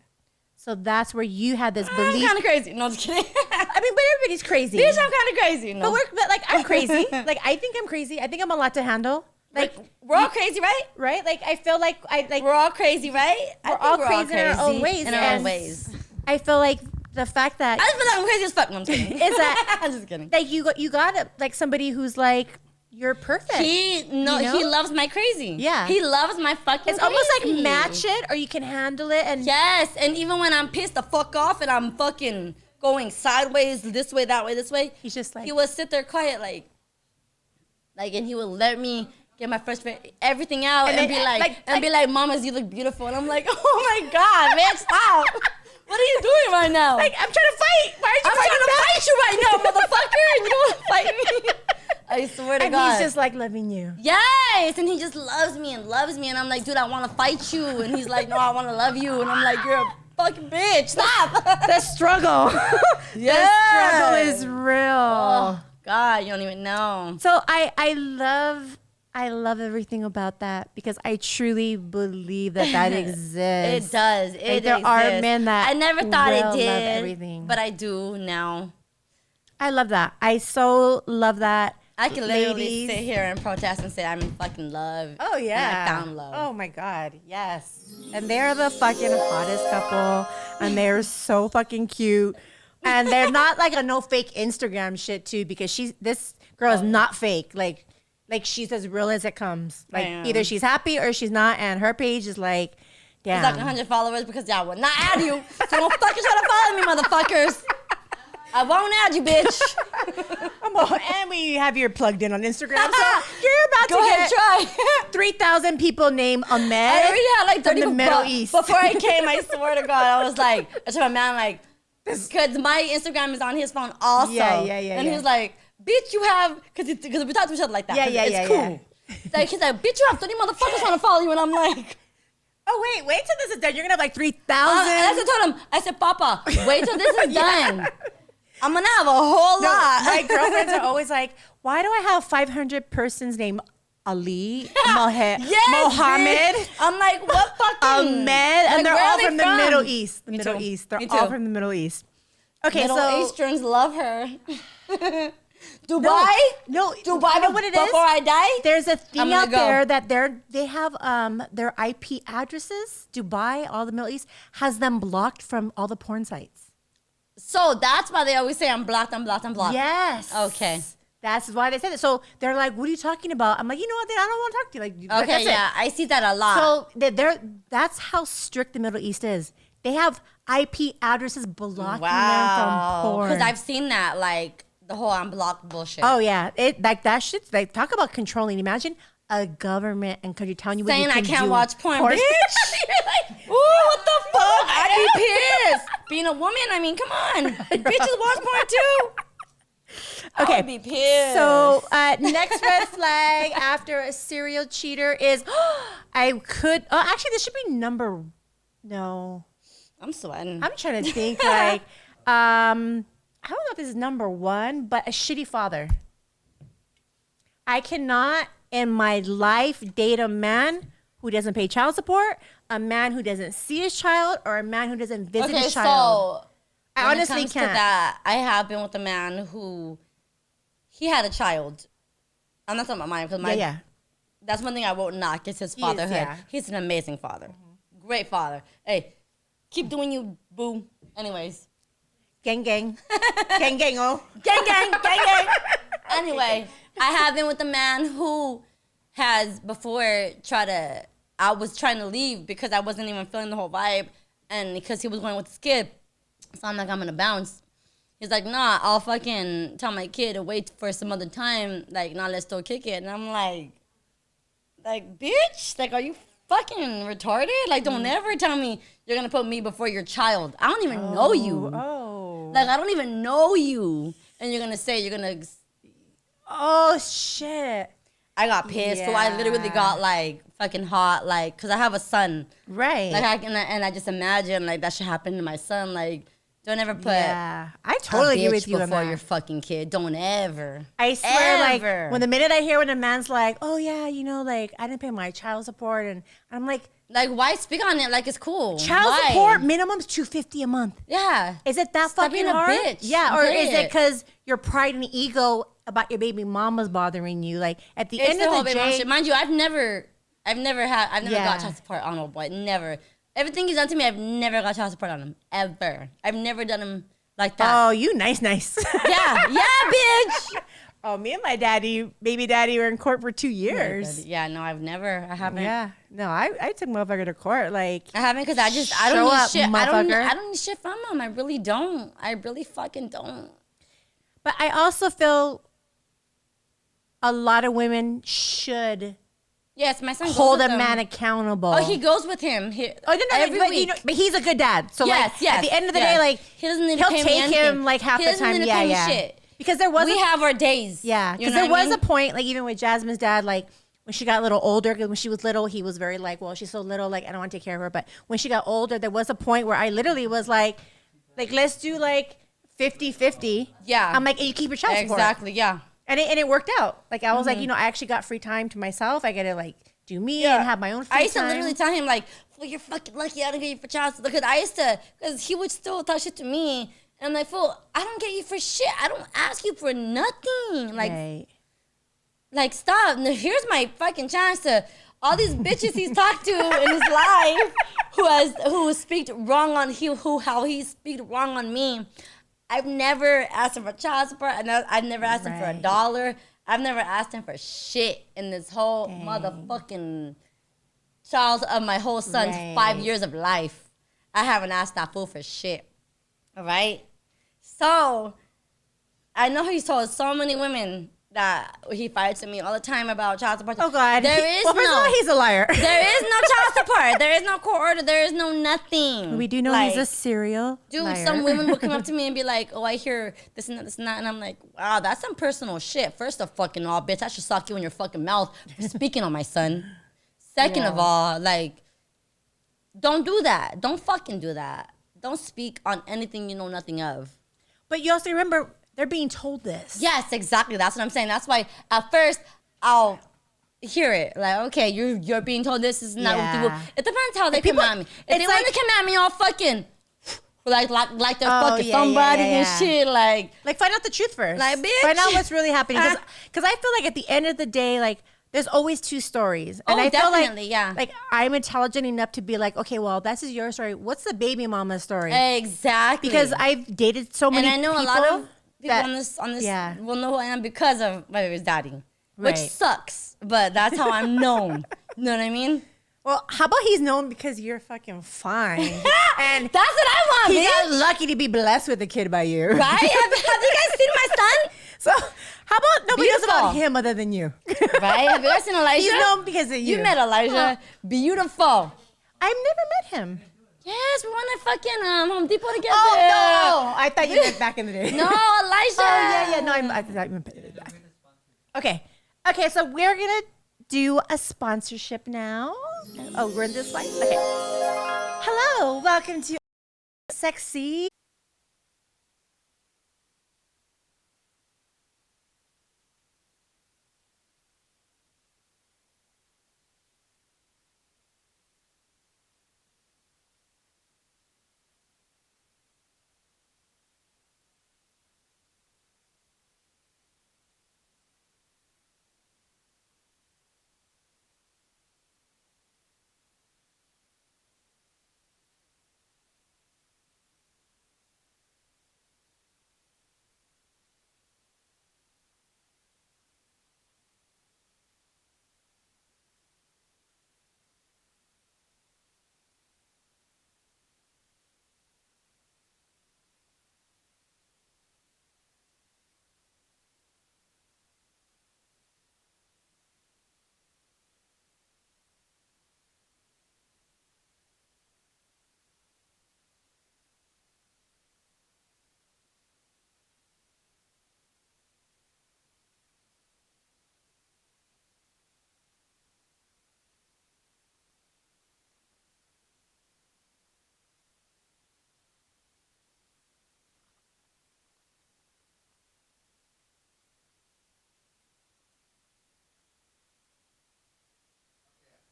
So that's where you had this I'm belief. kind of crazy. No, just kidding. I mean, but everybody's crazy. Bitch, I'm kind of crazy. No. but like I'm crazy. Like I think I'm crazy. I think I'm a lot to handle. Like we're all crazy, right? right? Like I feel like We're all crazy, right? I we're think all crazy in our own ways. In our and own ways. I feel like the fact that I just feel like I'm crazy as fuck. No, I'm just kidding. is that I'm just kidding. that you got it like somebody who's like you're perfect. He You know? he loves my crazy. Yeah. He loves my fucking It's almost like crazy. match it or you can handle it and Yes, and even when I'm pissed the fuck off and I'm fucking going sideways, this way, that way, this way, he's just like he would sit there quiet, like, and he would let me get my everything out And and, then, be like, Mamas, you look beautiful, and I'm like, oh my god, man, stop! What are you doing right now? like I'm trying to fight. Why aren't you I'm trying fighting to back? fight you right now, motherfucker, and you don't fight me. I swear to And God. he's just like loving you. Yes, and he just loves me, and I'm like, dude, I want to fight you, and he's like, no, I want to love you, and I'm like, you're a fucking bitch, stop. The struggle. Yes. The struggle is real. Oh God, you don't even know. So I love everything about that because I truly believe that exists. It does. there are exists. men that I never thought will it love did, everything. but I do now. I love that. I so love that. I can literally Ladies. sit here and protest and say I'm in fucking love. Oh yeah. and I found love. Oh my God. Yes. And they're the fucking hottest couple, and they're so fucking cute. And they're not like a no fake Instagram shit too, because this girl is not fake. Like she's as real as it comes. Like Damn. either she's happy or she's not, and her page is like, damn. It's like 100 followers because y'all would not add you. So don't fucking try to follow me, motherfuckers. I won't add you, bitch. And we have you plugged in on Instagram. So you're about Go to ahead, get try. 3,000 people named Ahmed. I already had like from 30 the Middle East. Before I came, I swear to God, I was like, I told my man, like, because my Instagram is on his phone also. Yeah. And he was like, bitch, you have, because we talk to each other like that. Yeah, It's cool. Like, he's like, bitch, you have 30 motherfuckers trying to follow you. And I'm like, Oh, wait till this is done. You're going to have like 3,000. and I told him, I said, Papa, wait till this is done. I'm going to have a whole No, lot. my girlfriends are always like, why do I have 500 persons named Ali, Mohammed? Bitch. I'm like, what fucking? Ahmed, and Like, they're where are all they from the Middle East. The Me Middle too. East. They're Me all too. from the Middle East. Okay, Middle so Easterns love her. Dubai? no, Dubai, you know what it is? before I die? There's a thing I'm out gonna go. there that they have their IP addresses. Dubai, all the Middle East has them blocked from all the porn sites. So that's why they always say I'm blocked. Yes. Okay. That's why they said it. So they're like, "What are you talking about?" I'm like, "You know what? Then I don't want to talk to you." Like, Okay, that's it. yeah, I see that a lot. So that's how strict the Middle East is. They have IP addresses blocking them from porn. Because I've seen that, like, the whole I'm blocked bullshit. Oh yeah, it like that shit's like talk about controlling. Imagine a government and country telling you what Saying you I can can't do. watch porn, bitch. You're like, ooh, what the fuck? I'd be pissed. Being a woman, I mean, come on. Bitches watch porn too. Okay, I would be pissed. so next red flag after a serial cheater is actually this should be number. No, I'm sweating. I'm trying to think like I don't know if this is number one, but a shitty father. I cannot in my life date a man who doesn't pay child support, a man who doesn't see his child, or a man who doesn't visit Okay, his child. so I when honestly it comes can't. to that, I have been with a man who he had a child. I'm not talking about mine because Yeah. that's one thing I won't knock is his He is, fatherhood. yeah. He's an amazing father, great father. Hey, keep doing you, boo. Anyways, Gang, gang. Gang, gang, oh. gang, gang, gang, gang. Anyway, I have been with a man who has before I was trying to leave because I wasn't even feeling the whole vibe, and because he was going with his kid. So I'm like, I'm gonna bounce. He's like, nah, I'll fucking tell my kid to wait for some other time. Like, nah, let's still kick it. And I'm like, bitch, like, are you fucking retarded? Like, don't ever tell me you're gonna put me before your child. I don't even know you. Oh. Like, I don't even know you. And you're gonna say you're gonna. Oh, shit. I got pissed. So I literally Yeah. got like fucking hot, like, cause I have a son. Right. Like, I just imagine like that should happen to my son. Like, don't ever put. Yeah. I totally a agree bitch with you on before that. your fucking kid. Don't ever. I swear, ever. like, when the minute I hear when a man's like, oh, yeah, you know, like, I didn't pay my child support, and I'm like, Like, why speak on it like it's cool? child Why? support minimum's $250 a month. Yeah. Is it that Stop fucking being a hard? bitch. Yeah, or Get is it it. because your pride and ego about your baby mama's bothering you? Like, at the It's end the whole of the baby mama day, shit. Mind you, I've never Yeah. got child support on a boy. Never. Everything he's done to me, I've never got child support on him. Ever. I've never done him like that. oh, you nice. Yeah, bitch. Oh, me and my baby daddy, were in court for 2 years. Yeah, no, I haven't. Yeah. No, I took motherfucker to court. Like, I haven't because I Show don't need up, shit. motherfucker. I don't need shit from him. I really don't. I really fucking don't. but I also feel a lot of women should Yes, my son goes hold with a him. man accountable. Oh, he goes with him. Oh, no, every but, week. but he's a good dad. So Yes, like, yes, at the end of the yes. day, like, He doesn't need to he'll pay me take him anything. like half He the doesn't time. need to Yeah, pay me yeah. shit. Because there was We have our days. Yeah, You because know there what I was mean? a point, like even with Jasmine's dad, like when she got a little older, because when she was little, he was very like, well, she's so little, like I don't want to take care of her. But when she got older, there was a point where I literally was like let's do like 50-50. Yeah. I'm like, and you keep your child support. Exactly, yeah. And it worked out. Like I was like, you know, I actually got free time to myself. I get to like do me and have my own free time. I used to literally tell him like, "Fool, you're fucking lucky I don't get you for child support." Because he would still talk shit to me, and I'm like, "Fool, I don't get you for shit. I don't ask you for nothing. Like, Right. like stop. Now, here's my fucking chance to all these bitches he's talked to in his life, who speak wrong on how he speak wrong on me. I've never asked him for child support. I've never asked him for Right. $1. I've never asked him for shit in this whole motherfucking child of my whole son's Right. 5 years of life. I haven't asked that fool for shit. All right? So, I know he's told so many women that he fights with me all the time about child support. Oh God. There is well, first of all, he's a liar. there is no child support. There is no court order. There is no nothing. We do know Like, he's a serial dude, liar. some women will come up to me and be like, "Oh, I hear this and that, this and that," and I'm like, "Wow, that's some personal shit." First of fucking all, bitch, I should sock you in your fucking mouth for speaking on my son. Second of all, like, don't do that. Don't fucking do that. Don't speak on anything you know nothing of. But you also remember they're being told this. Yes, exactly. That's what I'm saying. That's why at first I'll hear it. Like, okay, you're being told this is not Yeah. what you. It depends how they people- come at me. If it's they want like- to come at me all fucking like they're Oh, fucking yeah, somebody yeah, yeah. and shit, like Like, find out the truth first. Like, bitch. Find out what's really happening. Because I feel like at the end of the day, like, there's always two stories. And Oh, I feel definitely, like, yeah. like, I'm intelligent enough to be like, okay, well, this is your story. What's the baby mama story? exactly. Because I've dated so many and I know people. a lot of people that- on this yeah. will know who I am because of my baby's daddy, which Right. sucks. But that's how I'm known. You know what I mean? Well, how about he's known because you're fucking fine. And That's what I want, he got bitch. lucky to be blessed with a kid by you. Right? Have you guys seen my son? So how about nobody knows about Beautiful. him other than you? Right? Have you guys seen Elijah? He's known because of you. You met Elijah. Beautiful. I've never met him. Yes, we went to fucking Home Depot together. Oh no! I thought you meant back in the day. No, Elijah. Oh yeah. No, I thought you meant back. Okay. Okay. So we're gonna do a sponsorship now. Oh, we're in this line. Okay. Hello. Welcome to Sexy.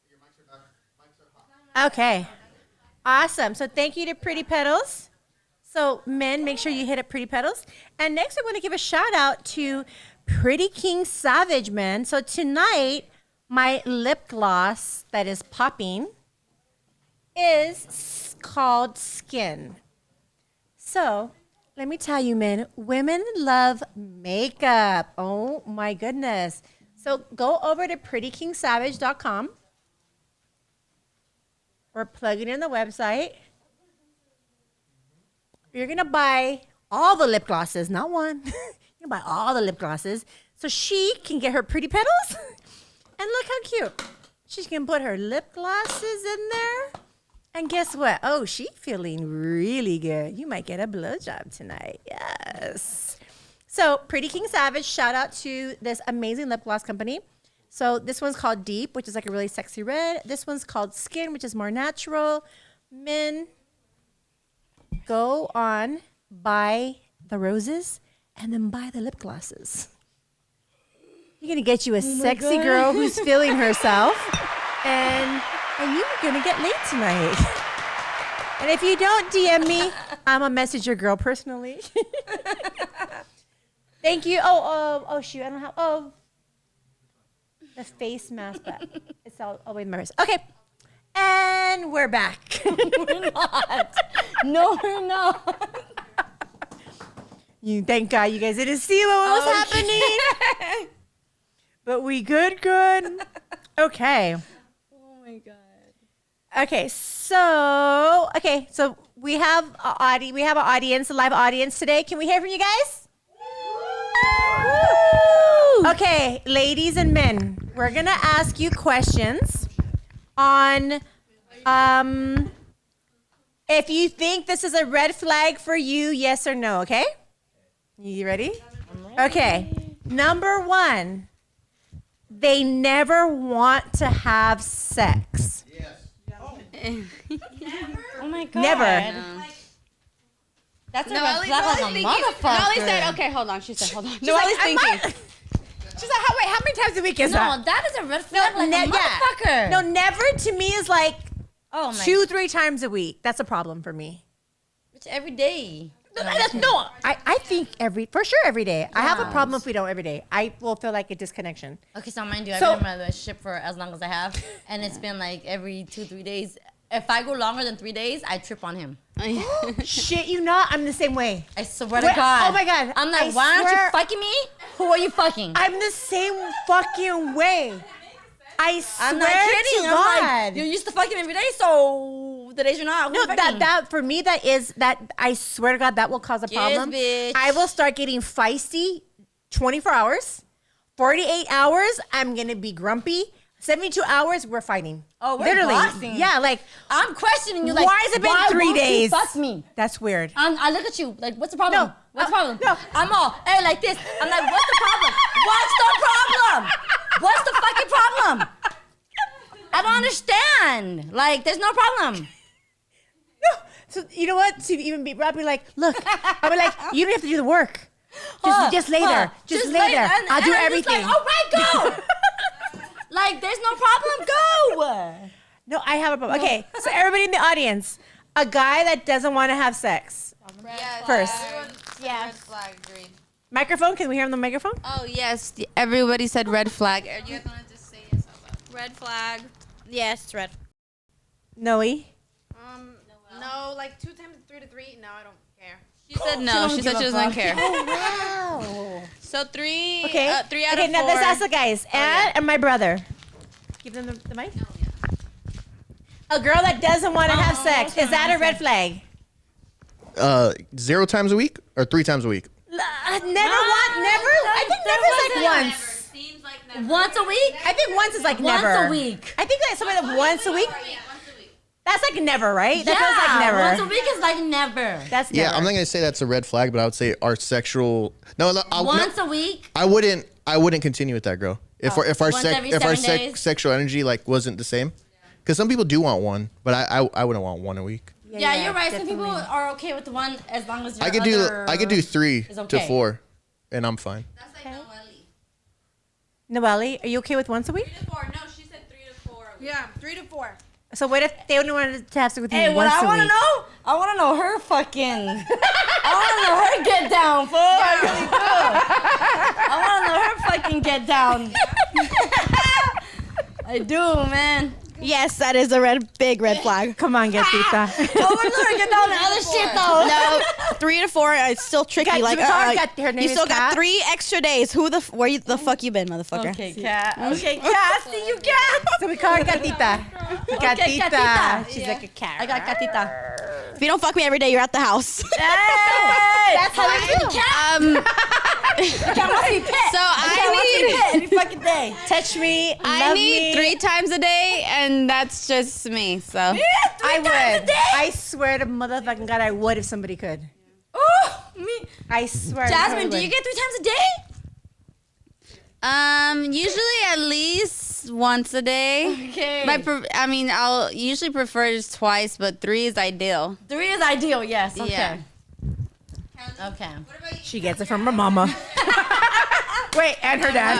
Your mics are back. Mics are hot. Okay. Awesome. So thank you to Pretty Petals. So men, make sure you hit up Pretty Petals. And next I want to give a shout out to Pretty King Savage, man. So tonight, my lip gloss that is popping is called Skin. So let me tell you, men, women love makeup. Oh my goodness. So go over to prettykingsavage.com or plug it in the website. You're gonna buy all the lip glosses, not one. You're gonna buy all the lip glosses so she can get her pretty petals. And look how cute. She's gonna put her lip glosses in there. And guess what? Oh, she's feeling really good. You might get a blowjob tonight. Yes. So Pretty King Savage, shout out to this amazing lip gloss company. So this one's called Deep, which is like a really sexy red. This one's called Skin, which is more natural. Men, go on, buy the roses, and then buy the lip glosses. You're gonna get you a sexy girl who's feeling herself, and you're gonna get laid tonight. And if you don't DM me, I'm gonna message your girl personally. Thank you. Oh, shoot, I don't have. The face mask, but it's all the way in my wrist. Okay, and we're back. We're not. No, we're not. You thank God you guys didn't see what was happening. But we good. Okay. Oh my god. Okay, so we have an audience, a live audience today. Can we hear from you guys? Okay, ladies and men, we're gonna ask you questions on if you think this is a red flag for you, yes or no, okay? You ready? Okay. Number 1, they never want to have sex. Oh my god. Never. That's a red flag like a motherfucker. Nolly said, okay, hold on. She said, hold on. She's Nolly's like, thinking. She's like, wait, how many times a week is No, that? that is a red flag like a yeah. motherfucker. No, never to me is like Oh my. 2-3 times a week. That's a problem for me. It's every day. I think for sure every day. I have a problem if we don't every day. I will feel like a disconnection. Okay, so mind you, I've So- been in a relationship for as long as I have, and it's been like every 2-3 days. If I go longer than 3 days, I trip on him. Shit, you not? I'm the same way. I swear to Wait, God. oh my God. I'm like, I why aren't swear- you fucking me? Who are you fucking? I'm the same fucking way. I swear I'm not kidding. to I'm God. like, you're used to fucking every day, so the days you're not. No, that for me, that I swear to God, that will cause a problem. bitch. I will start getting feisty 24 hours. 48 hours, I'm going to be grumpy. 72 hours, we're fighting. Oh, we're literally. boxing. Yeah, like, I'm questioning you. Like, why has it been why 3 won't you days? Fuck me. That's weird. I look at you like, what's the problem? No, What's the problem? no. I'm all, hey, like this. I'm like, what's the problem? What's the problem? What's the fucking problem? I don't understand. Like, there's no problem. No. So you know what? To even be, I'll be like, look, I'll be like, you don't have to do the work. Just lay there. Just lay there. and- I'll do and I'm everything. Just like, all right, go. Like, there's no problem. Go. No, I have a problem. Okay, so everybody in the audience, a guy that doesn't want to have sex. First. Red flag, agreed. Microphone, can we hear on the microphone? Oh yes, everybody said red flag. You guys want to just say yes out loud? Red flag. Yes, it's red. Noe? No, like 2 times 3 to 3. No, I don't care. She said no. She said she doesn't care. Wow. So 3. Okay. 3 out Okay, of 4. now let's ask the guys. And my brother. Give them the mic. A girl that doesn't want to have sex. Is that a red flag? 0 times a week or 3 times a week? Never I think never is like once. Seems like never. Once a week? I think once is like Once never. a week. I think that's something that once a week. Once a week. That's like never, right? That yeah, feels like never. Once a week is like never. That's Yeah, never. I'm not gonna say that's a red flag, but I would say our sexual. No, Once a week. I wouldn't continue with that girl if our Once every 7 days? sexual energy like wasn't the same. Because some people do want one, but I wouldn't want one a week. Yeah, you're right. Some definitely. people are okay with the one as long as I your could do 3 is to okay. 4, and I'm fine. That's like Noelle, are you okay with once a week? 3 to 4. No, she said 3 to 4. Yeah, 3 to 4. So what if they only wanted to have sex with you Hey, what once I a want to week? know? I want to know her fucking. I want to know her get down, fool. I really do. I want to know her fucking get down. I do, man. Yes, that is a big red flag. Come on, Gatita. I want to know her get down the other shit, though. No, 3 to 4. It's still tricky. Got- Like, her name you is still got Kat? 3 extra days. Where the fuck you been, motherfucker? Okay, cat. Okay, cat. See you, cat. So we call her Gatita. Gatita. Gatita. She's like a cat. I got catita. If you don't fuck me every day, you're at the house. Hey! That's how I feel. Cat wants to be pet. So I need every fucking day. Touch me, I love need me. 3 times a day, and that's just me. So I would. I swear to motherfucking God, I would if somebody could. Oh, me. I swear. Jasmine, do you get 3 times a day? usually at least once a day. Okay. I'll usually prefer just twice, but 3 is ideal. 3 is ideal, yes. Okay. Yeah. Okay. She gets it from her mama. Wait, and her dad.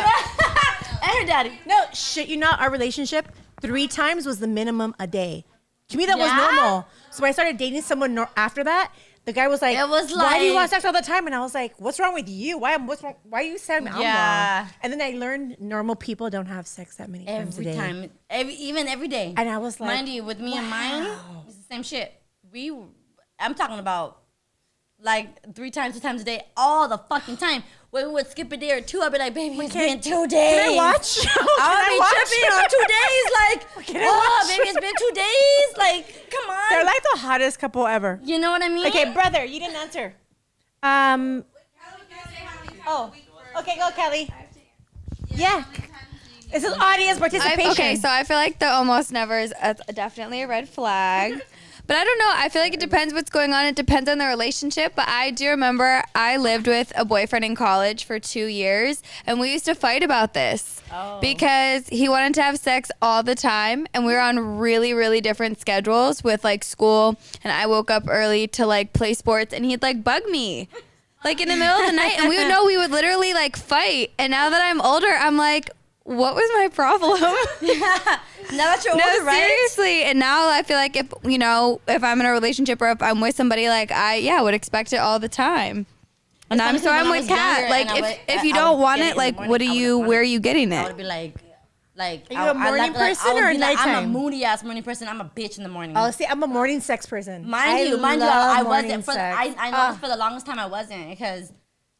And her daddy. No, shit, you know, our relationship, 3 times was the minimum a day. To me, that was Yeah? normal. So when I started dating someone after that, the guy was like, It was why do you like- want sex all the time? And I was like, what's wrong with you? What's wrong? Why are you saying I'm Yeah. wrong? And then I learned normal people don't have sex that many times a Every day. time. Even every day. And I was like, Mind you, with me and mine, it's the same shit. I'm talking about like 3 times, 2 times a day, all the fucking time. When we would skip a day or 2, I'd be like, baby, it's been 2 days. Can I watch? I would be tripping on 2 days. Like, Can I oh, watch? baby, it's been 2 days. Like, come on. They're like the hottest couple ever. You know what I mean? Okay, brother, you didn't answer. Oh, okay, go, Kelly. Yeah. This is audience participation. Okay, so I feel like the almost never is definitely a red flag. But I don't know. I feel like it depends what's going on. It depends on the relationship. But I do remember I lived with a boyfriend in college for 2 years, and we used to fight about this because he wanted to have sex all the time, and we were on really, really different schedules with like school. And I woke up early to like play sports, and he'd like bug me, like in the middle of the night, and we would literally like fight. And now that I'm older, I'm like, what was my problem? Now that you're older, right? Seriously. And now I feel like if I'm in a relationship or if I'm with somebody, like I would expect it all the time. And I'm with Kat. Like if you don't want it, like where are you getting I it? would be like, Are you a morning person or a I'm nighttime? a moody ass morning person. I'm a bitch in the morning. Oh, see, I'm a morning sex person. Mind you, love I morning wasn't. sex. I know for the longest time I wasn't because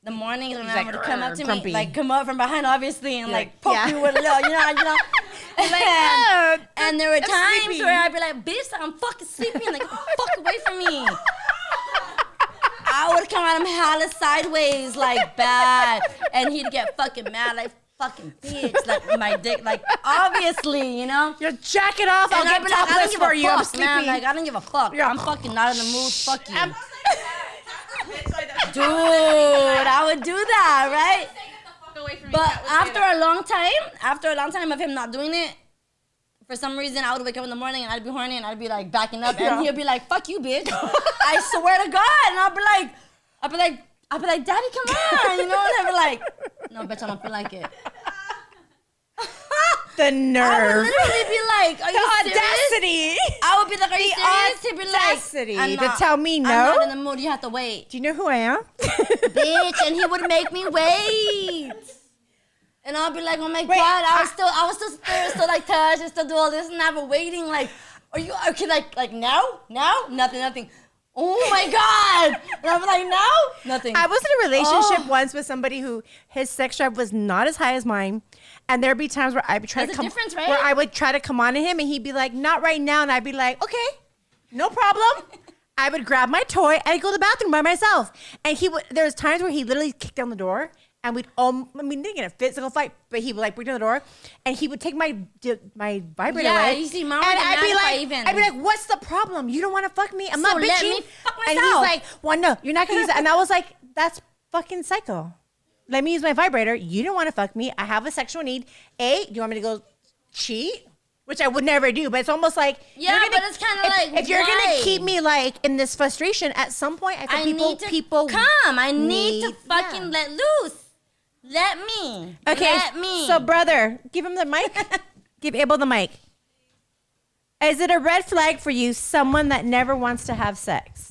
the morning when I would come up to grumpy. me, like come up from behind, obviously, and like poke yeah. you with a little, and there were times sleepy. where I'd be like, bitch, I'm fucking sleepy, and like, get the fuck away from me. I would come at him hella sideways, like bad, and he'd get fucking mad, like fucking bitch, like my dick, like obviously, You're jacking off. I'll And I'd get be like, I topless don't give for a you. I'm fuck, sleepy. man. Like I don't give a fuck. Yeah. I'm fucking not in the mood. Fuck you. Dude, I would do that, right? But after a long time of him not doing it, for some reason I would wake up in the morning and I'd be horny and I'd be like backing up and he'd be like, "Fuck you, bitch." I swear to God, and I'd be like, "Daddy, come on," and I'd be like, "No, bitch, I don't feel like it." The I would nerve. literally be like, "Are you serious?" Audacity. I would be like, "Are you serious?" He'd be like, Audacity "I'm to not- tell me I'm no. not in the mood. You have to wait." Do you know who I am? Bitch, and he would make me wait. And I'll be like, oh my God, I was still like touch and still do all this and that, but waiting like, are you okay? Like now, nothing. Oh my God! And I'll be like, now, nothing. I was in a relationship once with somebody who his sex drive was not as high as mine, and there'd be times where I would try There's to a come, difference, right? where I would try to come on to him, and he'd be like, "Not right now," and I'd be like, "Okay, no problem." I would grab my toy and I'd go to the bathroom by myself, and there was times where he literally kicked down the door. And we'd didn't get a physical fight, but he would like break down the door, and he would take my vibrator Yeah, away. you see, Mom and would get I'd mad if I be even- like, "What's the problem? You don't want to fuck me? I'm not So bitching." let me fuck And he's myself. like, "Well, no, you're not gonna use that." And I was like, "That's fucking psycho. Let me use my vibrator. You don't want to fuck me. I have a sexual need. Do you want me to go cheat?" Which I would never do, but it's almost like Yeah, you're but it's kinda like, if you're why? gonna keep me like in this frustration, at some point I think people come. I need to need- fucking yeah. let loose. Let me. Okay, Let me. so brother, give him the mic. Give Abel the mic. Is it a red flag for you, someone that never wants to have sex?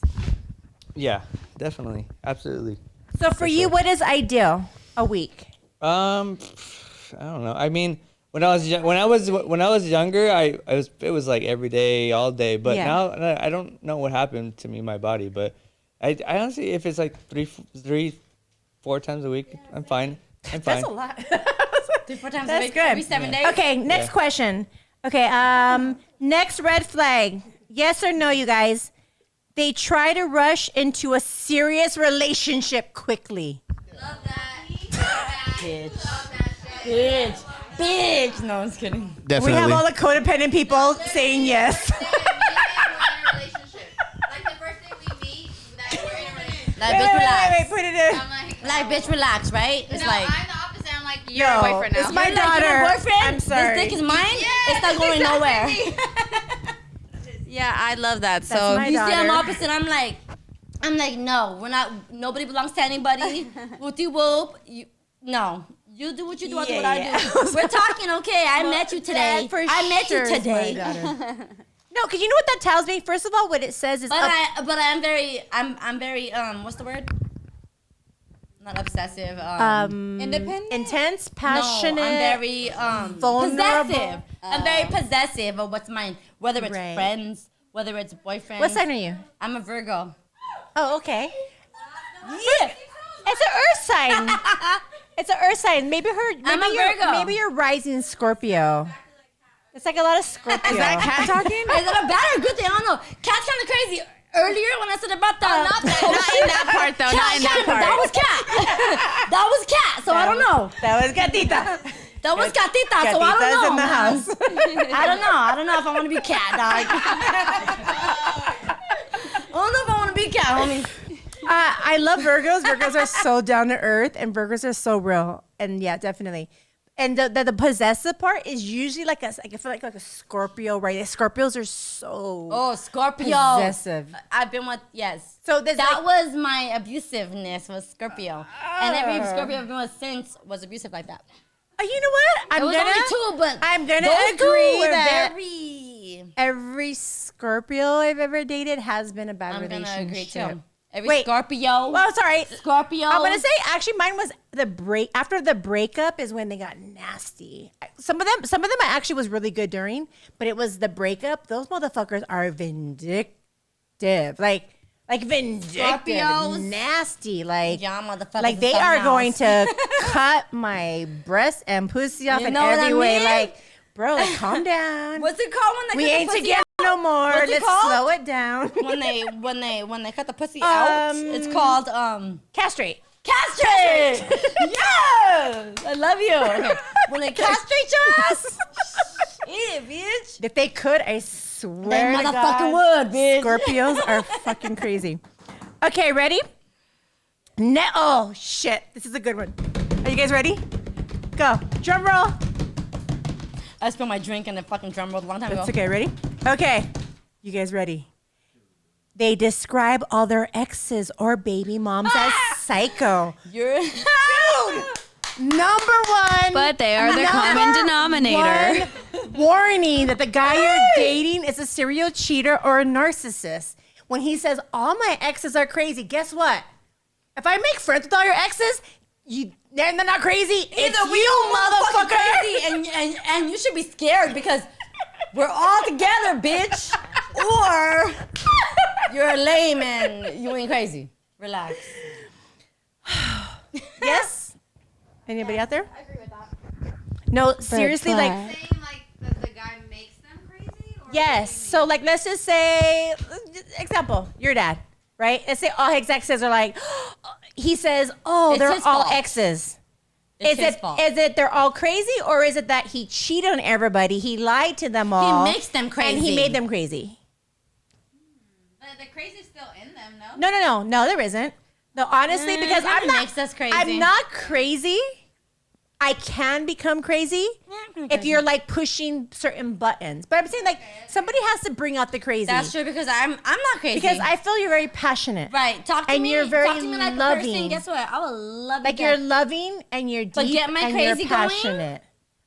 Yeah, definitely, absolutely. So for you, what is ideal? A week. I don't know. I mean, when I was younger, it was like every day, all day. But Yeah. now I don't know what happened to me, my body. But I honestly, if it's like 3-4 times a week, I'm fine. I'm fine. That's a lot. 3-4 times a That's week, good. every 7 days. Okay, next question. Okay, next red flag. Yes or no, you guys? They try to rush into a serious relationship quickly. Love that. Bitch. No, I'm just kidding. Definitely. We have all the codependent people saying yes. Like, bitch, relax. Wait, put it in. Like, bitch, relax, right? It's like, I'm the opposite. I'm like, you're No, a boyfriend now. it's my you're like, daughter. you're my boyfriend? I'm sorry. This dick is mine? It's not going nowhere. Yeah, I love that. That's So my You see, I'm daughter. opposite. I'm like, no, we're not, nobody belongs to anybody. Whoopty whoop. No. You do what you do, I do what I Yeah. do. We're talking, okay? I met you today. That for I met sure you is my today. daughter. No, because you know what that tells me? First of all, what it says is But I'm very, what's the word? Not obsessive. independent. intense, passionate. No, I'm very vulnerable. possessive. I'm very possessive of what's mine, whether it's Right. friends, whether it's boyfriends. What sign are you? I'm a Virgo. Oh, okay. Yeah. It's an earth sign. It's an earth sign. Maybe I'm a Virgo. Maybe you're rising Scorpio. It's like a lot of Scorpio. Is that cat talking? Is that a bad or good thing? I don't know. Cat's kind of crazy. Earlier when I said about the Not in that part though. Not in that part. That was cat. That was cat. So I don't know. That was gatita. That was Catita, so I don't Catita's know. in the man. house. I don't know if I want to be cat, dog. I don't know if I want to be cat, homie. I love Virgos. Virgos are so down to earth, and Virgos are so real. And yeah, definitely. And the possessive part is usually like I feel like a Scorpio, right? Scorpios are so Scorpio. possessive. I've been with, yes. So there's that was my abusiveness, was Scorpio. And every Scorpio I've been with since was abusive like that. You know what? It was only two, but I'm gonna those agree two were that very. every Scorpio I've ever dated has been a bad I'm relationship. gonna agree too. Every Wait. Scorpio. Well, sorry. Scorpio. I'm gonna say actually mine was after the breakup is when they got nasty. Some of them I actually was really good during, but it was the breakup. Those motherfuckers are vindictive, like vindictive, Scorpios. nasty, like Yeah, motherfuckers. like they in are some going house. to cut my breast and pussy off You in know what every I way. mean? Like, bro, like, calm down. What's it called when they We cut ain't the pussy together no more. What's it Let's called? slow it down. when they cut the pussy out, it's called Castrate. castrate. Yes, I love you. Okay. When they castrate your ass, eat it, bitch. If they could, I swear They to motherfucking God, would, bitch. Scorpios are fucking crazy. Okay, ready? Oh shit! This is a good one. Are you guys ready? Go. Drum roll. I spilled my drink and the fucking drum rolled a long time ago. That's okay. Ready? Okay. You guys ready? They describe all their exes or baby moms as psycho. You're Number one. But they are the common denominator. One warning that the guy you're dating is a serial cheater or a narcissist. When he says all my exes are crazy, guess what? If I make friends with all your exes, they're not crazy. It's either we you, all motherfucking motherfucker. crazy and you should be scared because we're all together, bitch. Or you're lame and you ain't crazy. Relax. Yes? Anybody out there? I agree with that. No, seriously, like, Saying like the guy makes them crazy? Or yes. So, like, let's just say, example, your dad, right? Let's say all his exes are like, he says, oh, It's they're his all fault. exes. It's his fault. Is it they're all crazy, or is it that he cheated on everybody? He lied to them all. makes them crazy. And he made them crazy. the crazy's still in them, no? No, there isn't. No, honestly, because that I'm not. makes us crazy. I'm not crazy. I can become crazy if you're like pushing certain buttons. But I'm saying like somebody has to bring out the crazy. That's true because I'm not crazy. Because I feel you're very passionate. right. Talk to and me. you're very talk to me like a loving. person. Guess what? I will love you. Like you're loving and you're deep But get my and crazy you're going? passionate.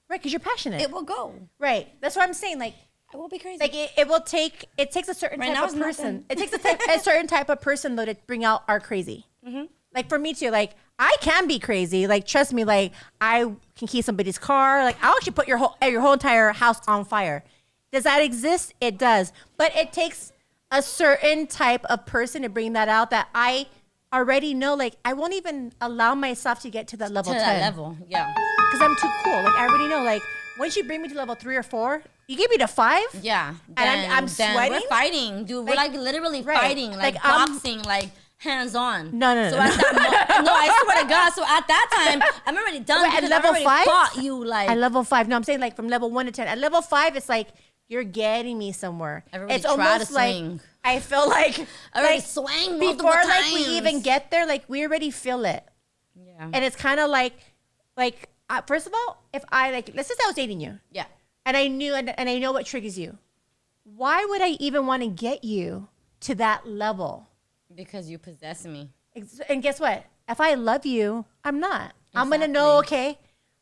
Right, because you're passionate. It will go. Right. That's what I'm saying. Like I will be crazy. Like it takes a certain Right type now of it's person. nothing. It takes a certain type of person though to bring out our crazy. Mm-hmm. Like for me too. Like I can be crazy. Like trust me. Like I can key somebody's car. Like I'll actually put your whole entire house on fire. Does that exist? It does. But it takes a certain type of person to bring that out that I already know. Like I won't even allow myself to get to that level to 10. that level. Yeah. Because I'm too cool. Like I already know. Like once you bring me to level 3 or 4, you give me to 5. Yeah. And I'm then sweating? We're fighting, dude. We're Like, like literally right. fighting, like, Like, boxing, like hands on. No. So at that no, I swear to God. So at that time, I'm already done. Wait, at because level I already 5? fought you like. At level 5. No, I'm saying like from level 1 to 10. At level 5, it's like you're getting me somewhere. Everybody It's try almost to like swing. I feel like I already like, swang multiple before like we times. even get there. Like we already feel it, Yeah. and it's kind of like first of all, if I like, let's just say I was dating you, Yeah. and I knew and I know what triggers you. Why would I even want to get you to that level? Because you possess me. And guess what? If I love you, I'm not. I'm gonna know. Okay,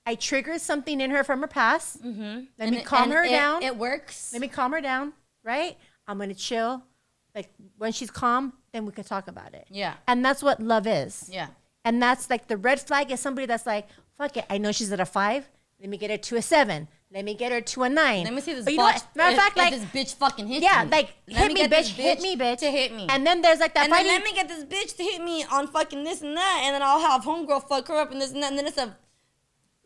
I triggered something in her from her past. Mm-hmm. Let me calm her down. It works. Let me calm her down, right? I'm gonna chill. Like when she's calm, then we can talk about it. Yeah. And that's what love is. Yeah. And that's like the red flag is somebody that's like, fuck it. I know she's at a 5. Let me get her to a 7. Let me get her to a 9. Let me see this But you know bitch. what? Matter of fact, like, this bitch fucking hits yeah, me. like Let hit me, get bitch. this Hit me, bitch. To hit me. And then there's like that And then fighting. let me get this bitch to hit me on fucking this and that, and then I'll have homegirl fuck her up and this and that, and then it's a.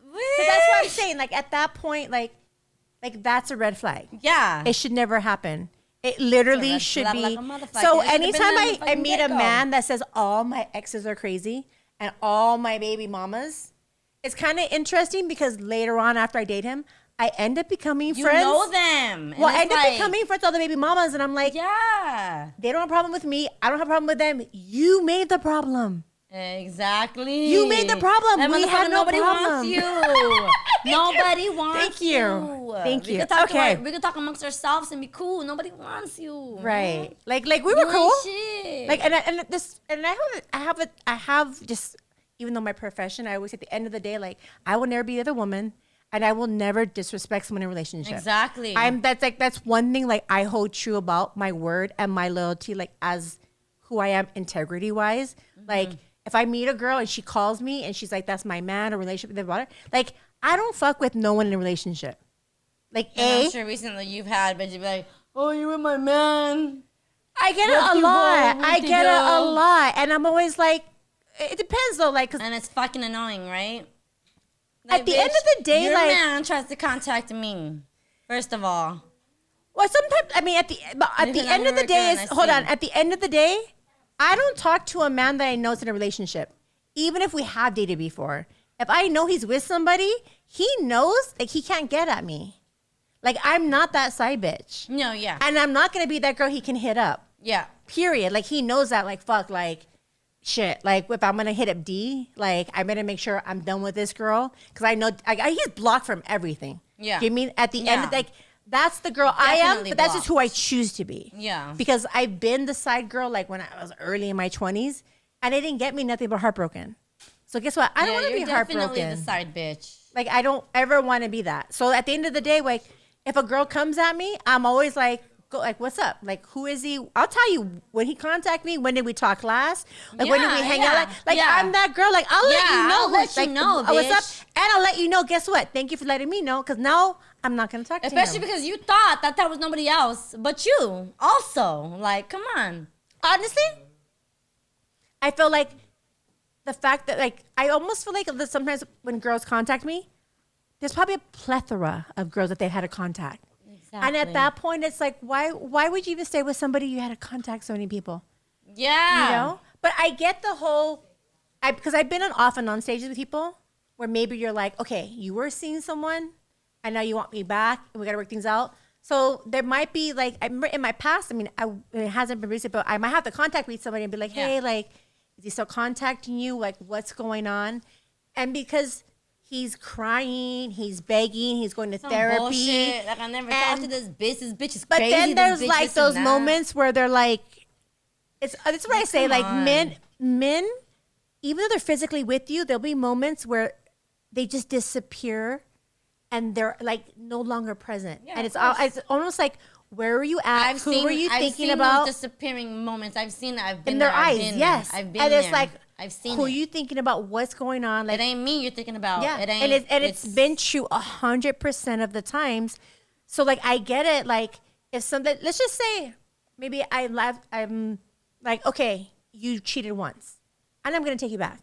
So that's what I'm saying. Like at that point, like that's a red flag. Yeah. It should never happen. It literally red should flag be. like a motherfucker. So It should've been anytime in the I fucking meet a get-go. man that says all my exes are crazy and all my baby mamas, it's kind of interesting because later on after I date him, I end up becoming You friends. know them. Well, And I it's end up like, becoming friends with all the baby mamas, and I'm like, yeah. they don't have a problem with me. I don't have a problem with them. You made the problem. Exactly. You made the problem. That We had motherfucker, no nobody problem. wants you. Nobody wants Thank you. Thank We you. could talk Okay. we could talk amongst ourselves and be cool. Nobody wants you. Right. Like we You were ain't cool. shit. Like I have just, even though my profession, I always at the end of the day, like I will never be the other woman, and I will never disrespect someone in a relationship. Exactly. That's one thing like I hold true about my word and my loyalty, like as who I am integrity wise. Like if I meet a girl and she calls me and she's like, that's my man, or relationship with her, like I don't fuck with no one in a relationship. Like And I'm sure recently you've had, but you'd be like, oh, you were my man. I get it Let's a go, lot. we I can get it a go. lot, and I'm always like, it depends though, like 'cause And it's fucking annoying, right? At the end of the day, your like- man tries to contact me. First of all, well, sometimes I mean at the Because end I'm of the a day girl is and I hold see. on. At the end of the day, I don't talk to a man that I know is in a relationship, even if we have dated before. If I know he's with somebody, he knows like he can't get at me. Like I'm not that side bitch, no, yeah, and I'm not gonna be that girl he can hit up. yeah. Period. Like he knows that. Like fuck. Like shit. Like if I'm gonna hit up D, like I better make sure I'm done with this girl because I know he's blocked from everything. Yeah. You mean at the end of Yeah. like that's the girl I am, Definitely but that's just who I blocked. choose to be. Yeah. Because I've been the side girl like when I was early in my 20s, and it didn't get me nothing but heartbroken. So guess what? I don't want to be You're definitely heartbroken. the side bitch. Like I don't ever want to be that. So at the end of the day, like if a girl comes at me, I'm always like, go like, what's up? Like who is he? I'll tell you when he contact me. When did we talk last? Like when did we Yeah, hang yeah, out? Like yeah. I'm that girl. Like I'll let Yeah, you know. I'll let you like, know, what's up? bitch. And I'll let you know. Guess what? Thank you for letting me know. Because now I'm not gonna talk to Especially him. because you thought that was nobody else but you. Also, like, come on. Honestly, I feel like the fact that like I almost feel like that sometimes when girls contact me, there's probably a plethora of girls that they've had to contact. And at that point, it's like, why would you even stay with somebody you had to contact so many people? Yeah. You know? But I get the whole, because I've been on off and on stages with people where maybe you're like, okay, you were seeing someone, and now you want me back, and we got to work things out. So there might be like, I remember in my past, I mean, it hasn't been recent, but I might have to contact somebody and be like, hey, Yeah. like, is he still contacting you? Like, what's going on? And because he's crying, he's begging, he's going to Some therapy. bullshit. Like, I never talked and- to this bitch. This bitch is But crazy. then This there's bitch like this and those that. moments where they're like, it's what I say, come like on. men, even though they're physically with you, there'll be moments where they just disappear and they're like no longer present. Yeah, And of course. it's almost like, where were you at? Who were you thinking about? those disappearing moments. I've seen it. I've been In there. their I've eyes, been yes. there. I've been And it's there. like, I've seen who it. are you thinking about? What's going on? Like, It ain't me you're thinking about. yeah, It ain't. and it's been true 100% of the times. So like I get it. Like if something, let's just say maybe I'm like, okay, you cheated once, and I'm gonna take you back.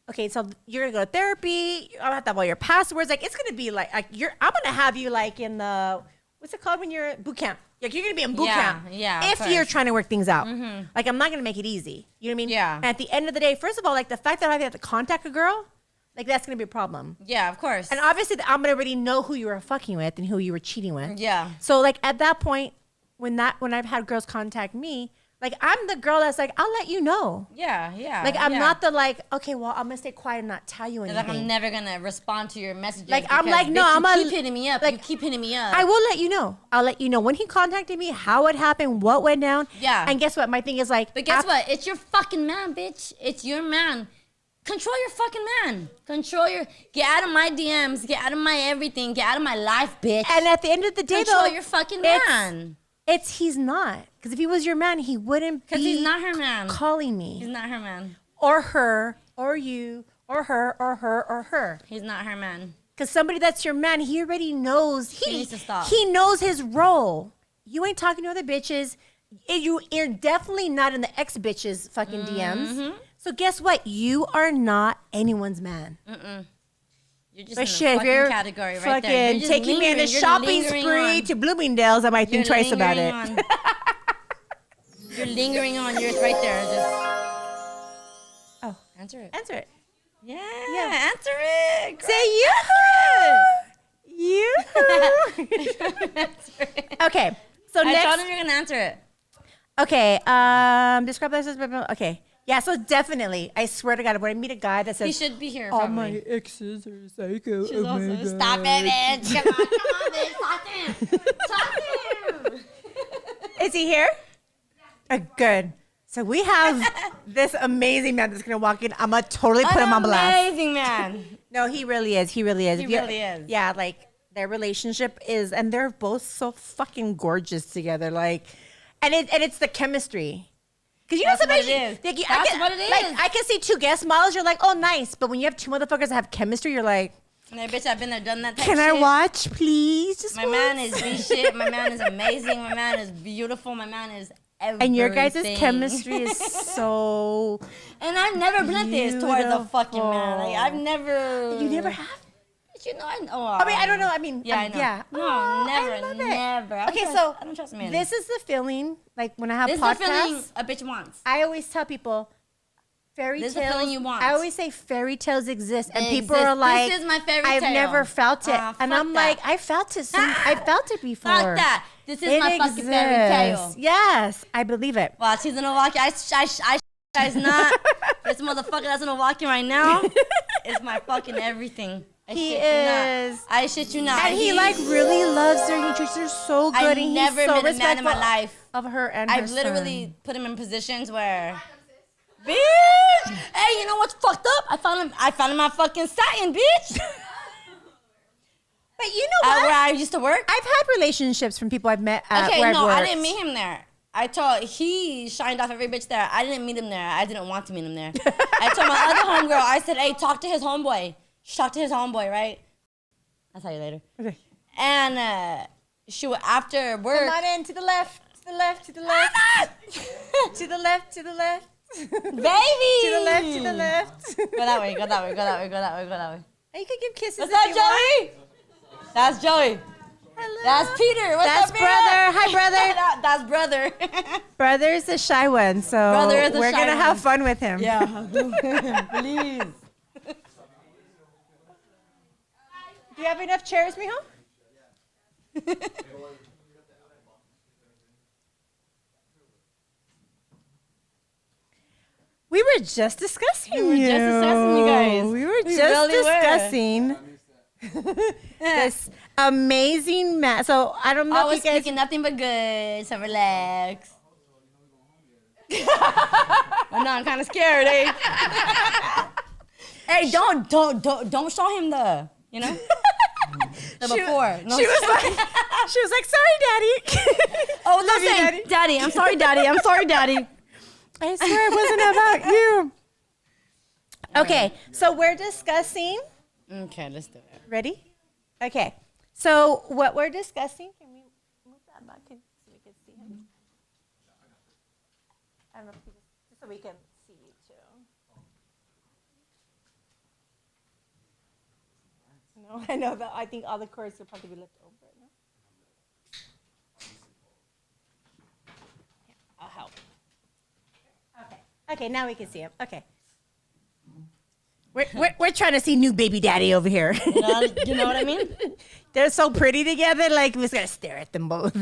Okay, so you're gonna go to therapy. I'll have to have all your passwords. Like it's gonna be like I'm gonna have you like in the what's it called when you're at boot camp. Like you're gonna be in boot Yeah, camp. yeah, of If you're course. trying to work things out. Like I'm not gonna make it easy. You know what I mean? Yeah. And at the end of the day, first of all, like the fact that I have to contact a girl, like that's gonna be a problem. Yeah, of course. And obviously, I'm gonna already know who you were fucking with and who you were cheating with. Yeah. So like at that point, when I've had girls contact me, like I'm the girl that's like, I'll let you know. Yeah, yeah. Like I'm yeah. not the like, okay, well I'm gonna stay quiet and not tell you anything. Like I'm never gonna respond to your messages. Like, I'm because, like, no, bitch, I'm you a- keep hitting me up. like, you keep hitting me up. I will let you know. I'll let you know when he contacted me, how it happened, what went down. Yeah. And guess what? My thing is like, But guess what? It's your fucking man, bitch. It's your man. Control your fucking man. Get out of my DMs. Get out of my everything. Get out of my life, bitch. And at the end of the day, Control though, your fucking it's- man. he's not. Because if he was your man, he wouldn't be Because he's not her man. calling me. He's not her man. Or her, or you, or her, or her, or her. He's not her man. Because somebody that's your man, he already knows. He needs to stop. He knows his role. You ain't talking to other bitches. You're definitely not in the ex bitches fucking Mm-hmm. DMs. So guess what? You are not anyone's man. You're just But in shit, a if fucking you're category right fucking there. You're just taking me on a lingering. You're shopping lingering spree on. to Bloomingdale's, I might think You're twice about it. lingering on. You're lingering on yours right there. Just Oh, answer it. answer it. Yeah. Answer it. Girl. Say you. Answer it. Okay. So I next. told him you're gonna answer it. Okay. Describe this as. Okay. Yeah. So definitely, I swear to God, when I meet a guy that He says should be here. all Probably. my exes are psycho. She's oh my also, God. stop it, bitch. Come on, bitch. Talk to him. Talk to him. Is he here? Good. So we have this amazing man that's gonna walk in. I'm gonna totally put him on blast. Amazing man. No, he really is. He really is. He If you- really is. Yeah, like their relationship is, and they're both so fucking gorgeous together. Like, and it's the chemistry. Because you know That's what sometimes it is. like, That's what it is. Like I can see two guest models. You're like, oh, nice. But when you have two motherfuckers that have chemistry, you're like, Like, bitch, I've been there, done that type can shit. I watch, please? Just My man once?" is the shit. My man is amazing. My man is beautiful. My man is everything. And your guys' chemistry is so. And I've never been this towards a fucking man. Like, I've beautiful. never. You never have. You know, I know. I mean, I don't know. I mean, Yeah, I know. Yeah. No, Oh, never, I love it. never. I don't Okay, trust- so I don't trust men. this is the feeling. Like when I have This is the feeling podcasts, a bitch wants. I always tell people fairy This is the tales. feeling you want. I always say fairy tales exist, and They people exist. are like, This is my fairy I've tale." never felt it, Ah, and fuck I'm that. like, I felt it. I felt it before. Fuck that. This is It my fucking fairy tale. exists. Yes, I believe it. Well, she's in Milwaukee. I guys not. This motherfucker that's in Milwaukee right now is my fucking everything. I He shit you not. is. I shit you not. And he like really loves her. He treats her so good. I've and never he's so met a man respectful in my life. of her and her I've literally son. put him in positions where, bitch. Hey, you know what's fucked up? I found him at fucking Satin, bitch. But you know what? Where I used to work. I've had relationships from people I've met at Okay, where no, I've I worked. didn't meet him there. He shined off every bitch there. I didn't meet him there. I didn't want to meet him there. I told my other homegirl, I said, hey, talk to his homeboy. She talked to his homeboy, right? I'll tell you later. Okay. And she would, after work. Come on in, to the left, to the left, to the left. To the left, to the left. Baby! To the left, to the left. Go that way, go that way, go that way, go that way, go that way. You could give kisses What's if up, you want. Joey? That's Joey. Hello. That's Peter. What's That's up, Peter? brother. Hi, brother. That's brother. Brother's a shy one, so Brother is a we're shy gonna have one. fun with him. Yeah, please. Do you have enough chairs, mijo? We were just discussing We were just discussing you guys. We were We just really were. discussing this amazing man. So I don't know I if was you guys. speaking nothing but good, so relax. Oh, no, I'm kind of scared, eh? Hey, don't show him the, you know, the before. No, She was like, sorry, daddy. oh, Love you, listen, Daddy. daddy, I'm sorry, daddy, I'm sorry, daddy. I swear it wasn't about you. Okay, so we're discussing. Okay, let's do it. Ready? Okay. So what we're discussing, can we move that back so we can see him? I don't know if we just so we can see you too. No, I know that. I think all the cords will probably be left over. No? Yeah, I'll help. Okay. Okay, now we can see him. Okay. We're trying to see new baby daddy over here. You know what I mean? They're so pretty together, like we're just gonna stare at them both.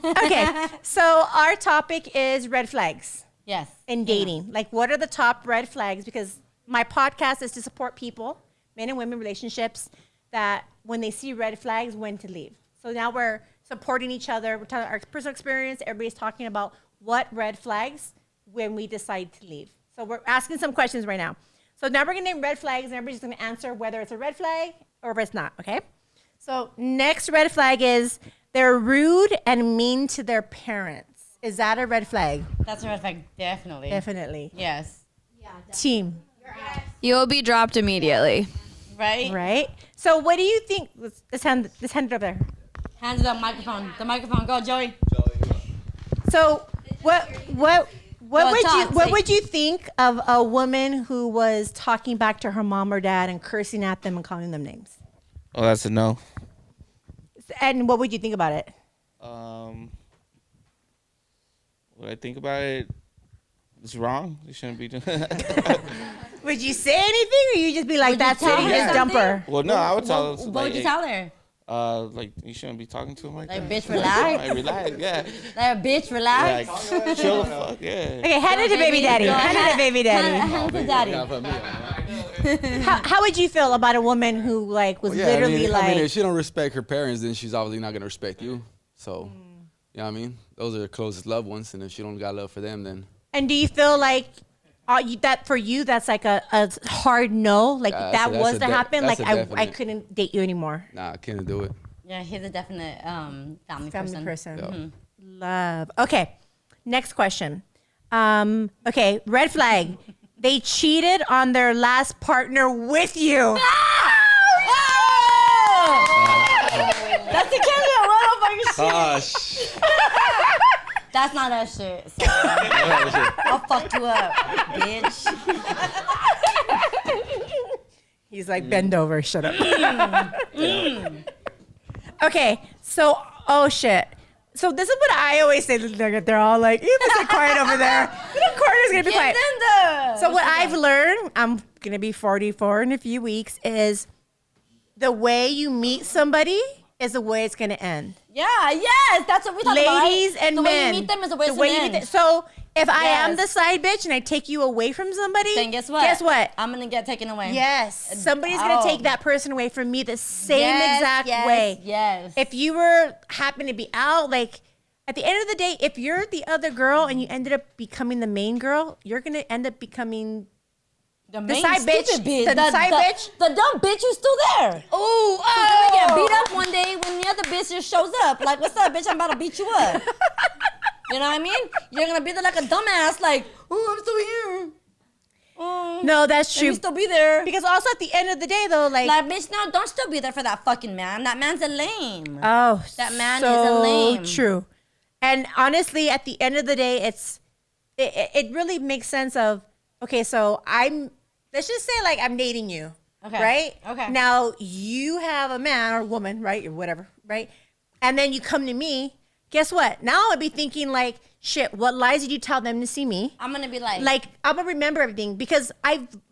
Okay, so our topic is red flags Yes. in dating. Like, what are the top red flags? Because my podcast is to support people, men and women relationships, that when they see red flags, when to leave. So now we're supporting each other. We're talking our personal experience. Everybody's talking about what red flags when we decide to leave. So we're asking some questions right now. So now we're gonna name red flags, and everybody's gonna answer whether it's a red flag or if it's not. Okay. So next red flag is they're rude and mean to their parents. Is that a red flag? That's a red flag, definitely. Definitely. Yes. Team, You will be dropped immediately. Right? right? So what do you think? Let's hand it up there. Hands up, microphone. The microphone. Go, Joey. So what talk, say- would you think of a woman who was talking back to her mom or dad and cursing at them and calling them names? Oh, that's a no. And what would you think about it? What I think about it, it's wrong. You shouldn't be doing Would you say anything, or you just be like, Would you "That's tell it, her just dump something? her"? Well, no, I would tell her. What would you tell her? Like you shouldn't be talking to him like Like, that. bitch, relax. Like, relax, yeah. Like, bitch, relax. Like, chill the fuck, yeah. Okay, hand it to baby daddy. Go Hand it to ahead. baby daddy. Hand it to daddy. How would you feel about a woman who like was literally like? if she don't respect her parents, then she's obviously not gonna respect you. So, you know what I mean? Those are the closest loved ones, and if she don't got love for them, then And do you feel like that for you? That's like a hard no. Like Yeah, that that's was a to de- happen. that's Like a I definite. couldn't date you anymore. nah, I can't do it. Yeah, he's a definite family Family person. person. Love. Okay. Next question. Okay. Red flag. They cheated on their last partner with you. That's the kid motherfucking shit. Gosh. That's not that shit. So, I'll fuck you up, bitch. He's like, bend over. Shut up. Okay. So, oh shit. So this is what I always say. They're all like, you must be quiet over there. The corner's gonna be quiet. So what I've learned, I'm gonna be 44 in a few weeks, is the way you meet somebody is the way it's gonna end. Yeah, yes, that's what we talk about. Ladies and the men. way you meet them is the way, the way you meet them. So if I am Yes. the side bitch and I take you away from somebody, Then guess what? Guess what? I'm gonna get taken away. Yes, somebody's gonna Oh. take that person away from me the same Yes, exact yes, way. Yes. If you were happen to be out, like at the end of the day, if you're the other girl and you ended up becoming the main girl, you're gonna end up becoming the the side bitch, stupid the side bitch. the dumb bitch who's still there. Oh, Who's gonna get beat up one day when the other bitch just shows up. Like, what's up, bitch? I'm about to beat you up. You know what I mean? You're gonna be there like a dumbass, like, oh, I'm still here. Oh, No, that's let me true. still be there. Because also at the end of the day, though, like Bitch, no, don't still be there for that fucking man. That man's a lame. oh, That man so is a lame. True. And honestly, at the end of the day, it really makes sense of okay. So let's just say like I'm dating you, Okay. right? Okay. Now you have a man or woman, right, or whatever, right? And then you come to me. Guess what? Now I'd be thinking like, shit. What lies did you tell them to see me? I'm gonna be like, I'm gonna remember everything because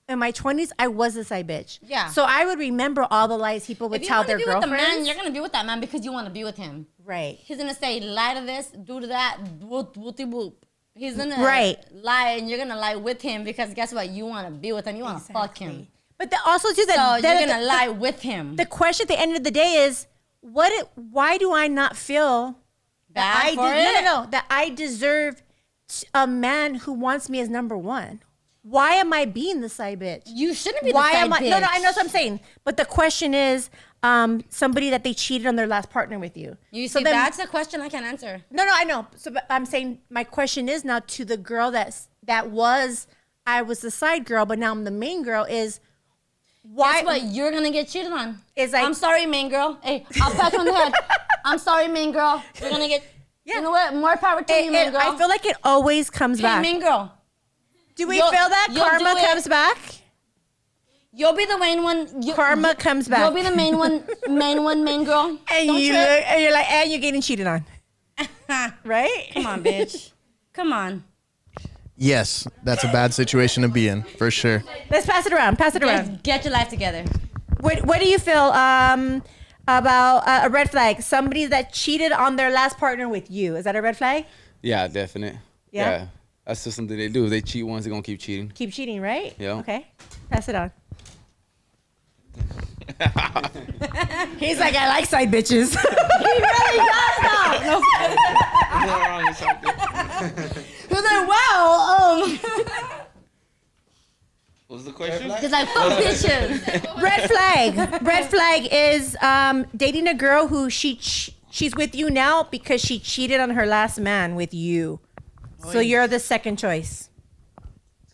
in my 20s I was a side bitch. Yeah. So I would remember all the lies people would if you tell want to their be with the girlfriends. man, you're gonna be with that man because you want to be with him. Right. He's gonna say lie to this, do to that, whoopty whoop. He's gonna lie, and you're gonna lie with him because guess what? You want to be with him. You want to fuck him. But also too So that you're gonna lie with him. The question at the end of the day is, why do I not feel Bad for it? No, that I deserve a man who wants me as number one? Why am I being the side bitch? You shouldn't be Why the side am I? bitch. No, I know what I'm saying. But the question is, somebody that they cheated on their last partner with you. You So see, then- that's a question I can't answer. No, I know. So but I'm saying my question is now to the girl I was the side girl, but now I'm the main girl. Is why? Guess what? You're gonna get cheated on. Is like- I'm sorry, main girl. Hey, I'll pat you on the head. I'm sorry, main girl. You're gonna get. Yeah. You know what? More power to you, main girl. I feel like it always comes hey, back. main girl. Do we you'll- feel that you'll karma do it. comes back? You'll be the main one. Karma comes back. You'll be the main one, main girl. And Don't you trip. look, and you're like, and you're getting cheated on, right? Come on, bitch. Come on. Yes, that's a bad situation to be in, for sure. Let's pass it around. Pass it around. Get your life together. What do you feel about a red flag? Somebody that cheated on their last partner with you. Is that a red flag? Yeah, definite. Yeah? That's just something they do. If they cheat once, they're gonna keep cheating. Keep cheating, right? Yeah. Okay. Pass it on. He's like, I like side bitches. He's like, wow. What was the question? He's like, fuck bitches. Red flag. Red flag is dating a girl who she's with you now because she cheated on her last man with you. So you're the second choice.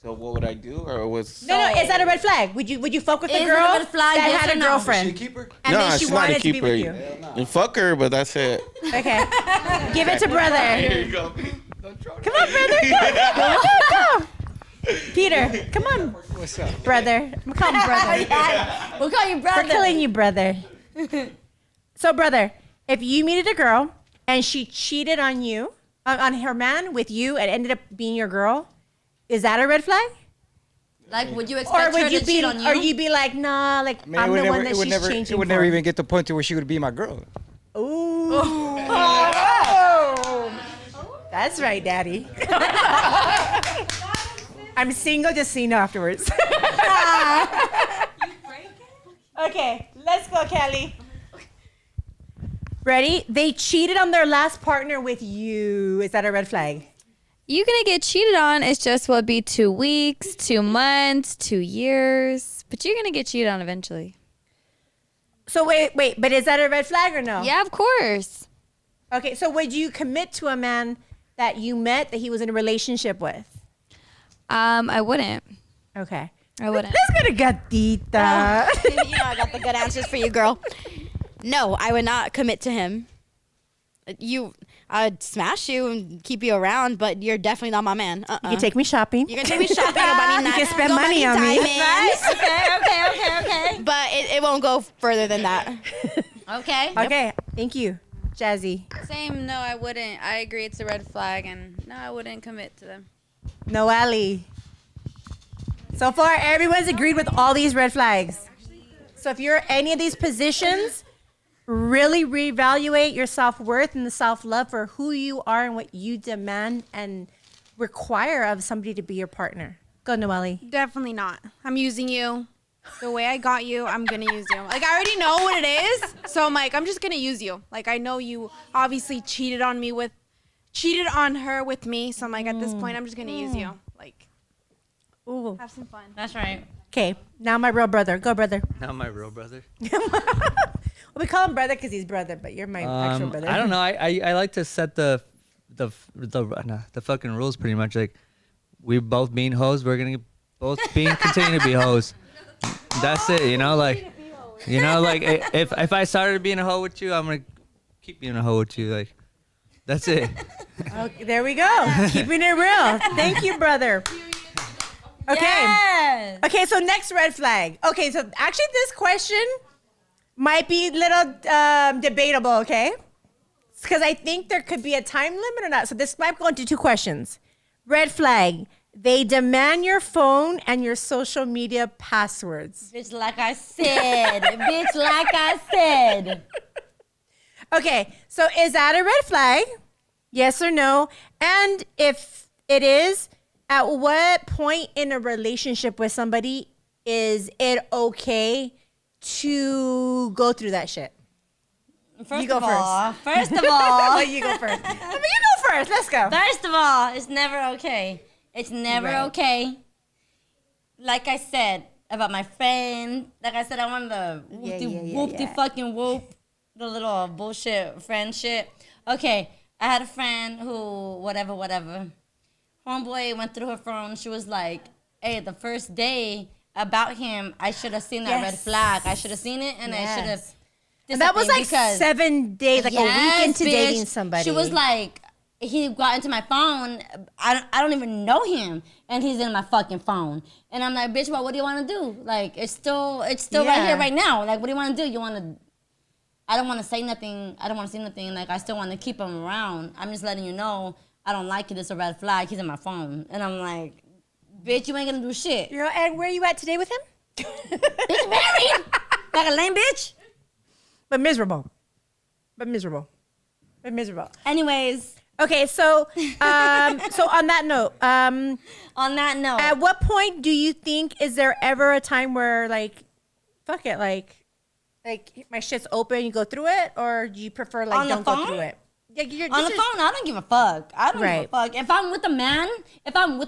So what would I do, or was? No, is that a red flag? Would you fuck with a Is it a girl red flag, that yes had or a no? girlfriend keeper? and No, then she she's not a wanted to be with keeper. you? And fuck her, but that's it. Okay, give it to brother. you go. Come on, brother. Go. Peter, come on. What's up? Brother. I'm calling brother. We'll call you brother. We're killing you, brother. So, brother, if you meted a girl and she cheated on you, on her man with you, and ended up being your girl, is that a red flag? Like, would you Or expect her would you to be, cheat on you? or you be like, nah, like I mean, I'm it would the never, one that it would she's never, changing it would for. never even get to the point to where she would be my girl. Ooh. That's right, Daddy. I'm single, just so you know afterwards. Okay, let's go, Kelly. Ready? They cheated on their last partner with you. Is that a red flag? You're gonna get cheated on. It's just will it be 2 weeks, 2 months, 2 years, but you're gonna get cheated on eventually. So wait, but is that a red flag or no? Yeah, of course. Okay, so would you commit to a man that you met that he was in a relationship with? I wouldn't. Okay. I wouldn't. Let's go to Gatita. You know I got the good answers for you, girl. No, I would not commit to him. I'd smash you and keep you around, but you're definitely not my man. You can take me shopping. You're gonna take me shopping. I mean, You can spend money on me. Okay. But it won't go further than that. Okay. Okay, thank you, Jazzy. Same. No, I wouldn't. I agree. It's a red flag, and no, I wouldn't commit to them. Noelle. So far, everyone's agreed with all these red flags. So if you're any of these positions, really reevaluate your self-worth and the self-love for who you are and what you demand and require of somebody to be your partner. Go, Noelle. Definitely not. I'm using you. The way I got you, I'm gonna use you. Like, I already know what it is, so I'm like, I'm just gonna use you. Like, I know you obviously cheated on her with me, so I'm like, at this point, I'm just gonna use you. Like, Ooh. have some fun. That's right. Okay, now my real brother. Go, brother. Not my real brother. Well, we call him brother because he's brother, but you're my actual brother. I don't know. I like to set the fucking rules pretty much. Like, we both being hoes, we're gonna both continue to be hoes. That's it. You know, like if I started being a hoe with you, I'm gonna keep being a hoe with you. Like, that's it. Okay, there we go. Keeping it real. Thank you, brother. Okay. Yes. Okay, so next red flag. Okay, so actually this question might be a little debatable, okay? Because I think there could be a time limit or not. So this might go into 2 questions. Red flag. They demand your phone and your social media passwords. Bitch, like I said. Bitch, like I said. Okay, so is that a red flag? Yes or no? And if it is, at what point in a relationship with somebody is it okay to go through that shit? First You go of all, You go first. I mean, you go first. Let's go. First of all, it's never okay. It's never Right. okay. Like I said about my friend, like I said, I wanted the whoopty fucking whoop, the little bullshit friend shit. Okay, I had a friend who, whatever. Homeboy went through her phone. She was like, hey, the first day about him, I should have seen that red flag. I should have seen it, and I should have. And that was like 7 days, like a week into bitch. dating somebody. She was like, he got into my phone. I don't even know him, and he's in my fucking phone. And I'm like, bitch, what do you want to do? Like, it's still right here, right now. Like, what do you want to do? You want to? I don't want to say nothing. I don't want to say nothing. Like, I still want to keep him around. I'm just letting you know I don't like it. It's a red flag. He's in my phone, and I'm like, bitch, you ain't gonna do shit. And where are you at today with him? Bitch, married like a lame bitch. But miserable. Anyways. Okay, so so on that note, at what point do you think is there ever a time where like, fuck it, like my shit's open, you go through it, or do you prefer like don't go through it? Yeah, On the phone, I don't give a fuck. I don't give a fuck. If I'm with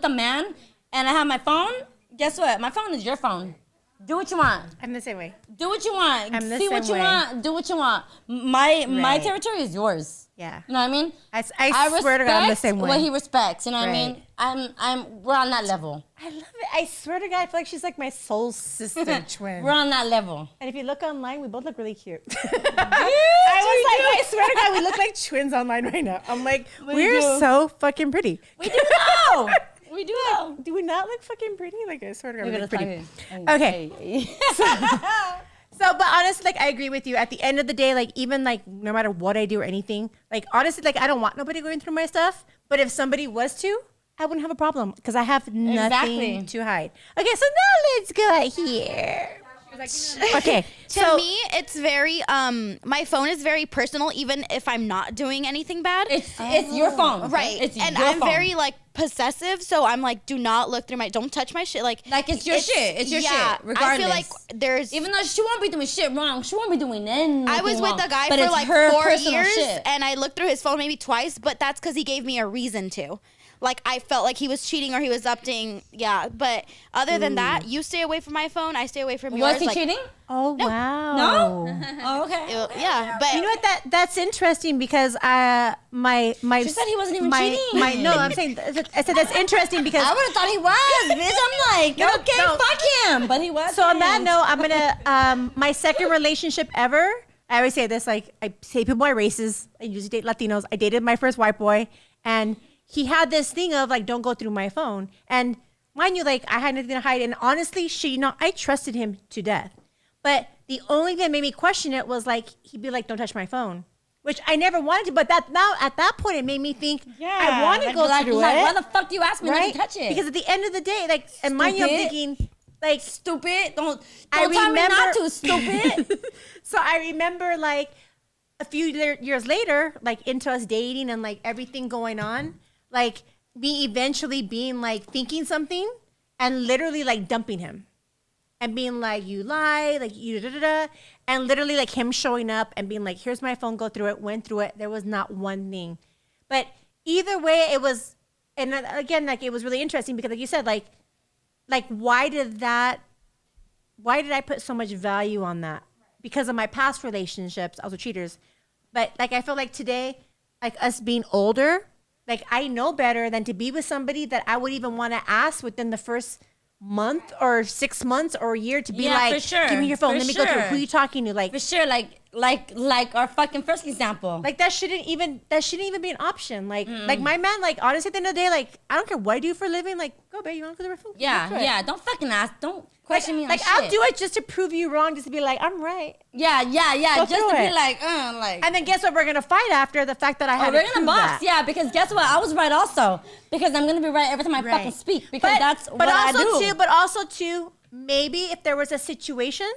a man and I have my phone, guess what? My phone is your phone. Do what you want. I'm the same way. Do what you want. I'm the See what same you way. want. Do what you want. My territory is yours. Yeah. You know what I mean? I swear to God, I'm the same way. What he respects. You know what I Right. mean? We're on that level. I love it. I swear to God, I feel like she's like my soul sister twin. We're on that level. And if you look online, we both look really cute. I swear to God, we look like twins online right now. I'm like, we're so fucking pretty. We do know. We do know. Do we not look fucking pretty? Like, I swear to God, we look pretty. Okay. So, but honestly, like, I agree with you. At the end of the day, like, even like, no matter what I do or anything, like, honestly, like, I don't want nobody going through my stuff. But if somebody was to, I wouldn't have a problem because I have nothing Exactly. to hide. Okay, so now let's go here. Okay, To me, it's very my phone is very personal, even if I'm not doing anything bad. It's your phone, Right. It's and your I'm phone. very like possessive, so I'm like, do not look through don't touch my shit. Like it's your shit. It's your shit. Regardless. I feel like there's even though she won't be doing shit wrong, she won't be doing anything. I was with a guy but for it's like her 4 personal years, shit. and I looked through his phone maybe twice, but that's because he gave me a reason to. Like, I felt like he was cheating or he was upping. Yeah, but other than that, you stay away from my phone. I stay away from yours. Was he like, cheating? Oh wow. No. Oh, okay. Yeah, but You know what? That's interesting because my She said he wasn't even my, cheating. no, I'm saying I said that's interesting because I would have thought he was, bitch. I'm like, No, okay, no. fuck him. But he was. so on that note, I'm gonna my second relationship ever. I always say this, like I say people my races. I usually date Latinos. I dated my first white boy, and he had this thing of like, don't go through my phone. And mind you, like I had nothing to hide. And honestly, I trusted him to death. But the only thing that made me question it was like he'd be like, don't touch my phone, which I never wanted to. But that now at that point, it made me think, I want to go through it. Why the fuck do you ask me not to touch it? Because at the end of the day, like, and mind you, I'm Stupid. thinking, like, stupid. Don't I tell me not remember- to. Stupid. So I remember like a few years later, like into us dating and like everything going on, like me eventually being like thinking something and literally like dumping him and being like, you lie, like you da da da, and literally like him showing up and being like, here's my phone, go through it, went through it. There was not one thing. But either way, it was, and again, like it was really interesting because like you said, like why did I put so much value on that? Because of my past relationships, I was with cheaters. But like I feel like today, like us being older, like I know better than to be with somebody that I would even want to ask within the first month or 6 months or a year to be Yeah, like, for sure. give me your phone, For let me go through it. sure. Who are you talking to? Like For sure, like our fucking first example. like that shouldn't even be an option. Like my man, like honestly at the end of the day, like I don't care what I do for a living, like go babe, you want to go to my phone? Yeah. Don't fucking ask. Don't question me on Like shit. I'll do it just to prove you wrong, just to be like, I'm right. Yeah. Go Just to through be it. like. And then guess what? We're gonna fight after the fact that I had we're to gonna prove box, that. yeah, because guess what? I was right also. Because I'm gonna be right every time I fucking speak. Because that's what I do. But also too, maybe if there was a situation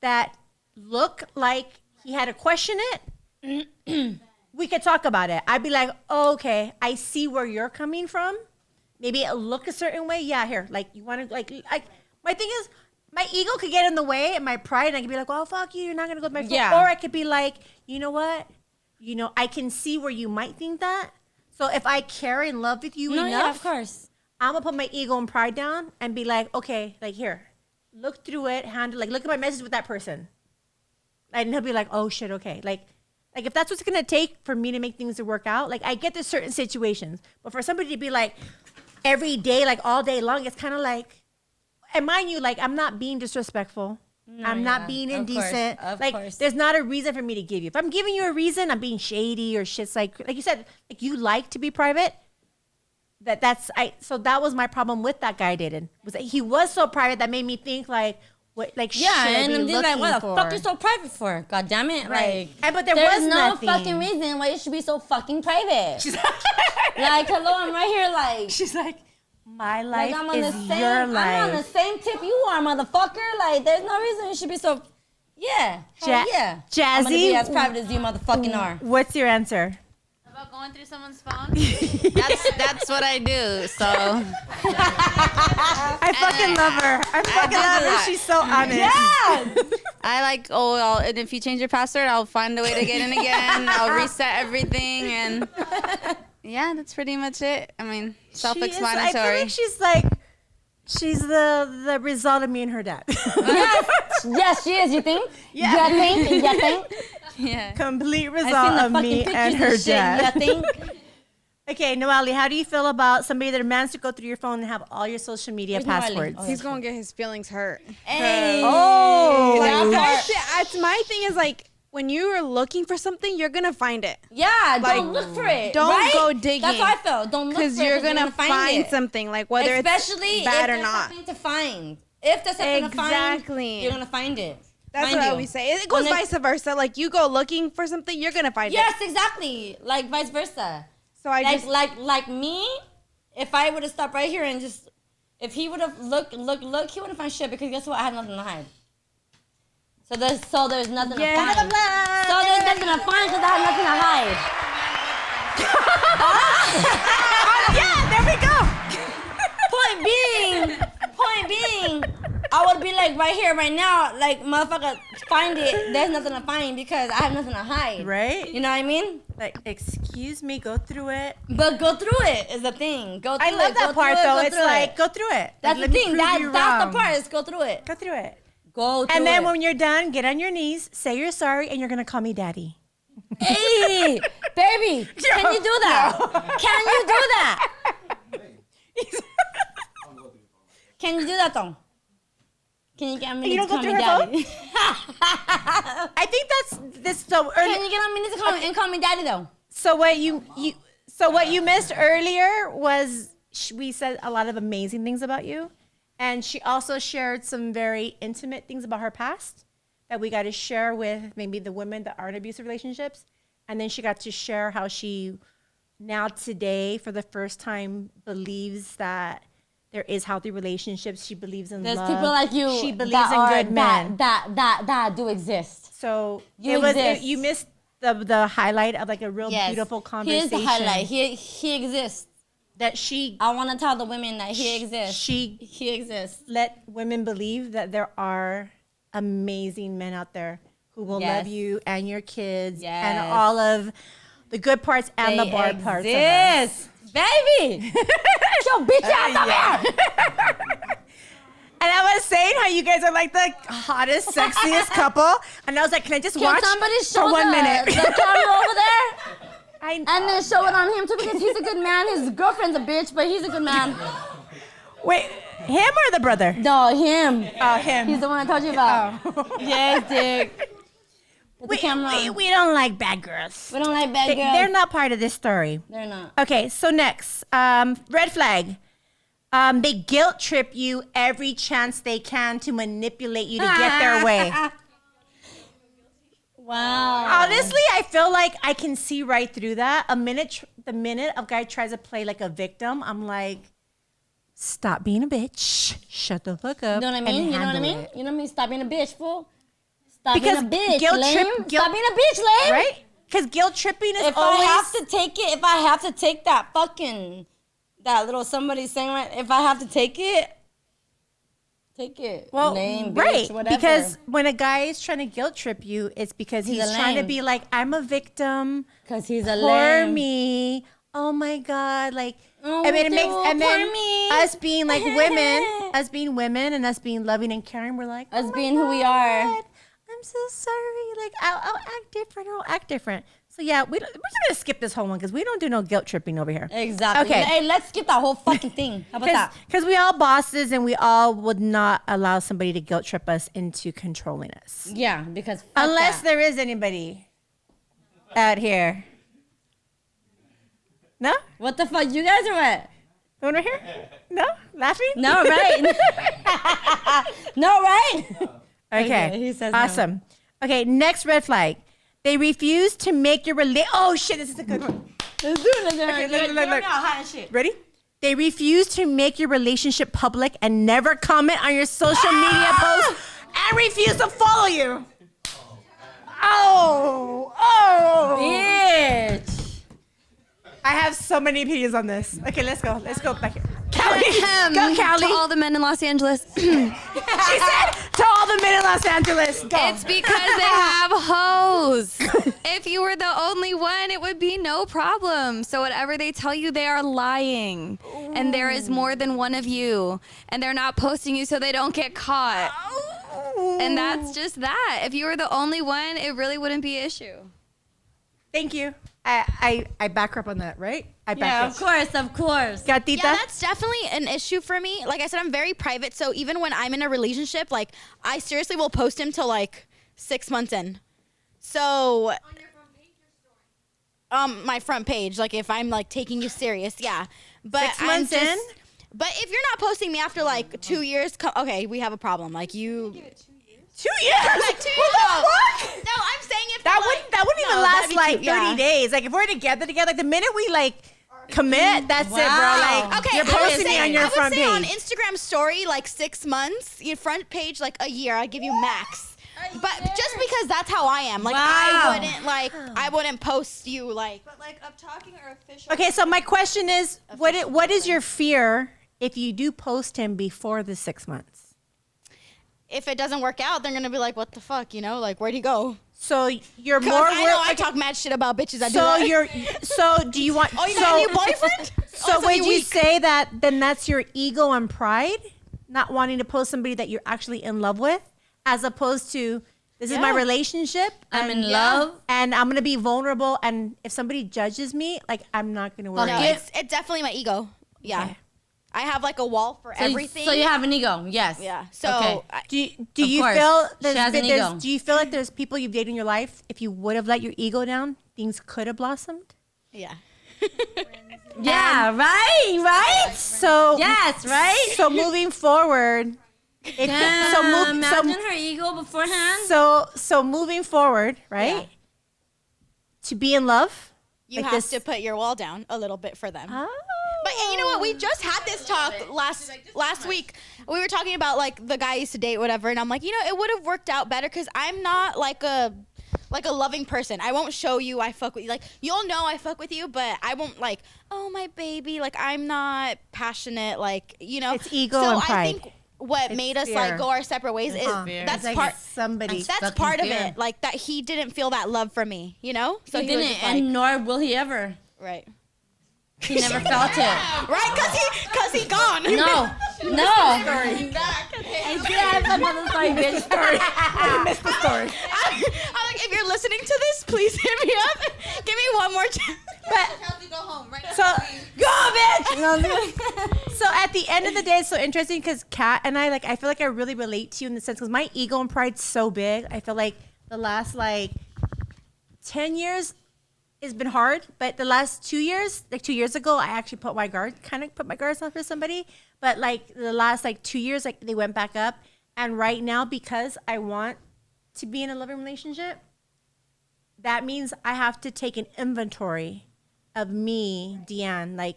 that looked like he had to question it, we could talk about it. I'd be like, oh, okay, I see where you're coming from. Maybe it look a certain way. Yeah, here, like you want to like my thing is my ego could get in the way and my pride, and I could be like, well, fuck you, you're not gonna go to my phone. Yeah. Or I could be like, you know what? You know, I can see where you might think that. So if I care and love with you No, enough, yeah, of course. I'm gonna put my ego and pride down and be like, okay, like here, look through it, handle, like look at my message with that person. And he'll be like, oh shit, okay. Like if that's what's gonna take for me to make things work out, like I get there's certain situations, but for somebody to be like every day, like all day long, it's kind of like, and mind you, like I'm not being disrespectful. I'm not being indecent. Of like course. there's not a reason for me to give you. If I'm giving you a reason, I'm being shady or shit's like you said, like you like to be private. So that was my problem with that guy I dated. Was that he was so private that made me think like what Yeah, and I'm just like, what the for? fuck you so private for? God damn it! Right. Like, But there there's was no nothing. fucking reason why you should be so fucking private. Like, hello, I'm right here. Like, She's like, my life I'm on is the same. your I'm on the life. same tip you are, motherfucker. Like, there's no reason you should be so. Yeah, hell yeah. I'm gonna be Jazzy, as private as you motherfucking are. what's your answer? About going through someone's phone? that's what I do. So I fucking love her. I fucking love her. She's so honest. I like, and if you change your password, I'll find a way to get in again. I'll reset everything, and yeah, that's pretty much it. I mean, I feel self-explanatory. like she's the result of me and her dad. Yes, she is. You think? Yeah. You think? Yeah. Complete I result seen the of fucking me pictures and her and shit. dad. You think? Okay, Noelle, how do you feel about somebody that demands to go through your phone and have all your social media Where's Noelle? passwords? Oh, He's gonna get his feelings hurt. Hey. Oh. Like, that that's my thing is like when you are looking for something, you're gonna find it. Yeah, Like, don't look for it. don't right? go digging. That's how I felt. Don't look for it Because you're gonna find it. something, like whether Especially it's bad if or there's not. something to find. If there's something to find, Exactly. you're gonna find it. That's Find what I you. always say. It goes When vice versa. Like you go looking for something, you're gonna find Yes, it. exactly. Like vice versa. So I just Like me, if I would have stopped right here and just, if he would have looked, he wouldn't find shit because guess what? I had nothing to hide. So there's nothing to find. So there's nothing to find because I had nothing to hide. Yeah, there we go. Point being, I would be like right here, right now, like motherfucker, find it. There's nothing to find because I have nothing to hide. Right? You know what I mean? Like, excuse me, go through it. But go through it is the thing. Go through I love it. that part though. It's like, go through it. That's Like, the let me thing. prove you That's wrong. the part. Is go through it. Go through it. Go through And then it. when you're done, get on your knees, say you're sorry, and you're gonna call me daddy. Hey, baby, can you do that? Can you do that? Can you do that though? Can you get on me You to don't go call me through her daddy? I think that's this. So early. Can you get on me to call me and call me daddy though? So what you missed earlier was we said a lot of amazing things about you, and she also shared some very intimate things about her past that we got to share with maybe the women that are in abusive relationships, and then she got to share how she now today for the first time believes that there is healthy relationships. She believes in There's love. people like you. She believes that in are, good men. That do exist. So You exist. you missed the highlight of like a real beautiful conversation. Here's the highlight. He exists. That she I want to tell the women that he exists. He exists. Let women believe that there are amazing men out there who will Yes. love you and your kids Yes. and all of the good parts and the bad parts of us. Baby. Get your bitch ass up here. And I was saying how you guys are like the hottest, sexiest couple, and I was like, can I just watch somebody show for 1 minute? the camera over there? I And then show it on him too because he's a good man. His girlfriend's a bitch, but he's a good man. Wait, him or the brother? No, him. Oh, him. He's the one I told you about. Yes, dick. Put the camera on. We don't like bad girls. We don't like bad girls. They're not part of this story. They're not. Okay, so next, red flag. They guilt trip you every chance they can to manipulate you to get their way. Wow. Honestly, I feel like I can see right through that. The minute a guy tries to play like a victim, I'm like, stop being a bitch. Shut the fuck up. You know what I mean? and You know what I handle mean? it. You know what I mean? Stop being a bitch, fool. Stop Because being a bitch, guilt lame. trip- guilt- Stop being a bitch, lame. Right? Because guilt tripping is If always. I have to take it, if I have to take that little somebody saying right, if I have to take it, take it. Well, lame, right, bitch, whatever. because when a guy is trying to guilt trip you, it's because He's he's a trying to lame. be like, I'm a victim. Because he's a Poor lame. me. Oh my God. Like, Oh, I mean, it dude, makes, and poor then me. us being like women, and us being loving and caring, we're like, Us oh my being who we are. God, I'm so sorry. Like, I'll act different. So yeah, we're just gonna skip this whole one because we don't do no guilt tripping over here. Exactly. Okay. Hey, let's skip that whole fucking thing. How about that? Because we all bosses and we all would not allow somebody to guilt trip us into controlling us. Yeah, because fuck Unless that. there is anybody out here. No? What the fuck, you guys or what? No one right here? No? Laughing? No, right? No, right? Okay. he says no. awesome. Okay, next red flag. They refuse to make your Oh shit, this is a good one. Let's do it. Okay, look. You're hot and shit. Ready? They refuse to make your relationship public and never comment on your social media posts and refuse to follow you. Oh. Bitch. I have so many opinions on this. Okay, let's go. Let's go back here. Callie. Go, To Callie. all the men in Los Angeles. She said to all the men in Los Angeles. Go. It's because they have hoes. If you were the only one, it would be no problem. So whatever they tell you, they are lying. And there is more than one of you. And they're not posting you so they don't get caught. And that's just that. If you were the only one, it really wouldn't be an issue. Thank you. I back her up on that, right? I back Yeah, it. of course. Gatita? Yeah, that's definitely an issue for me. Like I said, I'm very private, so even when I'm in a relationship, like I seriously will post him till like 6 months in. So on your front page or story? My front page, like if I'm like taking you serious, yeah. But 6 months in? But if you're not posting me after like 2 years, okay, we have a problem. Like you 2 years? like 2 years. What the fuck? No, I'm saying if That like, wouldn't even no, last that'd be like too- 30 yeah. days. Like if we're together, like the minute we like Commit. That's it, bro. Like, Okay, you're I would posting me say- on your I would front say on page. Instagram story like 6 months, your front page like a year. I give you max. But just because that's how I am, like I wouldn't post you like. But like of talking or official. Okay, so my question is, what is your fear if you do post him before the 6 months? If it doesn't work out, they're gonna be like, "What the fuck?" You know, like where'd he go? So you're 'Cause more. I know I talk mad shit about bitches. I do So that. you're. So do you want? Oh, you got a new boyfriend? So would you say that then that's your ego and pride, not wanting to post somebody that you're actually in love with, as opposed to this is my relationship. I'm and- in love. and I'm gonna be vulnerable. And if somebody judges me, like I'm not gonna worry. No, it's definitely my ego. Yeah. Okay. I have like a wall for everything. So you have an ego, yes. Yeah. So Okay. Do you course. feel She has an ego. do you feel like there's people you've dated in your life, if you would have let your ego down, things could have blossomed? yeah. Yeah, right? So Yes, right? So moving forward, Imagine her ego beforehand. so moving forward, right? Yeah. To be in love, You like have this- to put your wall down a little bit for them. Oh. But you know what? We just had this talk last week. We were talking about like the guy I used to date, whatever, and I'm like, you know, it would have worked out better because I'm not like a loving person. I won't show you I fuck with you. Like you'll know I fuck with you, but I won't like, oh my baby. Like I'm not passionate. Like you know, It's ego so and pride. I think what made us fear. like go our separate ways is fear. that's It's like part. somebody. That's fucking part of fear. it. Like that he didn't feel that love for me. You know, So he was didn't, just like, and nor will he ever. right. He never felt it. Right, cause he gone. No. I have another story, bitch. I missed the story. I'm like, if you're listening to this, please hit me up. Give me one more chance. So go, bitch. So at the end of the day, it's so interesting because Kat and I feel like I really relate to you in the sense because my ego and pride's so big. I feel like the last 10 years has been hard, but the last 2 years, 2 years ago, I actually put my guards down for somebody. But the last 2 years, they went back up. And right now, because I want to be in a loving relationship, that means I have to take an inventory of me, Deanne.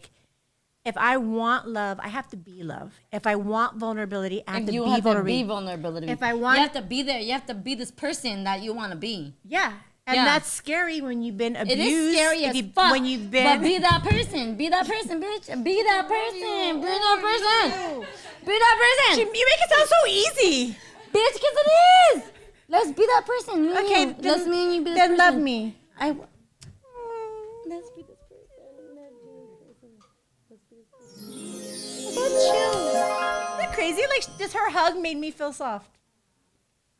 If I want love, I have to be love. If I want vulnerability, I have to You be have to vulnerability. be vulnerability. If I want- you have to be there. You have to be this person that you want to be. Yeah. And Yeah. that's scary when you've been abused. It is scary if as you- fuck. When you've been. But be that person. Be that person, bitch. Be that person. Be that person. Be that person. You make it sound so easy. Bitch, because it is. Let's be that person. Me and Okay, you. Let's me and you be this then person. love me. Let's be this person. So chill. Isn't that crazy? Just her hug made me feel soft.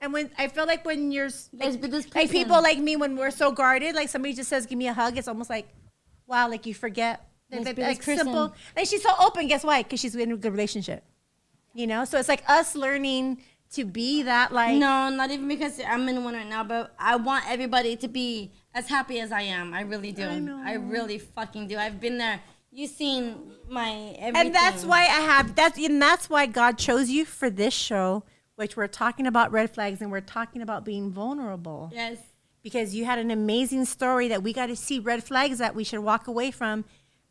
And when I feel like when you're Let's be this like person. people like me, when we're so guarded, somebody just says, "Give me a hug," it's almost like, wow, you forget. Let's be this person. Simple. She's so open. Guess why? Because she's in a good relationship. So it's us learning to be that No, not even because I'm in one right now, but I want everybody to be as happy as I am. I really do. I really fucking do. I've been there. You've seen my everything. And that's why that's why God chose you for this show, which we're talking about red flags and we're talking about being vulnerable. Yes. Because you had an amazing story that we got to see red flags that we should walk away from,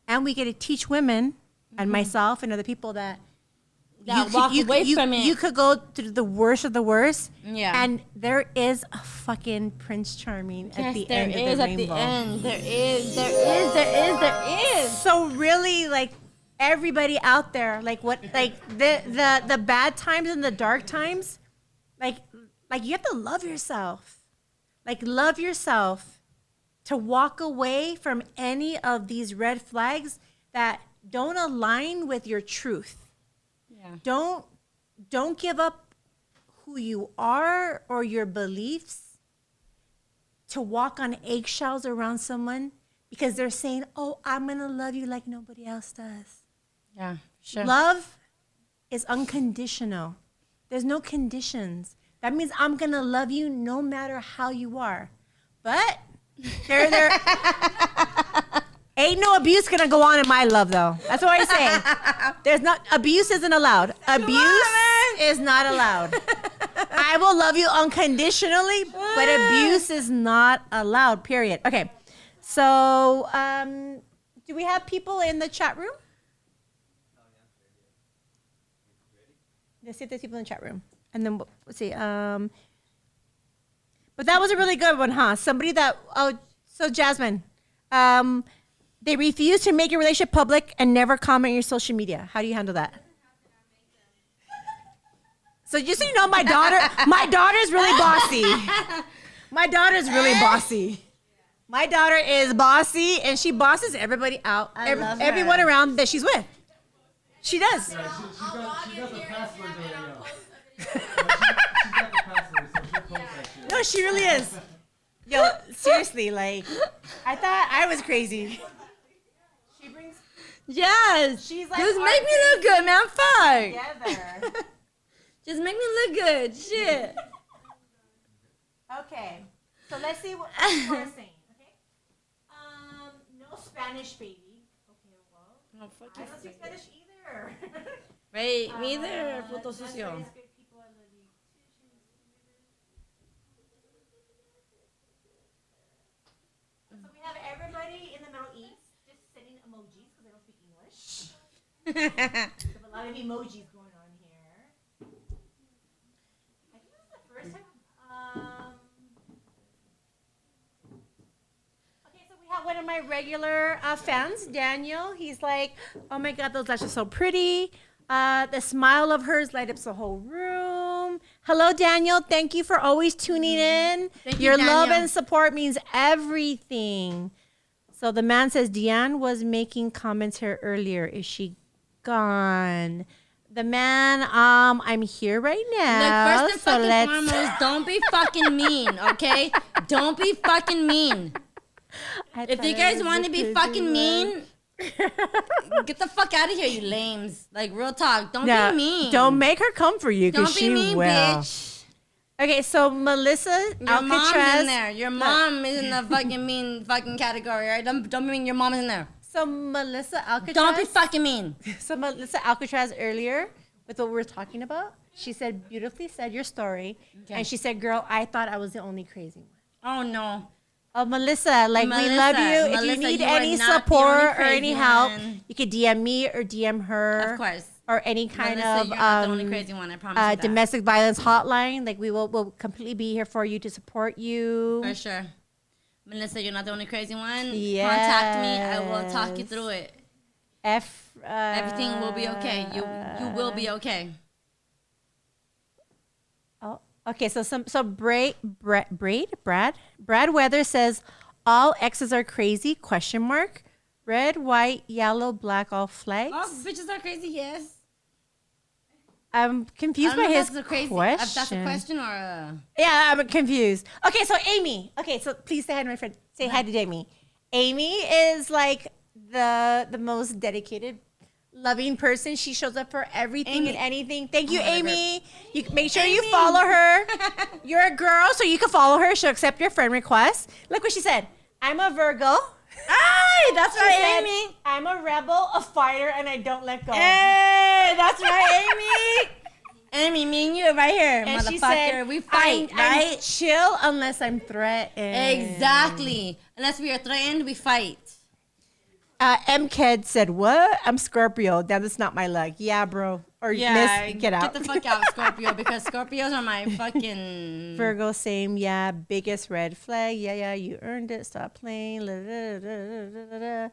and we get to teach women and myself and other people that Walk away from it. You could go through the worst of the worst, Yeah. and there is a fucking Prince Charming at the end of the at rainbow. the end. There is. So really, everybody out there, the bad times and the dark times, you have to love yourself. Love yourself to walk away from any of these red flags that don't align with your truth. Yeah. Don't give up who you are or your beliefs to walk on eggshells around someone because they're saying, "Oh, I'm going to love you like nobody else does." Yeah, sure. Love is unconditional. There's no conditions. That means I'm going to love you no matter how you are. But there ain't no abuse going to go on in my love, though. That's what I say. Abuse isn't allowed. Abuse is not allowed. I will love you unconditionally, but abuse is not allowed, period. Okay. So, Do we have people in the chat room? Let's see if there's people in the chat room. And then let's see. But that was a really good one, huh? Somebody that so Jasmine, they refuse to make your relationship public and never comment on your social media. How do you handle that? So just so you know, my daughter's really bossy. My daughter's really bossy. My daughter is bossy, and she bosses everybody out. love her. Everyone around that she's with. She does. She got the passwords already out. No, she really is. Yo, seriously, like, I thought I was crazy. She brings. Yes. She's like, just make me look good, man. Fuck. Together. Just make me look good. Shit. Okay, so let's see what people are saying. Okay, no Spanish, baby. Okay, well, No, fuck I don't speak Spanish either. Right, me either, puto sucio. So we have everybody in the Middle East just sending emojis because they don't speak English. We have a lot of emojis going on here. I think this is the first time. Okay, so we have one of my regular fans, Daniel. He's like, "Oh my God, those lashes are so pretty. The smile of hers light up the whole room." Hello, Daniel. Thank you for always tuning in. Thank you, Your love Daniel. and support means everything. So the man says, Deanne was making comments here earlier. Is she gone? The man, I'm here right now. Look, first and fucking foremost, don't be fucking mean, okay? Don't be fucking mean. If you guys want to be fucking mean, get the fuck out of here, you lames. Like, real talk. Don't be mean. Don't make her come for you because Don't she be mean, will. bitch. Okay, so Melissa Your mom's Alcatraz. in there. Your mom is in the fucking mean fucking category, right? Don't be mean. Your mom is in there. So Melissa Alcatraz. Don't be fucking mean. So Melissa Alcatraz earlier, with what we were talking about, she said, beautifully said your story. Okay. And she said, girl, I thought I was the only crazy one. Oh, no. Oh, Melissa, like, we Melissa, love you. If you Melissa, need you are any not the support only or any crazy help, one. you could DM me or DM her. Of course. Or any kind Melissa, of you're not the only crazy one, I promise you that. domestic violence hotline. Like, we'll completely be here for you to support you. For sure. Melissa, you're not the only crazy one. Yes. Contact me. I will talk you through it. Everything will be okay. You will be okay. Oh, okay. So Brad Weather says all exes are crazy? Question mark. Red, white, yellow, black, all flags. Oh, bitches are crazy. Yes. I'm confused I by don't know his if that's a crazy. question. If that's a question or a. Yeah, I'm confused. Okay, so Amy. Okay, so please say hi to my friend. Say hi to Amy. Amy is like the most dedicated, loving person. She shows up for everything and anything. Thank you, Amy. You make sure you follow her. You're a girl, so you can follow her. She'll accept your friend request. Look what she said. I'm a Virgo. Hey, that's She right, said, Amy. I'm a rebel, a fighter, and I don't let go. Hey, that's right, Amy. Amy, me and you right here, And motherfucker. she said, we fight, I'm right? chill unless I'm threatened. Exactly. Unless we are threatened, we fight. MKed said, what? I'm Scorpio. That's not my luck. Yeah, bro. Or miss, get out. Get the fuck out, Scorpio, because Scorpios are my fucking... Virgo, same. Yeah, biggest red flag. Yeah, you earned it. Stop playing. La, da, da, da, da, da.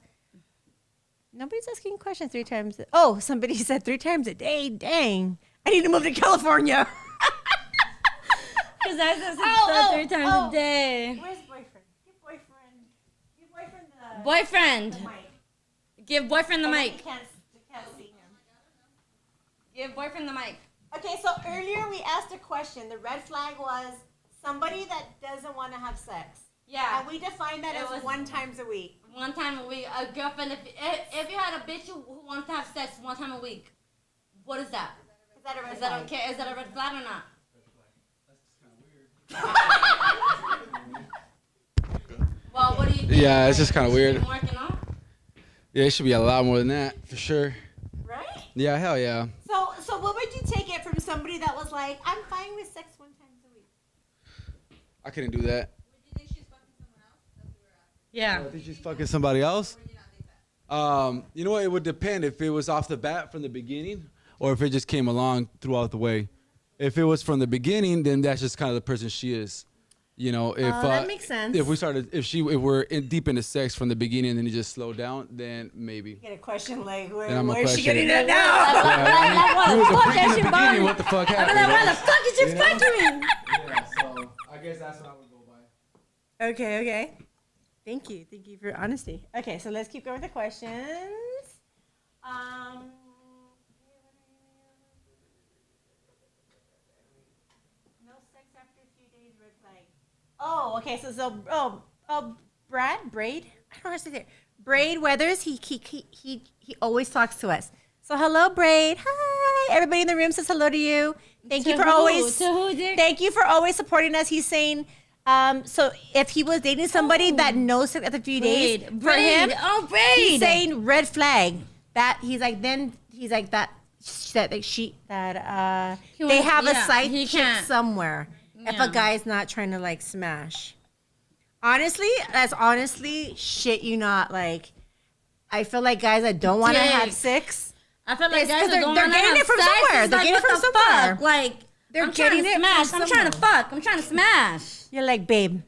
Nobody's asking questions 3 times. Oh, somebody said 3 times a day. Dang. I need to move to California. Because I said 3 times a day. Where's boyfriend? Give boyfriend the Boyfriend. mic. Give boyfriend the You mic. can't see him. Give boyfriend the mic. Okay, so earlier we asked a question. The red flag was somebody that doesn't want to have sex. Yeah. And we defined that It as was- 1 time a week. 1 time a week. A girlfriend, if you had a bitch who wants to have sex 1 time a week, what is that? Is that a red Is flag? that okay? Is that a red flag or not? Well, what do you think? Yeah, it's just kind of weird. Been working on? Yeah, it should be a lot more than that for sure. Right? Yeah, hell yeah. So what would you take it from somebody that was like, I'm fine with sex 1 time a week? I couldn't do that. Yeah. I think she's fucking somebody else. You know what? It would depend if it was off the bat from the beginning, or if it just came along throughout the way. If it was from the beginning, then that's just kind of the person she is. You know, if that makes sense. If we're deep into sex from the beginning and then it just slowed down, then maybe. Get a question like, Then I'm where is she question getting it. that now? He was a freak in the beginning. What the fuck happened? Why the fuck is you fucking me? Yeah, so I guess that's what I would go by. Okay. Thank you for your honesty. Okay, so let's keep going with the questions. No sex after a few days, red flag. Oh, okay. Braid. I don't know how to say it. Braid Weathers. He always talks to us. So hello, Braid. Hi. Everybody in the room says hello to you. Thank you for always. Thank you for always supporting us. He's saying. So if he was dating somebody that knows sex after a few days, for him, he's saying red flag. That he's like that they have a side chick somewhere. If a guy's not trying to like smash. Honestly, shit you not, like, I feel like guys that don't want to have sex. I feel like guys that don't they're want to getting have it from sex somewhere. is They're like, getting it what from the somewhere. fuck? Like, They're I'm trying getting to it smash. from I'm trying to somewhere. fuck. I'm trying to smash. You're like, babe,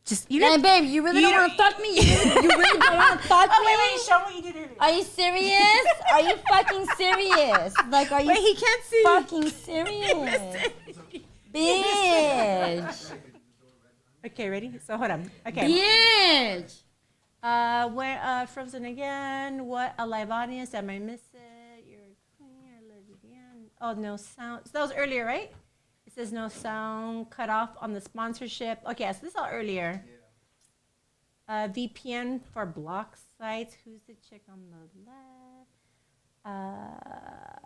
just you. Hey, babe, you really don't want to fuck me? You really don't want to fuck me? Wait, show me what you did earlier. Are you serious? Are you fucking serious? Like, are you Wait, he can't see. fucking serious? Bitch. Okay, ready? So hold on. Okay. Bitch. Where Frozen again? What a live audience. Am I miss it? You're a queen. I love you again. Oh, no sound. So that was earlier, right? It says no sound. Cut off on the sponsorship. Okay, so this is all earlier. VPN for block sites. Who's the chick on the left?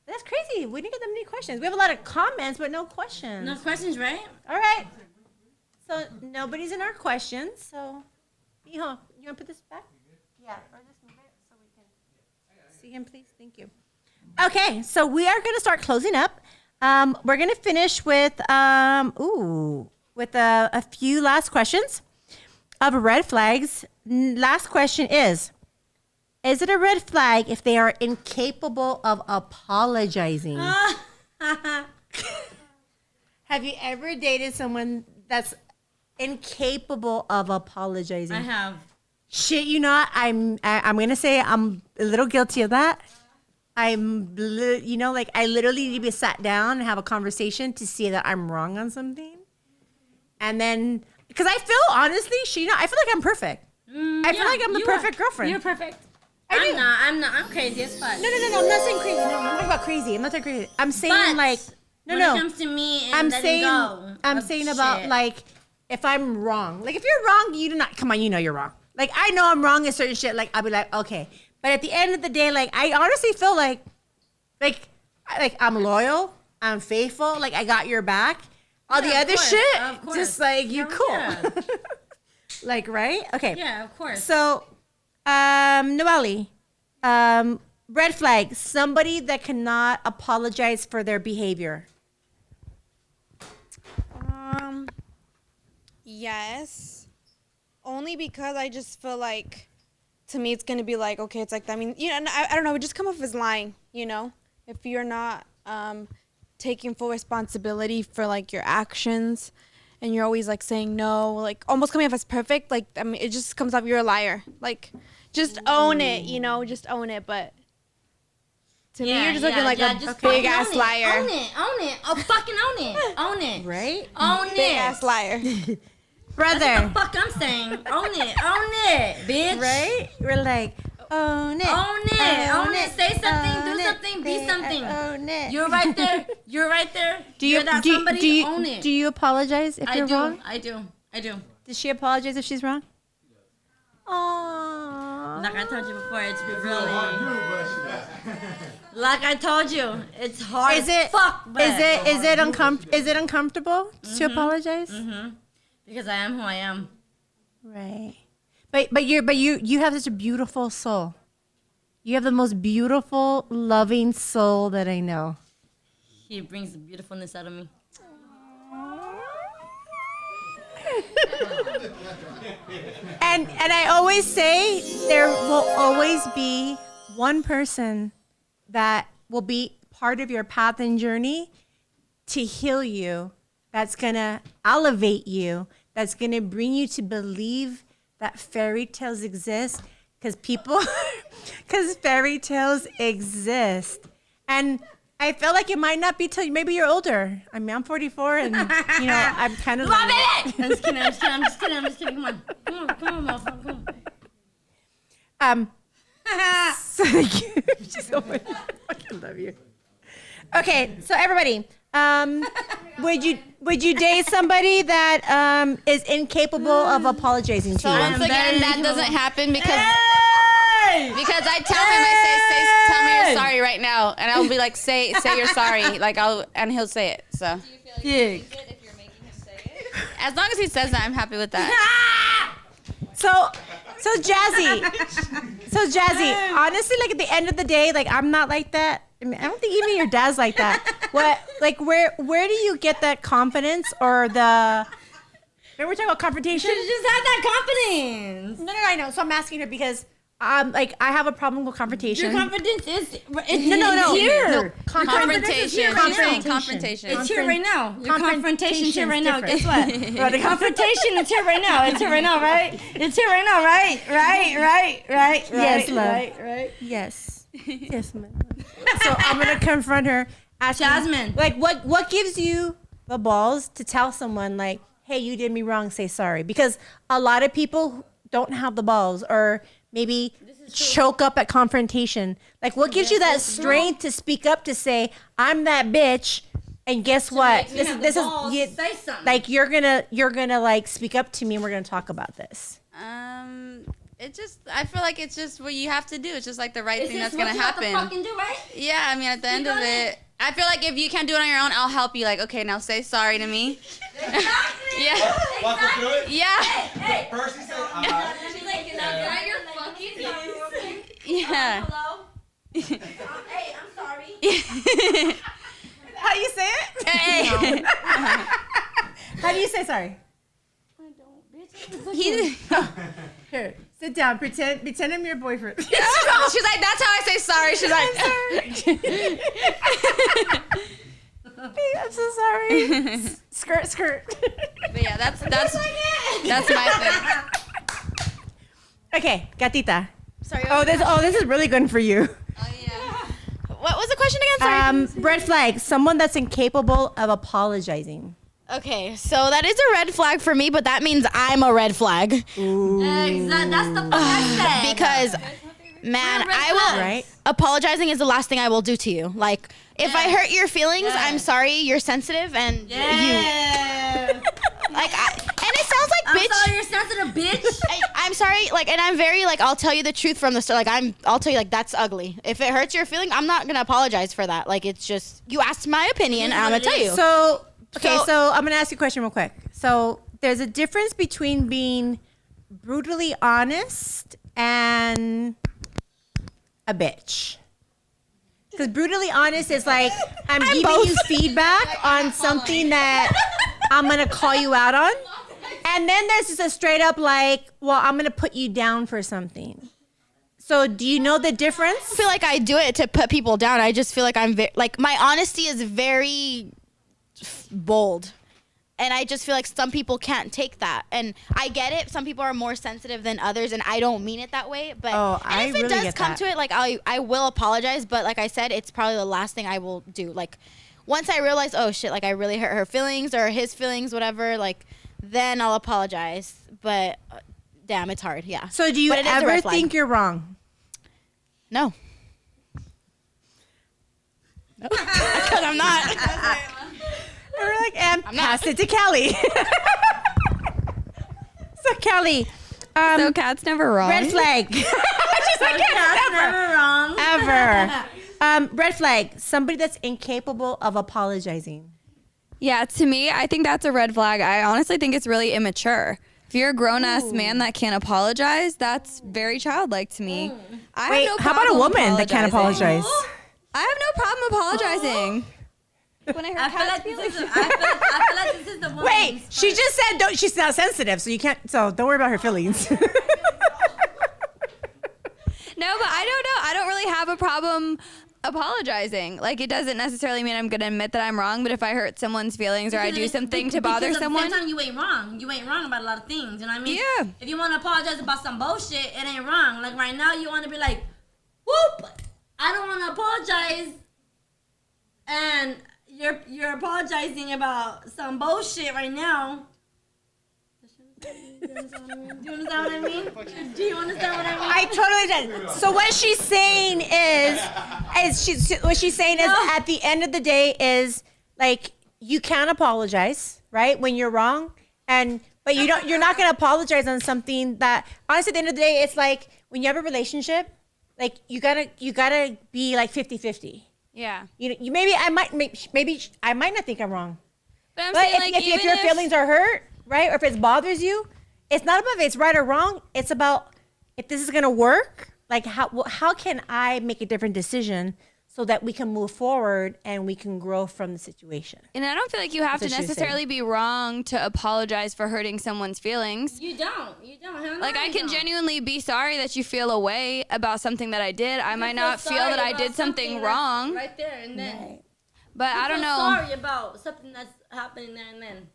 That's crazy. We didn't get that many questions. We have a lot of comments, but no questions. No questions, right? All right. So nobody's in our questions. So, Mijo, you want to put this back? Yeah, or just move it so we can see him, please. Thank you. Okay, so we are going to start closing up. We're going to finish with a few last questions of red flags. Last question is it a red flag if they are incapable of apologizing? Have you ever dated someone that's incapable of apologizing? I have. Shit, you not. I'm gonna say I'm a little guilty of that. I literally need to be sat down and have a conversation to see that I'm wrong on something, and then because I feel honestly, I feel like I'm perfect. I feel like I'm the perfect girlfriend. You're perfect. I'm not. I'm crazy as fuck. No. I'm not saying crazy. No, I'm not talking about crazy. I'm not talking crazy. I'm saying But no. when it comes to me and I'm letting saying go I'm of saying about shit. like if I'm wrong. Like if you're wrong, you do not come on. You know you're wrong. Like I know I'm wrong in certain shit. Like I'll be like okay, but at the end of the day, like I honestly feel like I'm loyal. I'm faithful. Like I got your back. All the other shit, just like you cool. Yeah. Like right? Okay. Yeah, of course. So, Noelle, red flag, somebody that cannot apologize for their behavior. Yes. Only because I just feel like, to me, it's gonna be like, okay, it's like that. I mean, and I don't know. It just come off as lying, if you're not taking full responsibility for like your actions, and you're always like saying no, like almost coming off as perfect. Like I mean, it just comes off you're a liar. Like, just own it, just own it. But to me, you're just looking like a big ass liar. Own it. Oh, fucking own it. Own it. Right? Own it. Big ass liar. Brother. That's what the fuck I'm saying. Own it, bitch. Right? We're like, own it. Own it. Say something, do something, be something. Own it. You're right there. You're that somebody. Own it. Do you apologize if you're wrong? I do. Does she apologize if she's wrong? Aww. Like I told you before, it's really. Like I told you, it's hard. Is it? Fuck. But Is it uncomfortable to apologize? Mm-hmm. Because I am who I am. Right. But you have such a beautiful soul. You have the most beautiful, loving soul that I know. He brings the beautifulness out of me. And I always say there will always be one person that will be part of your path and journey to heal you, that's gonna elevate you, that's gonna bring you to believe that fairy tales exist, because fairy tales exist. And I feel like it might not be till maybe you're older. I mean, I'm 44, and I'm kind of. Come on, baby! I'm just kidding. Come on, motherfucker. Come on. So she's so funny. I fucking love you. Okay, so everybody, would you date somebody that is incapable of apologizing to you? Once again, that doesn't happen because I tell him, tell me you're sorry right now, and I'll be like, say you're sorry, and he'll say it. So. Do you feel like you use it if you're making him say it? As long as he says that, I'm happy with that. So Jazzy, honestly, like at the end of the day, like I'm not like that. I mean, I don't think even your dad's like that. Where do you get that confidence or the? Remember we're talking about confrontation? You should just have that confidence. No, I know. So I'm asking her because I have a problem with confrontation. Your confidence is no. here. No, confrontation. Confrontation. It's here right now. Your confrontation's here right now. Guess what? The confrontation is here right now. It's here right now, right? It's here right now, right? Right. Yes, love. Right. Yes. Yes, ma'am. So I'm gonna confront her. Asking, Jasmine. Like, what gives you the balls to tell someone like, "Hey, you did me wrong. Say sorry." Because a lot of people don't have the balls, or maybe choke up at confrontation. Like, what gives you that strength to speak up to say, "I'm that bitch," and guess what? This is say something. like you're gonna like speak up to me, and we're gonna talk about this. I feel like it's just what you have to do. It's just like the right thing that's gonna you happen. Have to fucking do, right? Yeah, I mean, at the end of it, I feel like if you can't do it on your own, I'll help you. Like, okay, now say sorry to me. Yeah. Walk her through it? Yeah. Hey. First he said, She's like, now you're fucking sorry. Yeah. Hello? Hey, I'm sorry. How do you say it? Hey. How do you say sorry? Here, sit down. Pretend I'm your boyfriend. She's like, that's how I say sorry. She's like, Hey, I'm so sorry. Skirt. But yeah, that's my thing. Okay, gatita. Sorry. This is really good for you. Oh yeah. What was the question again? Sorry. Red flag: someone that's incapable of apologizing. Okay, so that is a red flag for me, but that means I'm a red flag. Exactly. That's the fuck I said. Because, man, I will. Right? Apologizing is the last thing I will do to you. Like, if I hurt your feelings, I'm sorry. You're sensitive, and you. Like, and it sounds like bitch. I'm sorry, you're sensitive, bitch. I'm sorry, like, and I'm very like, I'll tell you the truth from the start. Like, I'll tell you like that's ugly. If it hurts your feeling, I'm not gonna apologize for that. Like, it's just you asked my opinion, and I'm gonna tell you. So I'm gonna ask you a question real quick. So there's a difference between being brutally honest and a bitch. Because brutally honest is like I'm giving you feedback on something that I'm gonna call you out on, and then there's just a straight up like, well, I'm gonna put you down for something. So do you know the difference? I feel like I do it to put people down. I just feel like I'm like my honesty is very bold, and I just feel like some people can't take that, and I get it. Some people are more sensitive than others, and I don't mean it that way, but if it does come to it, like I will apologize, but like I said, it's probably the last thing I will do. Like once I realize, oh shit, like I really hurt her feelings or his feelings, whatever, like then I'll apologize. But damn, it's hard. Yeah. So do you ever think you're wrong? No. Because I'm not. We're like, and pass it to Kelly. So Kelly, so Kat's never wrong. red flag. She's like, Kat's never wrong. Ever. Red flag. Somebody that's incapable of apologizing. Yeah, to me, I think that's a red flag. I honestly think it's really immature. If you're a grown-ass man that can't apologize, that's very childlike to me. Wait, how about a woman that can't apologize? I have no problem apologizing. when I heard I feel Kat's like this feelings. is. I feel like this is the woman's. Wait, she just said don't. She's not sensitive, so you can't. So don't worry about her feelings. No, but I don't know. I don't really have a problem apologizing. Like, it doesn't necessarily mean I'm going to admit that I'm wrong, but if I hurt someone's feelings or I do something to bother someone. At the same time, you ain't wrong. You ain't wrong about a lot of things. You know what I mean? Yeah. If you want to apologize about some bullshit, it ain't wrong. Like right now, you want to be like, whoop, I don't want to apologize. And you're apologizing about some bullshit right now. Do you understand what I mean? Do you understand what I mean? I totally did. So what she's saying is at the end of the day is like you can apologize, right? When you're wrong, but you're not gonna apologize on something that honestly at the end of the day it's like when you have a relationship, like you gotta be like 50-50. Yeah. You maybe I might not think I'm wrong. But I'm But saying, like, if your feelings are hurt, right, or if it bothers you, it's not about if it's right or wrong. It's about if this is gonna work. Like how can I make a different decision so that we can move forward and we can grow from the situation? And I don't feel like you have That's to what she was necessarily be wrong to apologize for hurting someone's feelings. You don't. Hell no, Like, I you can don't. genuinely be sorry that you feel a way about something that I did. I might not feel sorry that I about did something that's wrong. right there and then. But I don't know. Sorry about something that's happening there and then.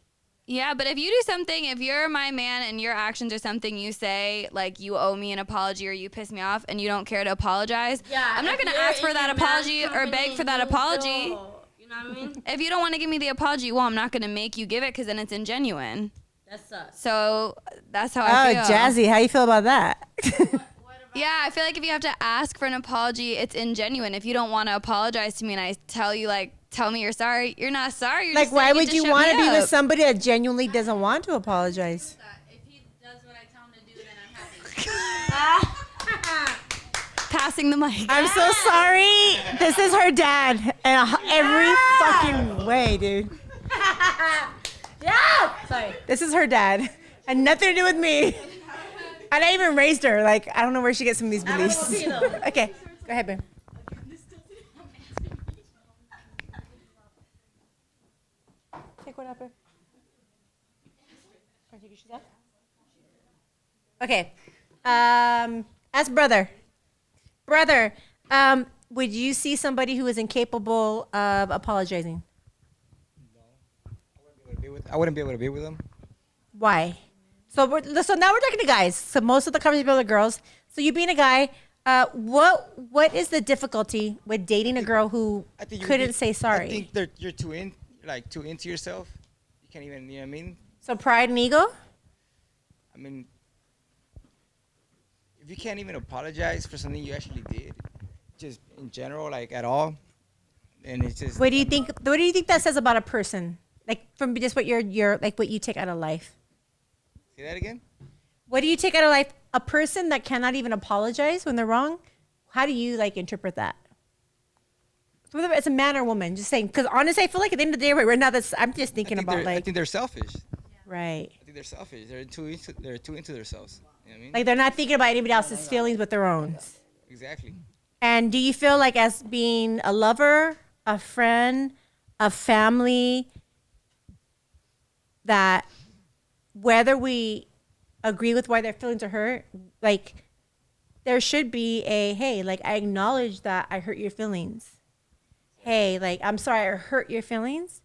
Yeah, but if you do something, if you're my man and your actions are something you say, like you owe me an apology or you piss me off and you don't care to apologize, I'm not if going to you're ask for in that your apology man's or beg company, for that you apology. still- You know what I mean? If you don't want to give me the apology, well, I'm not going to make you give it because then it's ingenuine. That sucks. So that's how I feel. Jazzy, how you feel about that? Yeah, I feel like if you have to ask for an apology, it's ingenuine. If you don't want to apologize to me and I tell you, like, tell me you're sorry, you're not sorry. You're Like, just why saying it would to you shut want to me be with up. somebody that genuinely doesn't want to apologize? If he does what I tell him to do, then I'm happy. Passing the mic. I'm so sorry. This is her dad in every fucking way, dude. Yeah. Sorry. This is her dad. Had nothing to do with me. And I even raised her. Like, I don't know where she gets some of these beliefs. Okay, go ahead, babe. Take one up, babe. Or take your shoes off? Okay. As brother, would you see somebody who is incapable of apologizing? I wouldn't be able to be with them. Why? So now we're talking to guys. So most of the conversations are girls. So you being a guy, what is the difficulty with dating a girl who I think you would couldn't be- say sorry? I think you're too into yourself. You can't even, you know what I mean? So pride and ego? I mean, if you can't even apologize for something you actually did, just in general, like at all, and it's just. What do you think that says about a person? Like from just what you're like what you take out of life? Say that again? What do you take out of life? A person that cannot even apologize when they're wrong? How do you like interpret that? Whether it's a man or woman, just saying. Because honestly, I feel like at the end of the day, right now, I'm just thinking about I like, think they're selfish. right. I think they're selfish. They're too into themselves. You know what I mean? Like they're not thinking about anybody else's feelings but their own. Exactly. And do you feel like as being a lover, a friend, a family, that whether we agree with why their feelings are hurt, like there should be a, hey, like I acknowledge that I hurt your feelings. Hey, like I'm sorry I hurt your feelings.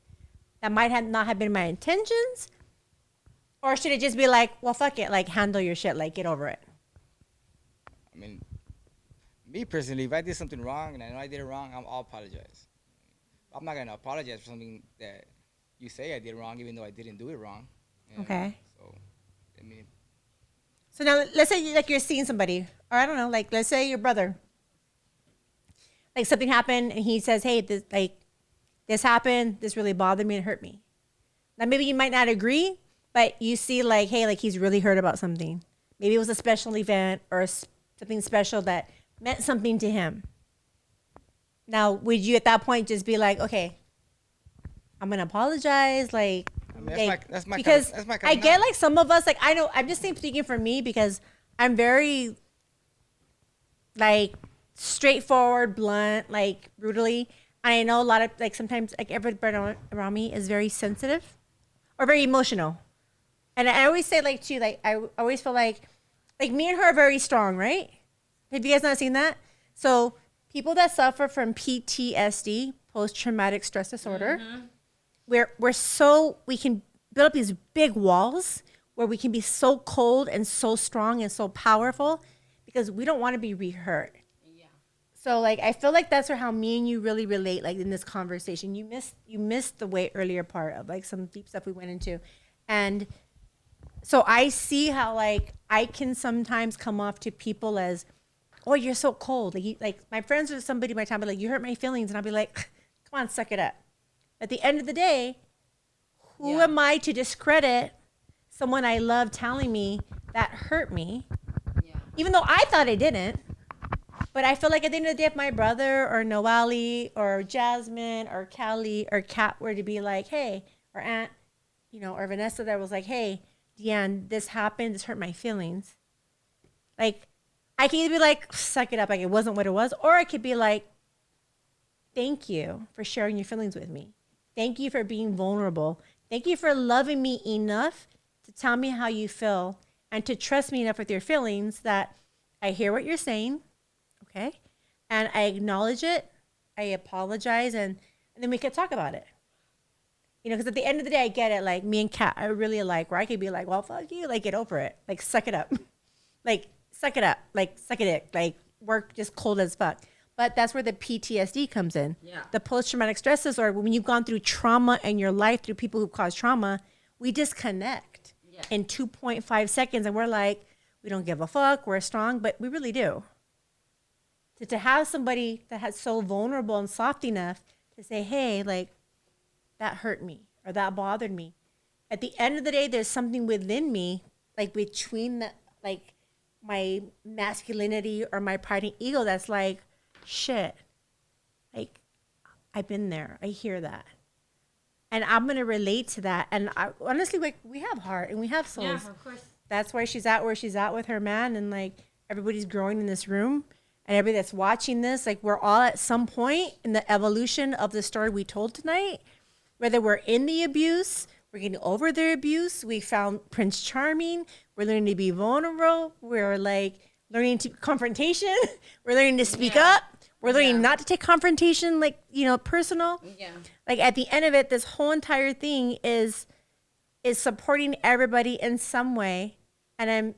That might have not have been my intentions. Or should it just be like, well, fuck it, like handle your shit, like get over it. I mean, me personally, if I did something wrong and I know I did it wrong, I'll apologize. I'm not gonna apologize for something that you say I did wrong, even though I didn't do it wrong. You know? Okay. So, I mean, So now let's say like you're seeing somebody, or I don't know, like let's say your brother. Like something happened and he says, hey, this happened, this really bothered me and hurt me. Now maybe you might not agree, but you see like, hey, like he's really hurt about something. Maybe it was a special event or something special that meant something to him. Now, would you at that point just be like, okay, I'm gonna apologize, like, I mean, like, that's my because that's my I get like some of us, like I know, I'm just speaking for me because I'm very like straightforward, blunt, like brutally. I know a lot of like sometimes like everybody around me is very sensitive or very emotional. And I always say like too, like I always feel like me and her are very strong, right? Have you guys not seen that? So people that suffer from PTSD, post traumatic stress disorder, we can build up these big walls where we can be so cold and so strong and so powerful because we don't want to be re-hurt. So like I feel like that's how me and you really relate like in this conversation. You missed the way earlier part of like some deep stuff we went into. And so I see how like I can sometimes come off to people as, oh, you're so cold. Like my friends or somebody might tell me like you hurt my feelings and I'll be like, come on, suck it up. At the end of the day, who am I to discredit someone I love telling me that hurt me? Even though I thought I didn't. But I feel like at the end of the day, if my brother or Noelle or Jasmine or Callie or Kat were to be like, hey, or Aunt, or Vanessa that was like, hey, Deanne, this happened, this hurt my feelings. Like, I can either be like, suck it up, like it wasn't what it was, or I could be like, thank you for sharing your feelings with me. Thank you for being vulnerable. Thank you for loving me enough to tell me how you feel and to trust me enough with your feelings that I hear what you're saying. Okay. And I acknowledge it. I apologize. And then we could talk about it. Because at the end of the day, I get it. Like me and Kat, I really like where I could be like, well, fuck you. Like, get over it. Like, suck it up. Like, suck it up. Like, suck it. Like, work just cold as fuck. But that's where the PTSD comes in. Yeah. The post-traumatic stress disorder, when you've gone through trauma in your life through people who cause trauma, we disconnect in 2.5 seconds. And we're like, we don't give a fuck. We're strong. But we really do. To have somebody that has so vulnerable and soft enough to say, hey, like, that hurt me or that bothered me. At the end of the day, there's something within me, like between like my masculinity or my pride and ego that's like, shit, like, I've been there. I hear that. And I'm going to relate to that. And honestly, like, we have heart and we have souls. Yeah, of course. That's why she's at where she's at with her man. And like, everybody's growing in this room. And everybody that's watching this, like we're all at some point in the evolution of the story we told tonight, whether we're in the abuse, we're getting over the abuse, we found Prince Charming, we're learning to be vulnerable, we're like learning to confrontation, we're learning to speak up, we're learning not to take confrontation like, personal. Yeah. Like at the end of it, this whole entire thing is supporting everybody in some way. And I'm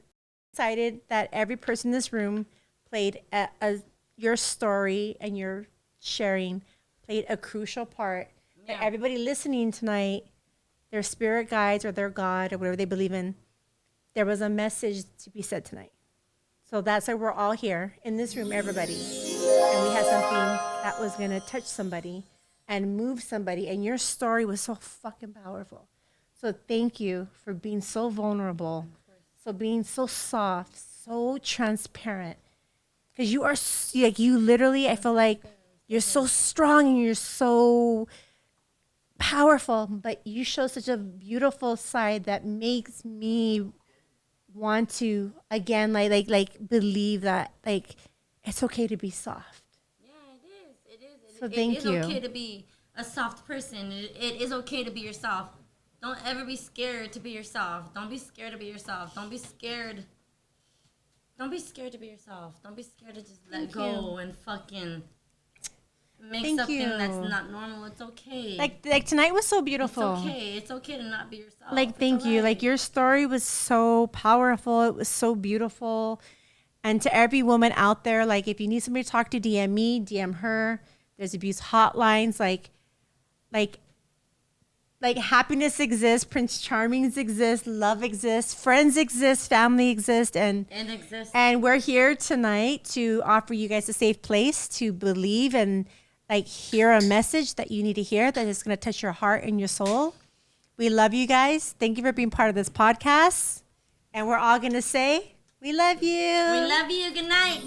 excited that every person in this room played your story and your sharing played a crucial part. That everybody listening tonight, their spirit guides or their God or whatever they believe in, there was a message to be said tonight. So that's why we're all here in this room, everybody. And we had something that was going to touch somebody and move somebody. And your story was so fucking powerful. So thank you for being so vulnerable, so being so soft, so transparent. Because you are, like, you literally, I feel like you're so strong and you're so powerful, but you show such a beautiful side that makes me want to, again, like believe that, like, it's okay to be soft. Yeah, it is. So thank you. It is okay to be a soft person. It is okay to be yourself. Don't ever be scared to be yourself. Don't be scared to be yourself. Don't be scared. Don't be scared to be yourself. Don't be scared to just let go and fucking make something that's not normal. It's okay. Like tonight was so beautiful. It's okay. It's okay to not be yourself. Like, thank you. Like, your story was so powerful. It was so beautiful. And to every woman out there, like, if you need somebody to talk to, DM me, DM her. There's abuse hotlines. Like happiness exists, Prince Charmings exist, love exists, friends exist, family exists, and we're here tonight to offer you guys a safe place to believe and like hear a message that you need to hear that is going to touch your heart and your soul. We love you guys. Thank you for being part of this podcast. And we're all going to say, we love you. We love you. Good night.